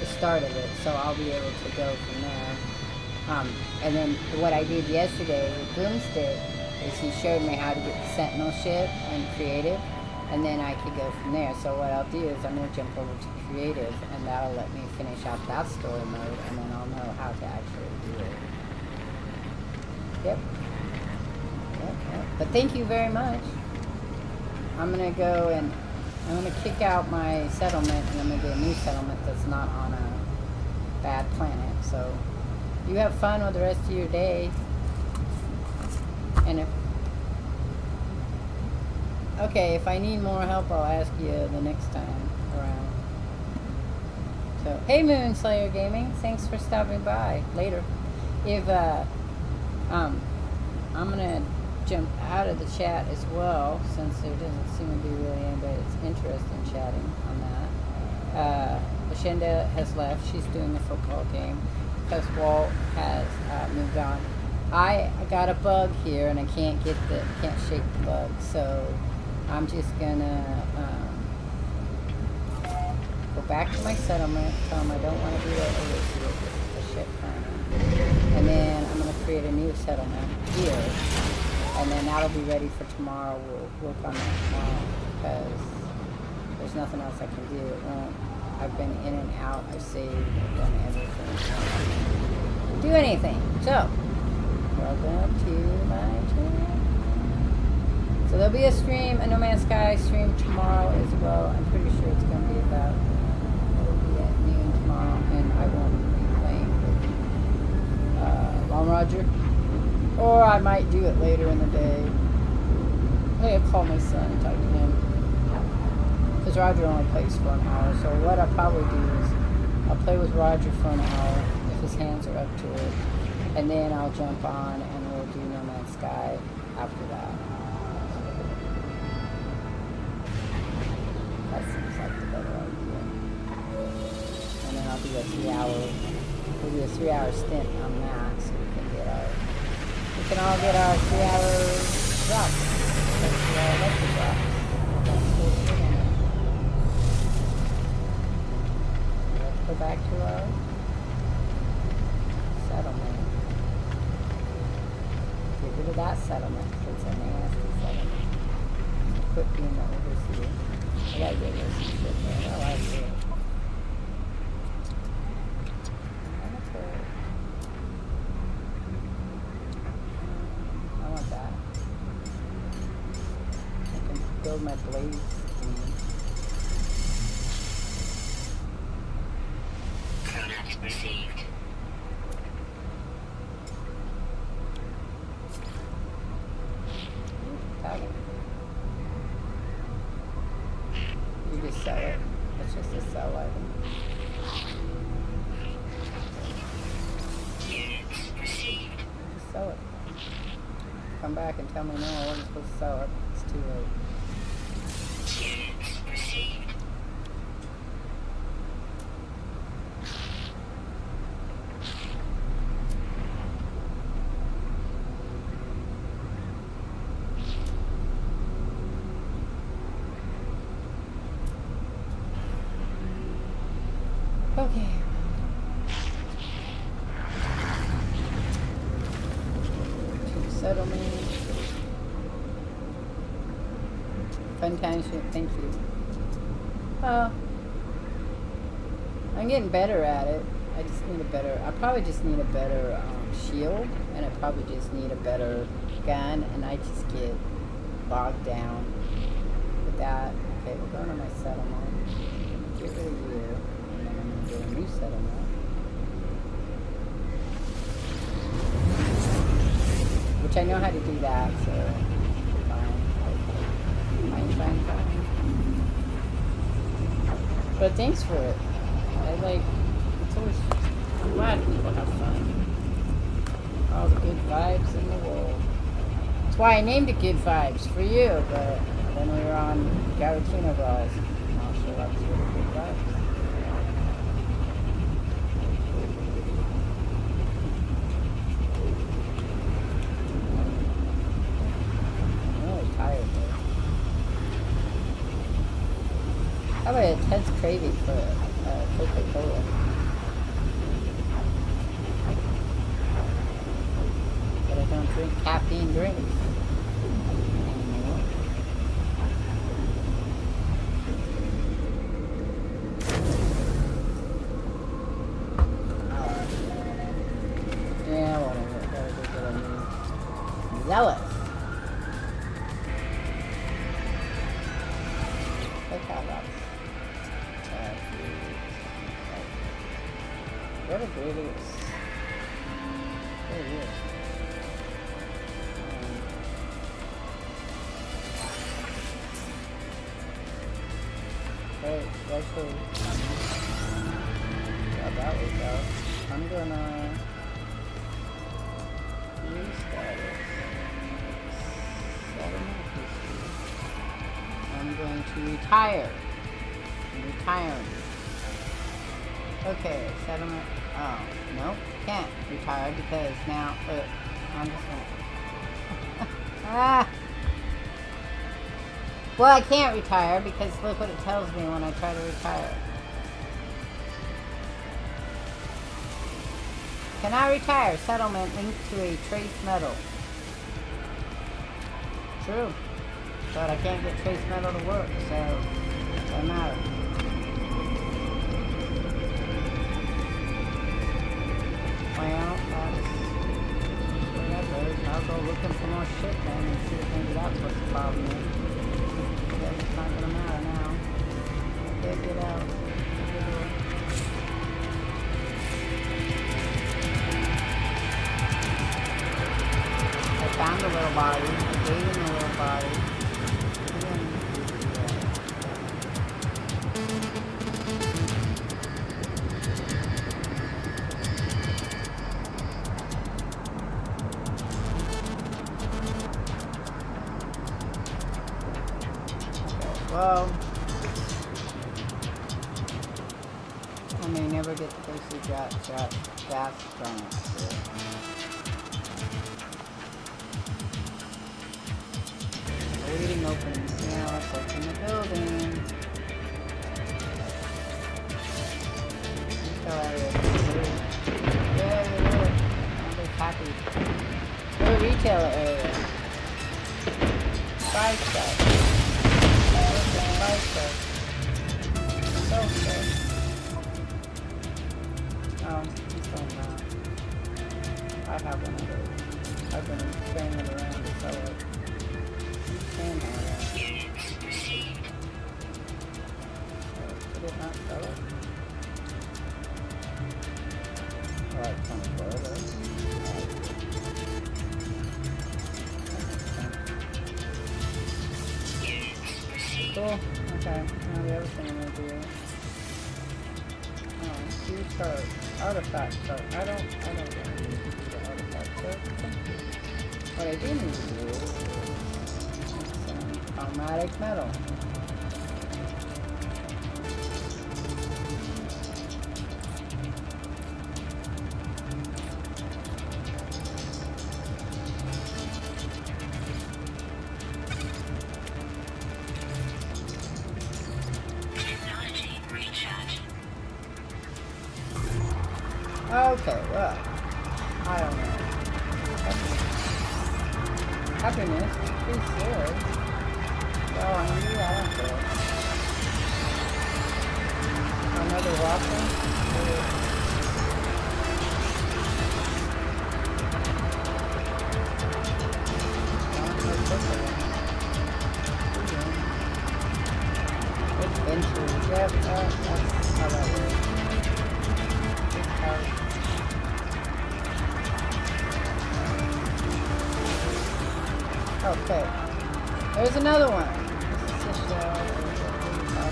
the start of it, so I'll be able to go from there. And then what I did yesterday with Boomstick is he showed me how to get the Sentinel ship and creative, and then I could go from there. So what I'll do is I'm going to jump over to creative, and that'll let me finish out that story mode, and then I'll know how to actually do it. Yep. But thank you very much. I'm going to go and I'm going to kick out my settlement, and I'm going to get a new settlement that's not on a bad planet. So you have fun with the rest of your day. And if I need more help, I'll ask you the next time around. So, hey Moonslayer Gaming, thanks for stopping by. Later. If I'm gonna jump out of the chat as well, since there doesn't seem to be really anybody that's interested in chatting on that. Lashenda has left. She's doing the football game because Walt has moved on. I got a bug here and I can't shake the bug, so I'm just gonna go back to my settlement, tell them I don't want to be there with the ship planet, and then I'm gonna create a new settlement here, and then that'll be ready for tomorrow. We'll work on that tomorrow because there's nothing else I can do. It won't. I've been in and out. I've saved. I've done everything. Do anything. So. Welcome to my channel. So there'll be a stream, a No Man's Sky stream tomorrow as well. I'm pretty sure it's going to be about, it'll be at noon tomorrow, and I won't be playing with Long Roger. Or I might do it later in the day. I'll call my son and talk to him. Because Roger only plays for an hour, so what I'll probably do is I'll play with Roger for an hour if his hands are up to it. And then I'll jump on and we'll do No Man's Sky after that. That seems like the better idea. And then I'll do a 3-hour stint on that so we can all get our 3-hour drops. That's 3-hour electric drops. Let's go back to our settlement. Get rid of that settlement because it's a nasty settlement. Quit being the overseer. I gotta get rid of some shit there. I like it. I want that. I can build my blades. Product received. You just sell it. It's just a sell item. Units received. Just sell it. Come back and tell me no, I wasn't supposed to sell it. It's too late. Units received. Okay. To settlement. Fun time shit, thank you. I'm getting better at it. I probably just need a better shield, and I probably just need a better gun, and I just get bogged down with that. Okay, we're going to my settlement. Get rid of you. A new settlement, which I know how to do that, so fine. But thanks for it. It's always, I'm glad people have fun. All the good vibes in the world. That's why I named it Good Vibes for you, but then we were on Garatina Bros. Not sure that's really good vibes. I have an intense craving for Coca-Cola. But I don't drink caffeine drinks. Yeah, whatever. Gotta go get a new zealous. Let's have that. What a great is. Very good. Hey, actually, yeah, that was out. I'm gonna restart it. I'm going to retire. I'm retiring. Okay, settlement. Oh, nope, can't retire because now, I'm just gonna. Ah! Well, I can't retire because look what it tells me when I try to retire. Cannot retire. Settlement linked to a trace metal. True. But I can't get trace metal to work, so it doesn't matter. Well, whatever. I'll go looking for more shit then and see if maybe that's what the problem is. It's not gonna matter now. Okay, get out. I found the little body. I gave him the little body. Well, I may never get the basic gas from it. Reading open. Yeah, let's open the building. Yeah. I'm happy. Go retail area. Buy stuff. Oh, he's going that. I have one of those. I've been carrying it around to sell it. You can have that. Units received. Did it not sell it? Oh, it's on the floor though. Units received. Cool. Okay. Now the other thing I'm gonna do. Oh, use card. Artifact card. I don't want to use the artifact card. What I do need to do is some chromatic metal. Okay, well, I don't know. Happiness, pretty sure. Well, I mean, I don't care. Another waffle? Adventures, yep, that's how that works. Okay, there's another one. This is the shell.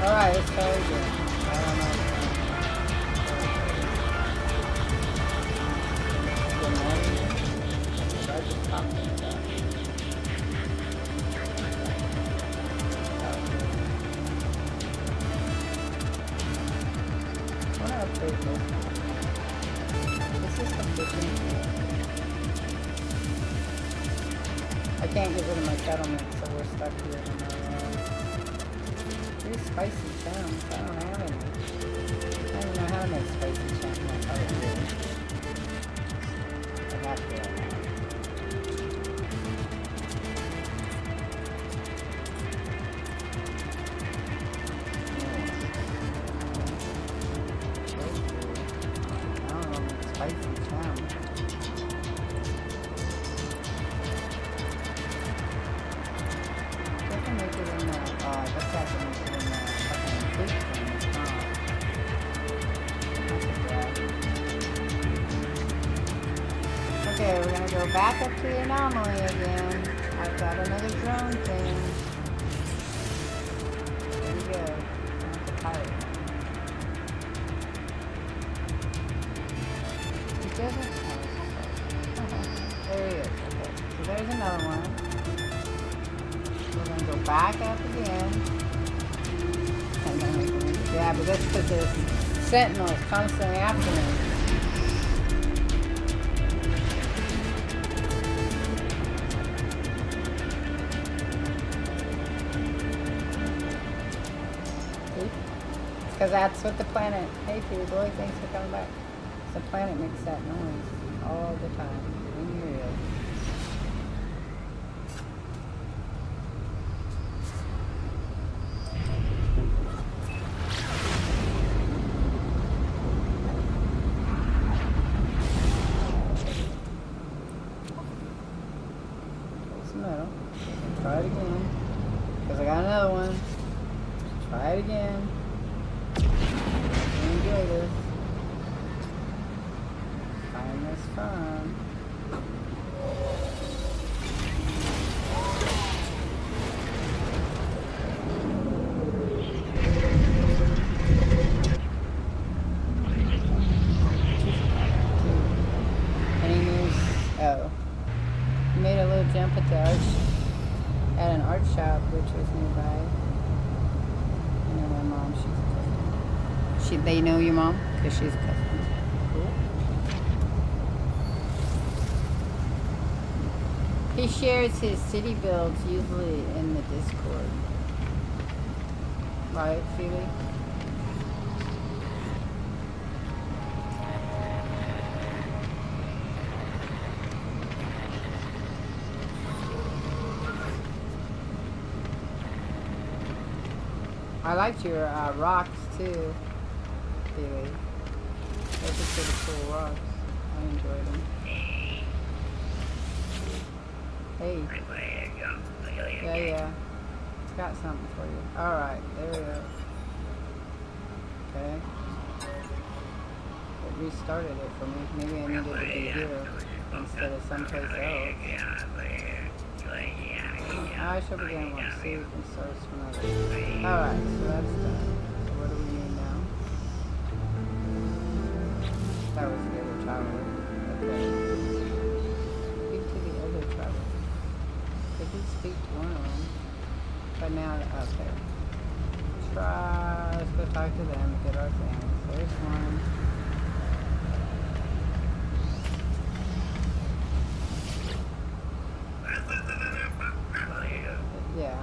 Alright, let's try again. I don't know. I just popped it up. I want to update this. I can't get rid of my settlement, so we're stuck here. Pretty spicy sounds. I don't have any. I don't even know how to make spicy sounds. have to right now. I don't know, spicy town. I can make it in the, I guess I can make it in the fucking fruit thing, huh? That's a drag. Okay, we're gonna go back up to the anomaly again. I've got another drone thing. There we go. That's a pilot. He doesn't. There he is. Okay, so there's another one. We're gonna go back up again. And then we can, yeah, but that's because there's sentinels constantly after me. Because that's what the planet, hey Peter Boy, thanks for coming back. The planet makes that noise all the time in your ears. Close the middle. Try it again. Because I got another one. Try it again. Enjoy this. Find this fun. Any news? Oh. Made a little jump at the at an art shop which was nearby. I know my mom, she's a customer. They know your mom? Because she's a customer. Cool. He shares his city builds usually in the Discord. Right, Phoebe? I liked your rocks too, Phoebe. Those are pretty cool rocks. I enjoyed them. Hey. Yeah. It's got something for you. Alright, there we go. Okay. It restarted it for me. Maybe I needed to be here instead of someplace else. I shall begin one. See if we can source from others. Alright, so that's done. So what do we need now? That was the other traveler. Okay. Speak to the other traveler. I did speak to one of them. But now, okay. Let's go talk to them and get our things. There's one. Yeah.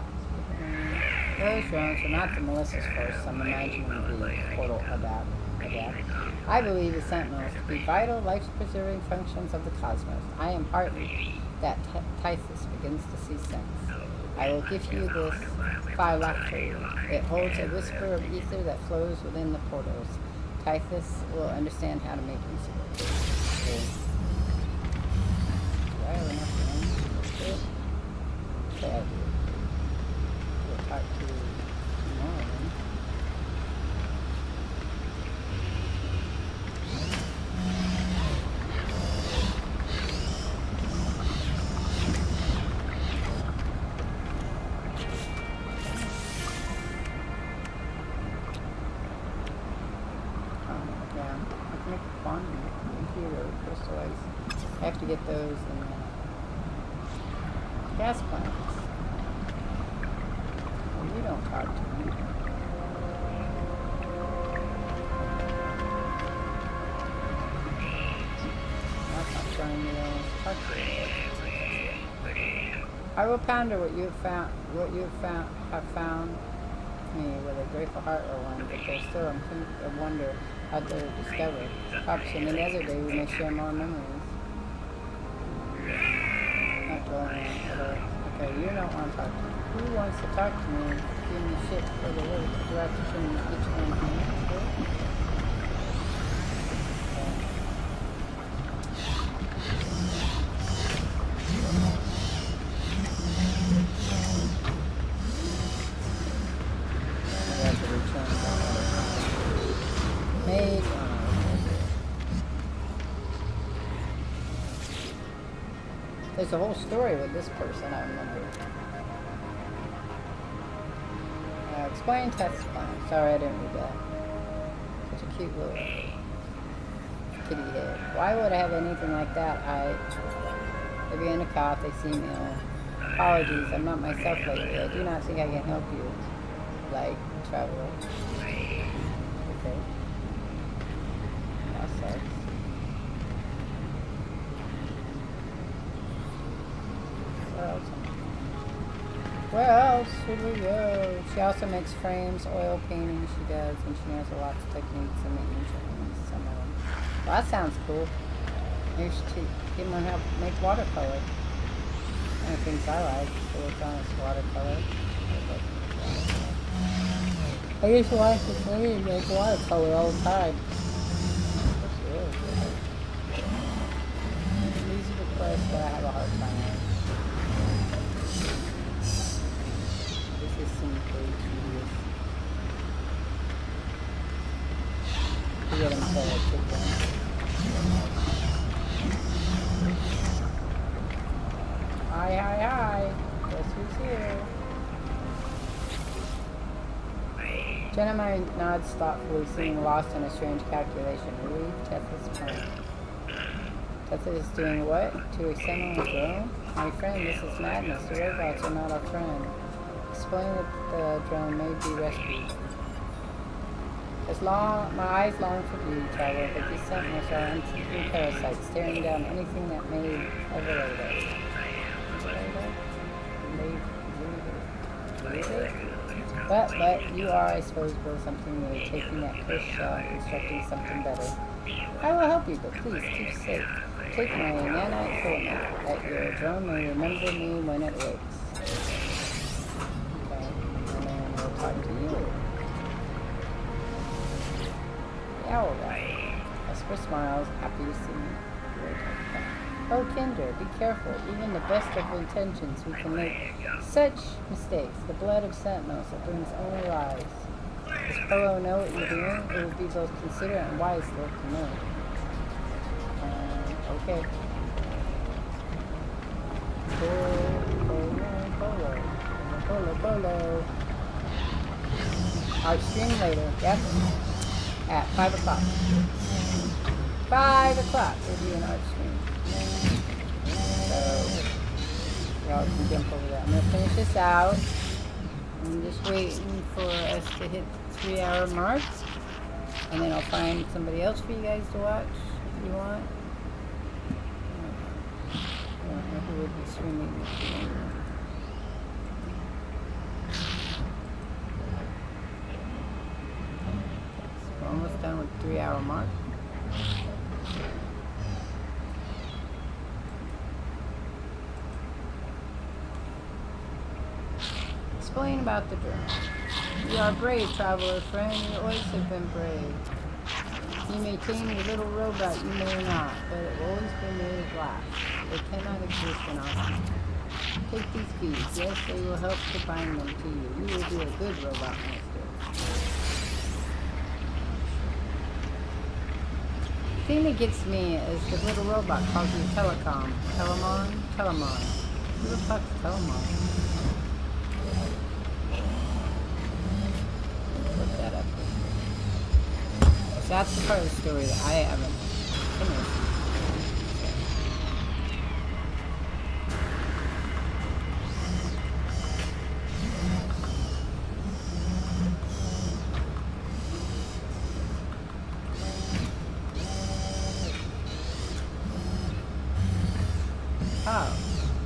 Those drones are not the Melissa's first. I'm imagining the portal adapt. I believe the Sentinels to be vital, life-preserving functions of the cosmos. I am heartened that Tythus begins to see sense. I will give you this phylactery. It holds a whisper of ether that flows within the portals. Tythus will understand how to make use of it. Okay. Do I have enough room for it? Okay, I do. We'll talk to more of them. I have to get those in gas plants. Well, you don't talk to me. That's not showing me those. Talk to me. I will ponder what you have found. Have found me with a grateful heart or one, but there's still a wonder how they're discovered. Perhaps in another day we may share more memories. going on? Okay, you don't want to talk to me. Who wants to talk to me? Give me shit for the work. Do I have to turn each one of my hands? Made. There's a whole story with this person, I remember. Explain test plan. Sorry, I didn't read that. Such a cute little kitty head. Why would I have anything like that? They began to cough. They seem ill. Apologies, I'm not myself lately. I do not think I can help you. Like, traveler. Okay. That sucks. Where else should we go? She also makes frames, oil painting she does, and she knows lots of techniques and maintenance training, some of them. Well, that sounds cool. Maybe she should get more help make watercolor. One of the things I like to work on is watercolor. I used to like to make watercolor all the time. These are the quests that I have a hard time with. This seems pretty tedious. To get them to kick them. Hi, hi, hi. Guess who's here? Jenna nods thoughtfully, seeming lost in a strange calculation. Relief, Tessa's plan. Tessa is doing what? To assemble a drone? My friend, this is madness. The robots are not our friend. Explain that the drone may be rescued. My eyes long for beauty, traveler, but these sentinels are unthinking parasites, staring down anything that may liberate us. But you are, I suppose, build something new, taking that cursed shell and constructing something better. I will help you, but please keep safe. Take my nanite format, that your drone may remember me when it wakes. Okay, and then we'll talk to you. The owl guy. Esper smiles, happy to see me. Oh, Kinder, be careful. Even the best of intentions, we can make such mistakes. The blood of sentinels, it brings only lies. Does Polo know what you're doing? It would be both considerate and wise to know. Okay. Polo. I'll stream later. Yep. At 5 o'clock. 5 o'clock will be an art stream. So, y'all can jump over that. I'm going to finish this out. I'm just waiting for us to hit the 3-hour mark. And then I'll find somebody else for you guys to watch if you want. I don't know who would be streaming this year. We're almost done with the 3-hour mark. Explain about the drone. You are brave, traveler friend. You always have been brave. You may tame your little robot, you may not, but it will always be made of glass. They cannot exist in our home. Take these keys. Yes, they will help to bind them to you. You will be a good robot master. The thing that gets me is the little robot calls you Telecom. Telemon. Who the fuck's Telemon? Look that up. So that's the part of the story that I haven't finished. Oh,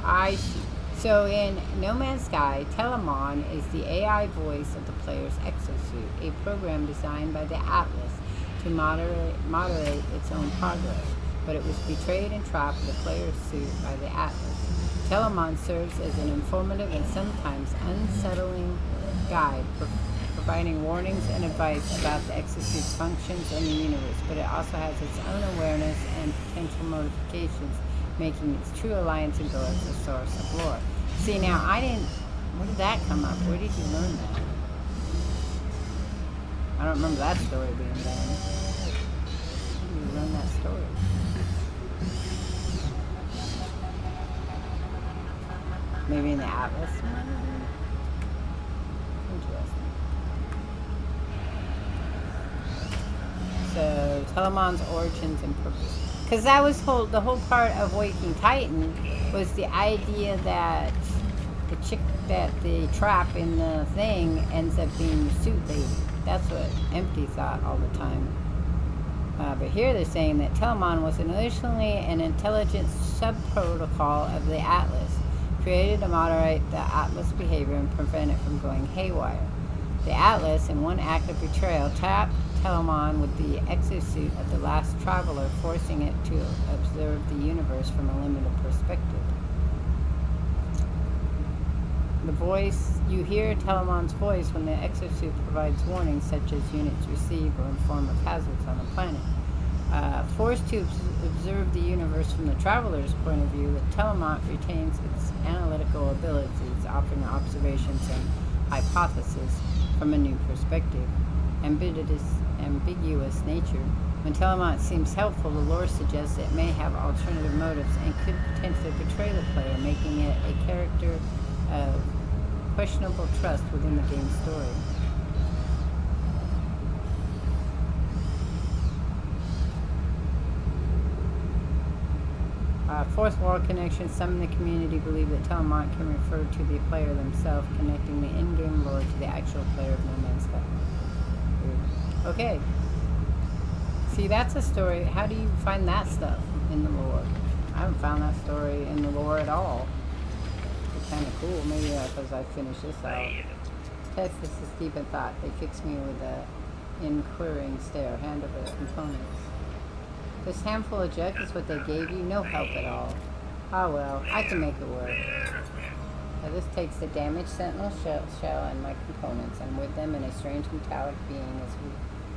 I see. So in No Man's Sky, Telemon is the AI voice of the player's exosuit, a program designed by the Atlas to moderate its own progress, but it was betrayed and trapped in the player's suit by the Atlas. Telemon serves as an informative and sometimes unsettling guide, providing warnings and advice about the exosuit's functions and the universe, but it also has its own awareness and potential modifications, making its true alliance and goal as a source of lore. See, now, where did that come up? Where did you learn that? I don't remember that story being done. Where did you learn that story? Maybe in the Atlas? Interesting. So, Telemon's origins and purpose. Because that was the whole part of Waking Titan was the idea that the chick that they trap in the thing ends up being the suit lady. That's what Empty thought all the time. But here they're saying that Telemon was initially an intelligent sub-protocol of the Atlas, created to moderate the Atlas behavior and prevent it from going haywire. The Atlas, in one act of betrayal, tapped Telemon with the exosuit of the last traveler, forcing it to observe the universe from a limited perspective. The voice, you hear Telemon's voice when the exosuit provides warnings such as units receive or inform of hazards on the planet. Forced to observe the universe from the traveler's point of view, the Telemon retains its analytical abilities, offering observations and hypotheses from a new perspective. Ambiguous nature. When Telemon seems helpful, the lore suggests it may have alternative motives and could potentially betray the player, making it a character of questionable trust within the game's story. Fourth wall connection. Some in the community believe that Telemon can refer to the player themselves, connecting the in-game lore to the actual player of No Man's Sky. Okay. See, that's a story. How do you find that stuff in the lore? I haven't found that story in the lore at all. It's kind of cool. Maybe because I finished this out. Test this is deep in thought. They fixed me with a inquiring stare. Hand over the components. This handful of junk is what they gave you? No help at all. Ah well, I can make it work. Now this takes the damaged Sentinel shell and my components, and with them in a strange metallic being as we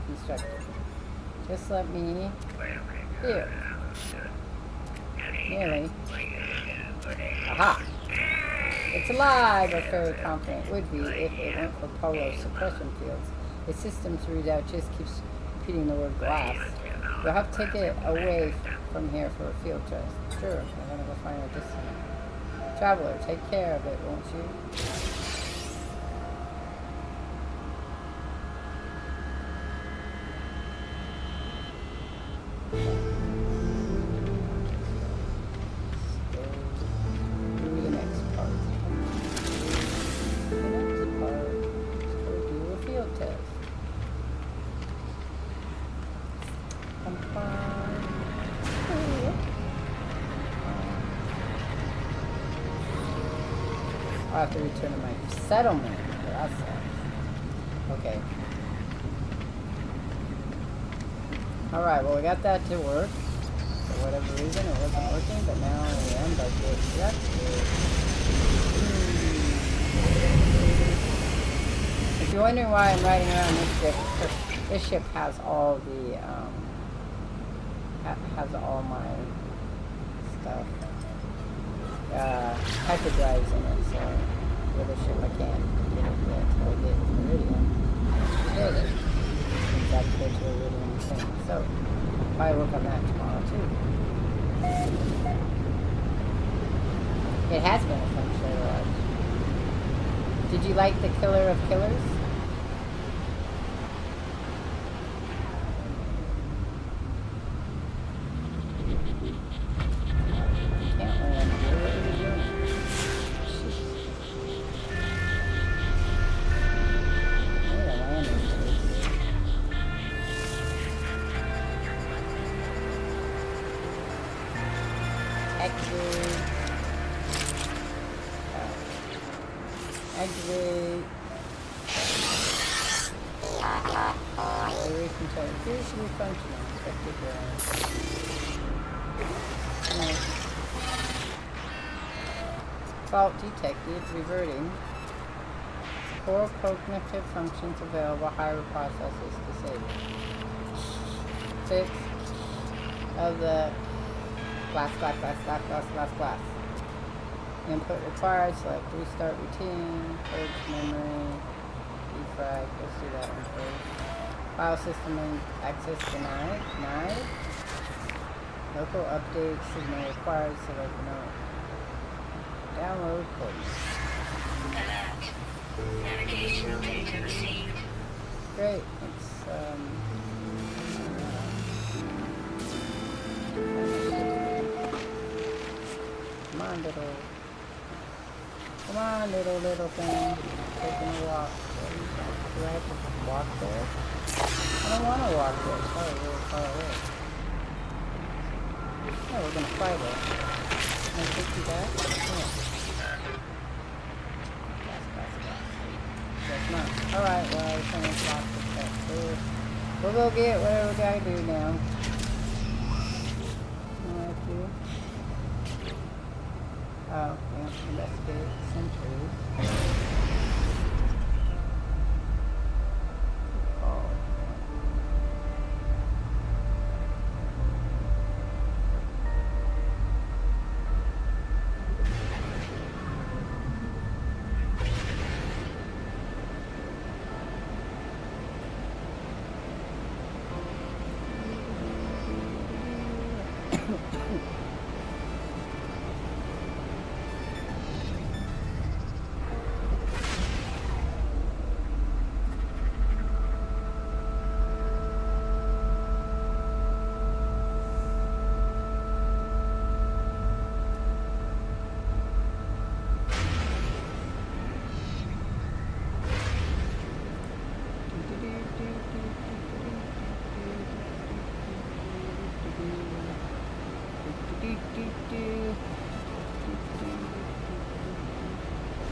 constructed. Just let me... Here. Nearly. Aha! It's alive, I'm very confident it would be if it weren't for Polo's suppression fields. The system's readout just keeps repeating the word glass. You'll have to take it away from here for a field test. Sure, I'm gonna go find a distant traveler. Take care of it, won't you? Do the next part. The next part is to do a field test. I'll have to return to my settlement. That sucks. Okay. Alright, well we got that to work. For whatever reason it wasn't working, but now in the end I did. That's good. If you're wondering why I'm riding around this ship has all the, has all my stuff. Hyperdrives in it, so with a ship I can't get it yet until I get Iridium. There it is. Exactly to Iridium thing. So, I work on that tomorrow too. It has been a fun show to watch. Did you like the Killer of Killers? Activate. Away from target. Appears to be functional. Expected ground. Fault detected. Reverting. Core cognitive functions available. Higher processes disabled. 6 of the glass. Input required. Select restart routine. Purge memory. Defrag. Let's do that one first. File system access denied. Local update signal required. Select no. Download code. Alert. Navigational data received. Great. Come on, little thing. Taking a walk. Do I have to walk there? I don't want to walk there. It's probably really far away. Yeah, we're gonna fight it. Can I take you back? Yeah. Guess not. Alright, well, someone's lost the tech. We'll go get whatever we gotta do now. Oh, yeah, investigate centuries. Oh.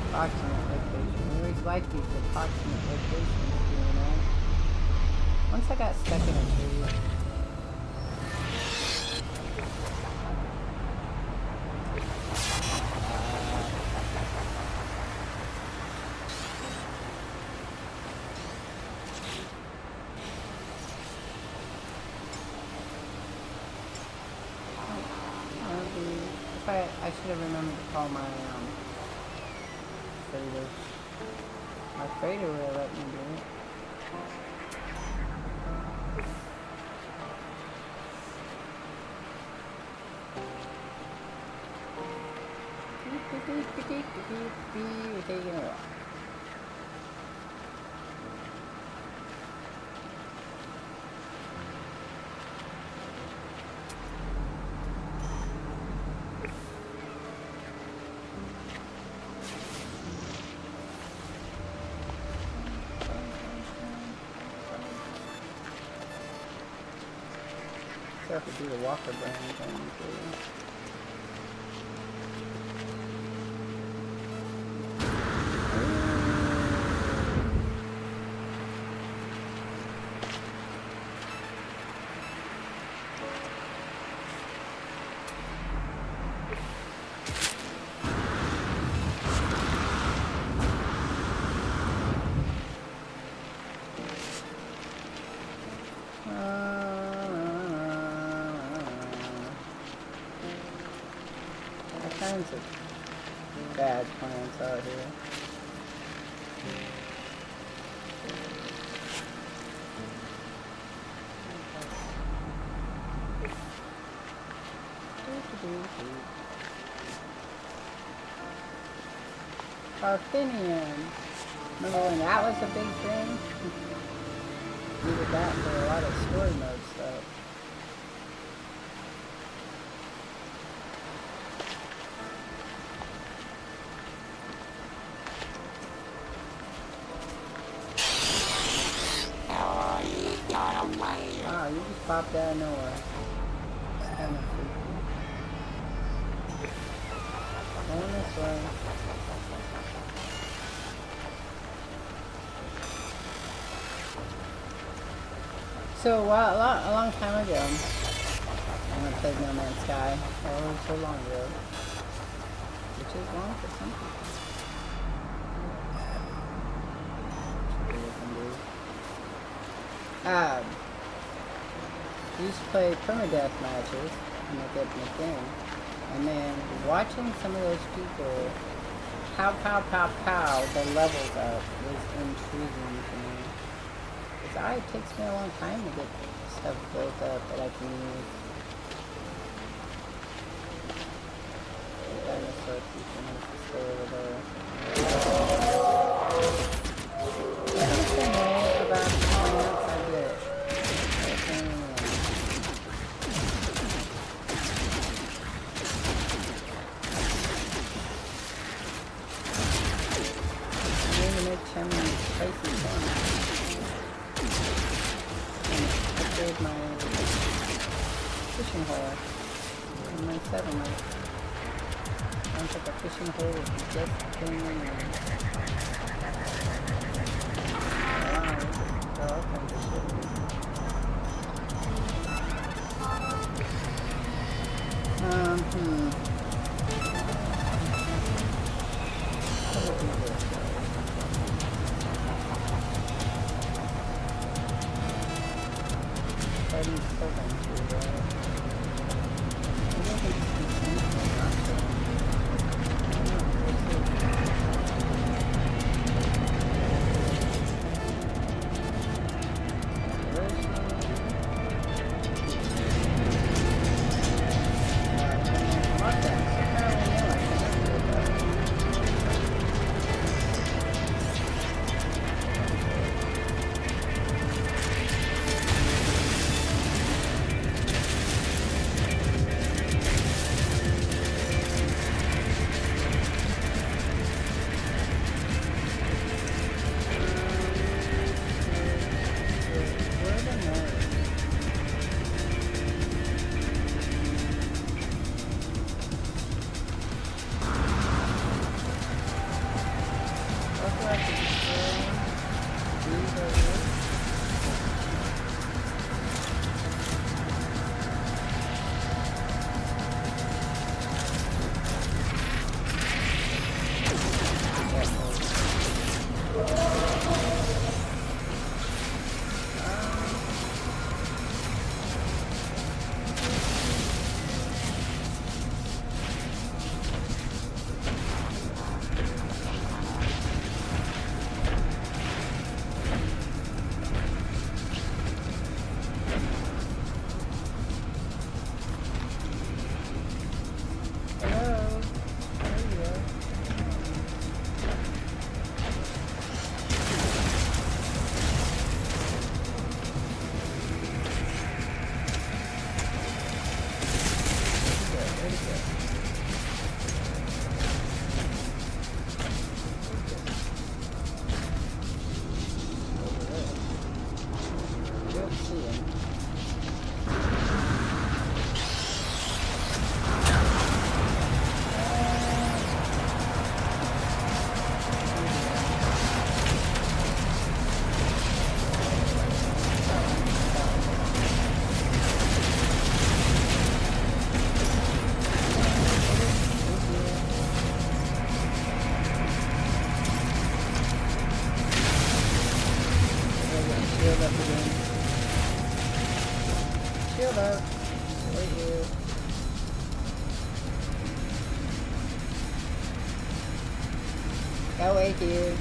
Approximate location. We always like these approximate locations, you know. Once I got stuck in a tree. I should have remembered to call my freighter. My freighter would have let me do it. We're taking it off. I have to do the Walker brand thing too. Kinds of bad plants out here. Parthenium. Remember when that was a big thing? Needed that for a lot of story mode stuff. Wow, you just popped out of nowhere. It's kind of freaky. Going this way. So a long time ago, when I played No Man's Sky, so long ago, which is long for some people. Used to play permadeath matches and they get in the game. And then watching some of those people pow the levels up was intriguing to me. Because it takes me a long time to get stuff built up that I can use. Dinosaur people need to stay over there. Something more about plants I get. I'm gonna make some spicy corn. And upgrade my fishing hole in my settlement. Sounds like a fishing hole with just thing in there. Wow, all kinds of shit. What would be this? Fighting servant too, right? I don't think it's anything not to. Shield up. Right here. Oh, right here.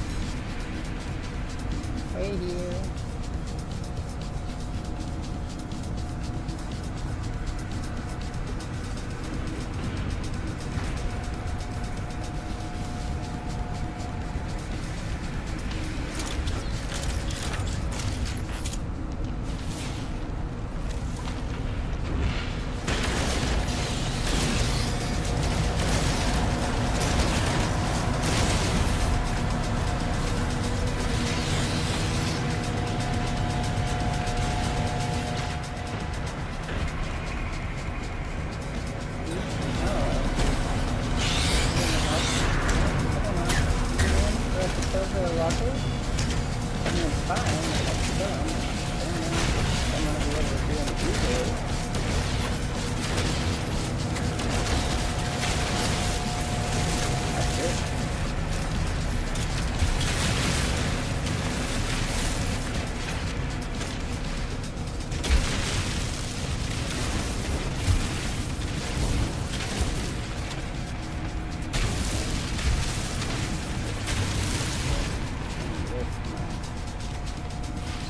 Right here.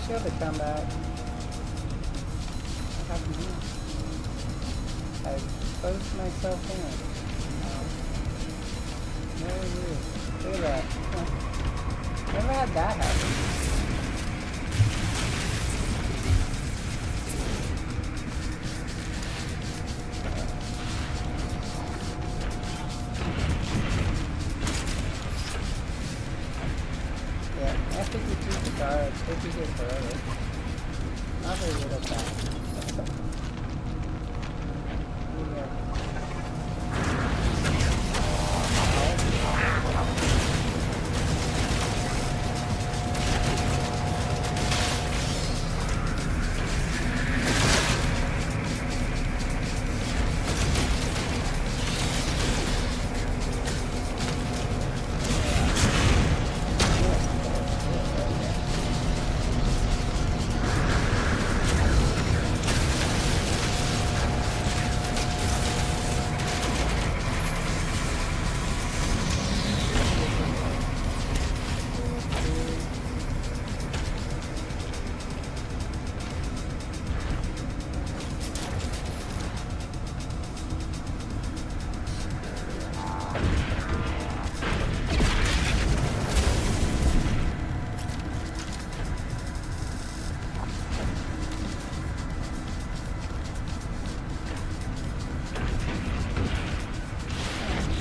shield to come back. I have no. I closed myself in. No use. Look at that. Huh. Never had that happen. Yeah, after you keep the guards, they can get forever. Not very good at that.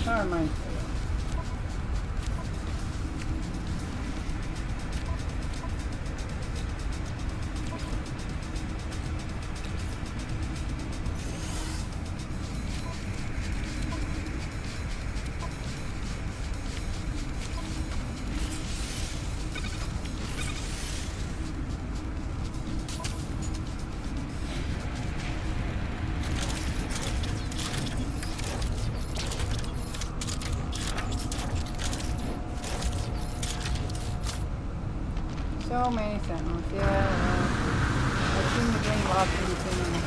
Never mind. So many sentinels, yeah. I seem to getting lost in between them.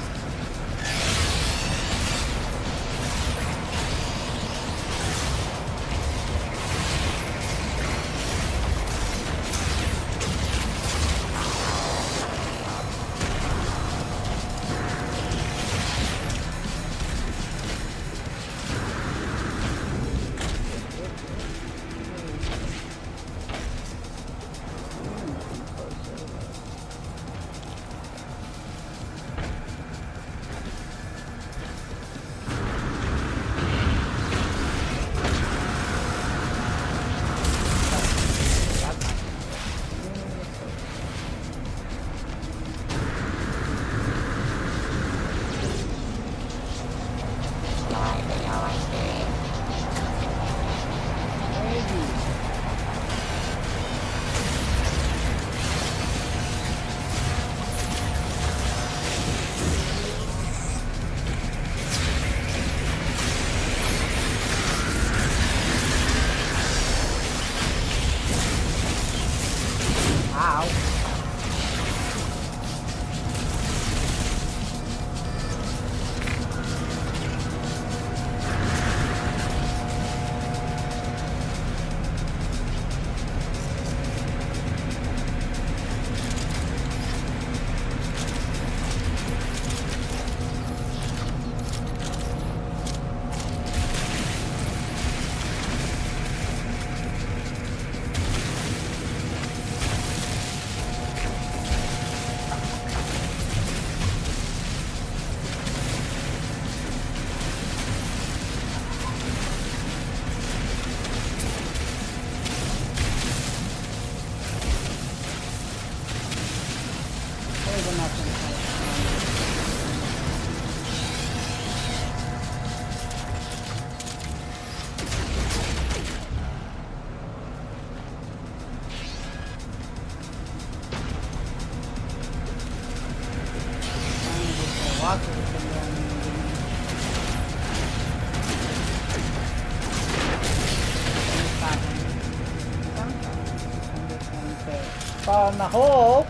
Fall in the hole.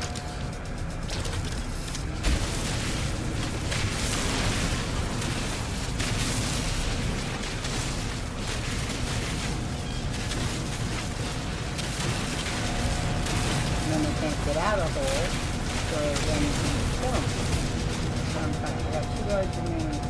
And then we can't get out of the hole. so then you can kill them. So I'm trying. I got 2 guards remaining.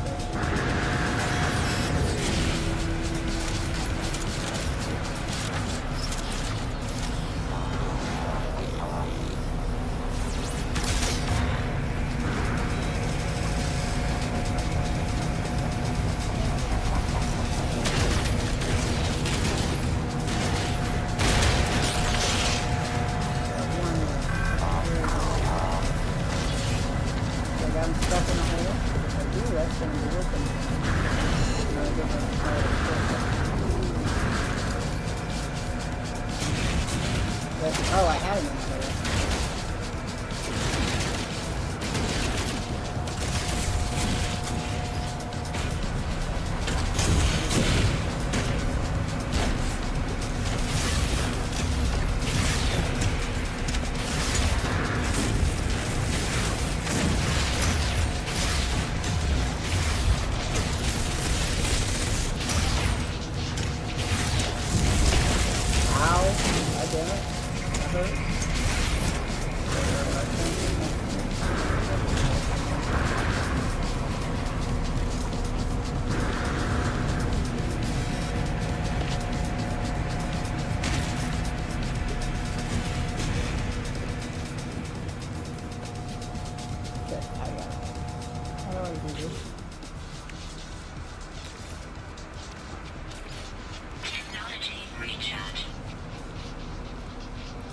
I'm stuck in a hole. If I do, that's going to be open. Oh, I had him in the hole.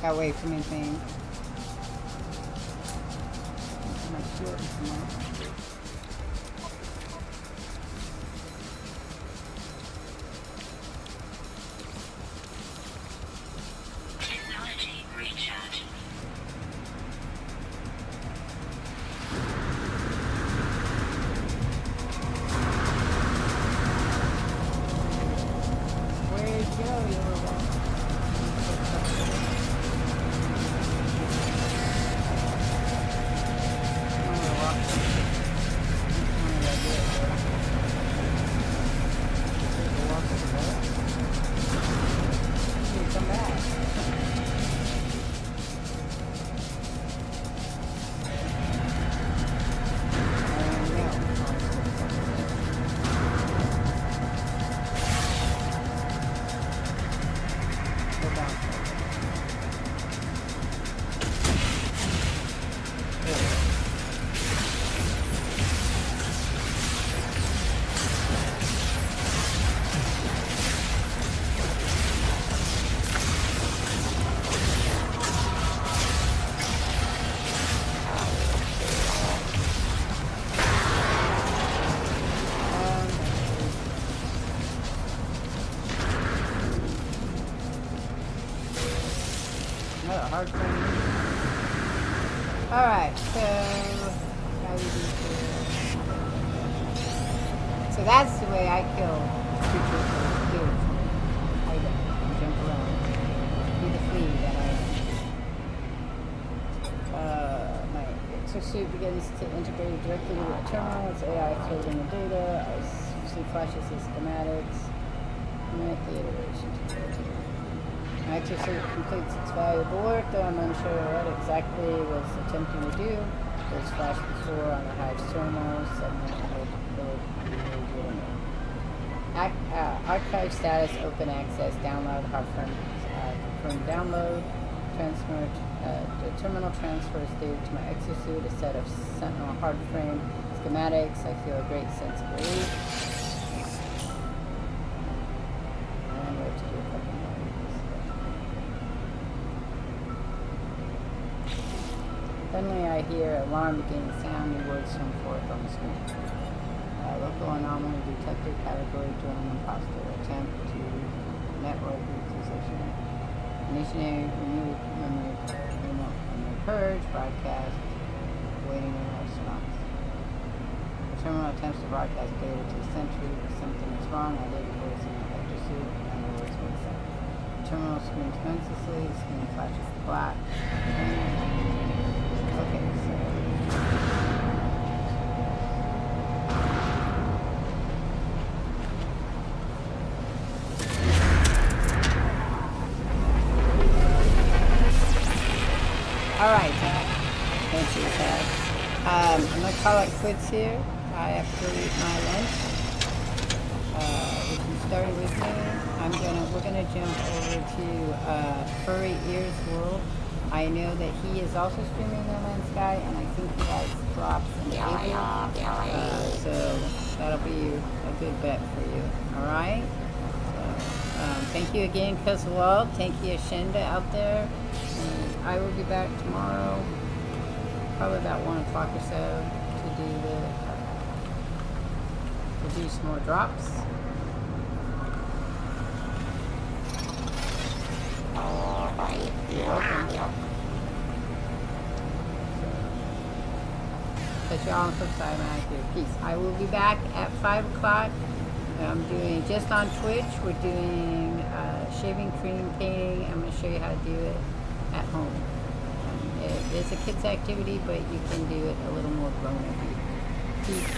Got away from anything. My shield is not. Technology recharge. Where'd you go, you little guy? Come back. Hard thing. Alright, so how do we do this? So that's the way I kill creatures with skills. I jump around. Be the flea that I am. My exosuit begins to integrate directly with the terminal. It's AI floating the data. I see flashes and schematics. Commit the iteration to my exosuit completes its valuable work, though I'm unsure what exactly it was attempting to do. It was flashed before on the Hive's terminal, suddenly archive status, open access, download, hardfirm, confirm download, transfer, the terminal transfers data to my exosuit, a set of Sentinel hardframe schematics. I feel a great sense of relief. And we have to do a couple more. Suddenly I hear alarm beginning sound, new words come forth on the screen. Local anomaly detected, category drone imposter, attempt to network reposition. Initiate remove memory purge, broadcast, waiting in response. The terminal attempts to broadcast data to the sentry, but something is wrong. I hear the voice in my exosuit, and the words make sense. The terminal screams menacingly, the screen flashes black. Okay, so alright, adventures have. I'm gonna call it quits here. I have to eat my lunch. If you started with me, we're gonna jump over to Furry Ears World. I know that he is also streaming No Man's Sky, and I think he has drops in April. So that'll be a good bet for you. All right. Thank you again, Cuzwald. Thank you, Shinda out there. And I will be back tomorrow, probably about 1 o'clock or so, to do some more drops. You're welcome. Catch you all on the flip side, man. Peace. I will be back at 5 o'clock. I'm doing, just on Twitch, we're doing shaving cream painting. I'm going to show you how to do it at home. It is a kid's activity, but you can do it a little more grown-up. Peace.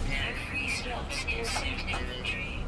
No free slots in suit inventory.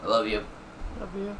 I love you. Love you.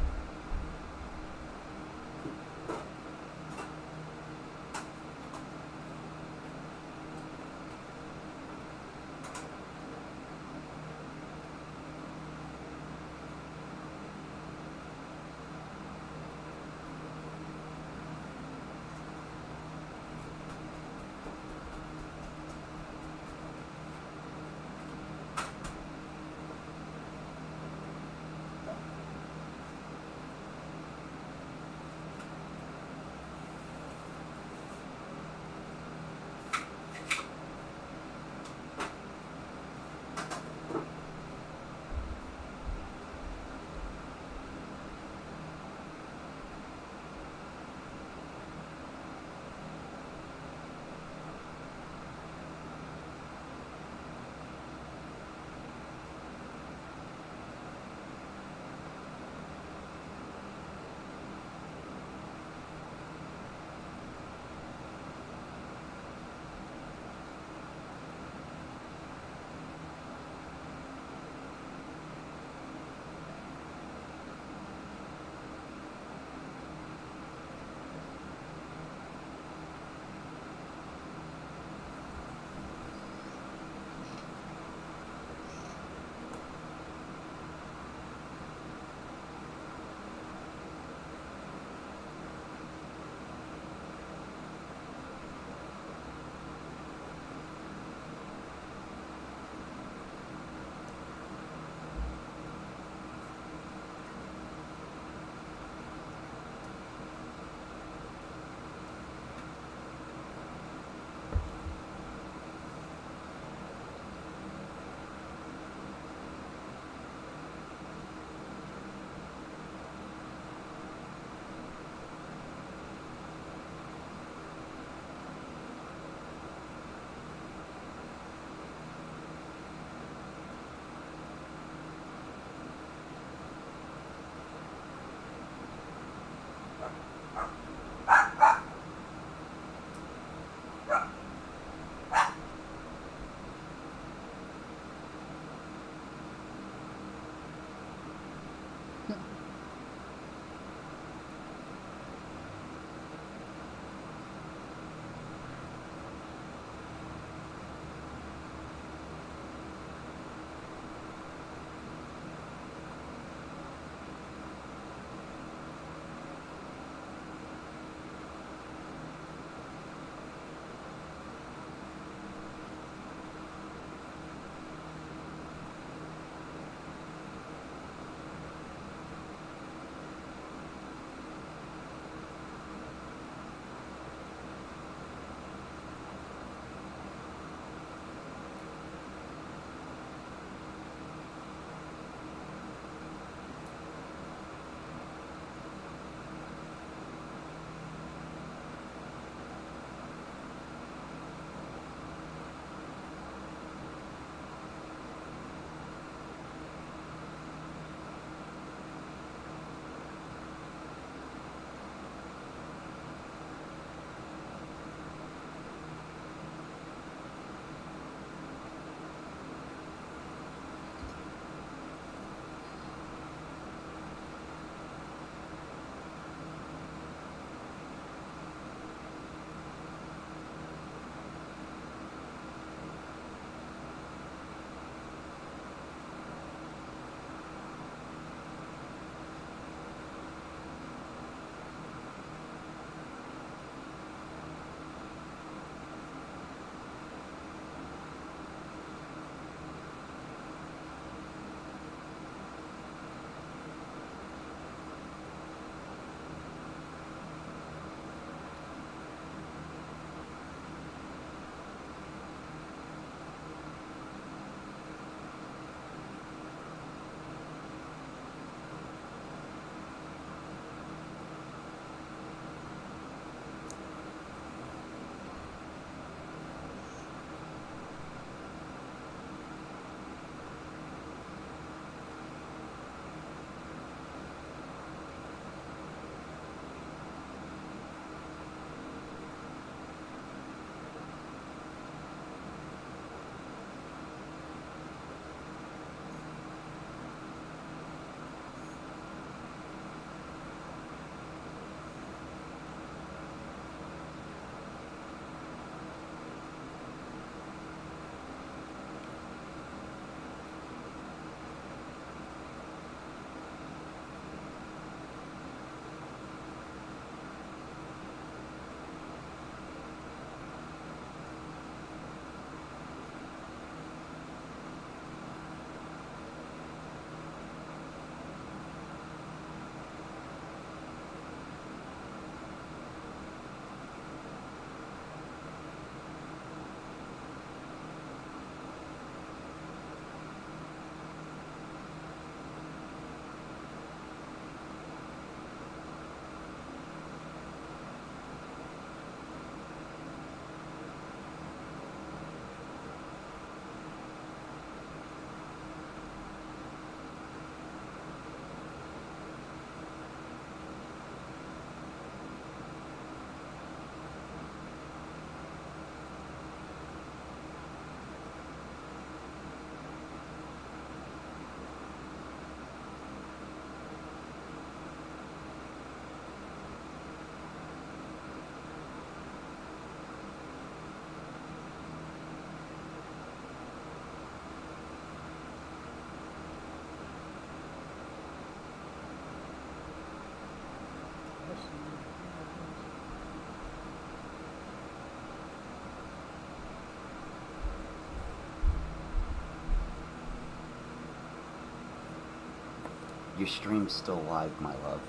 Your stream's still live, my love.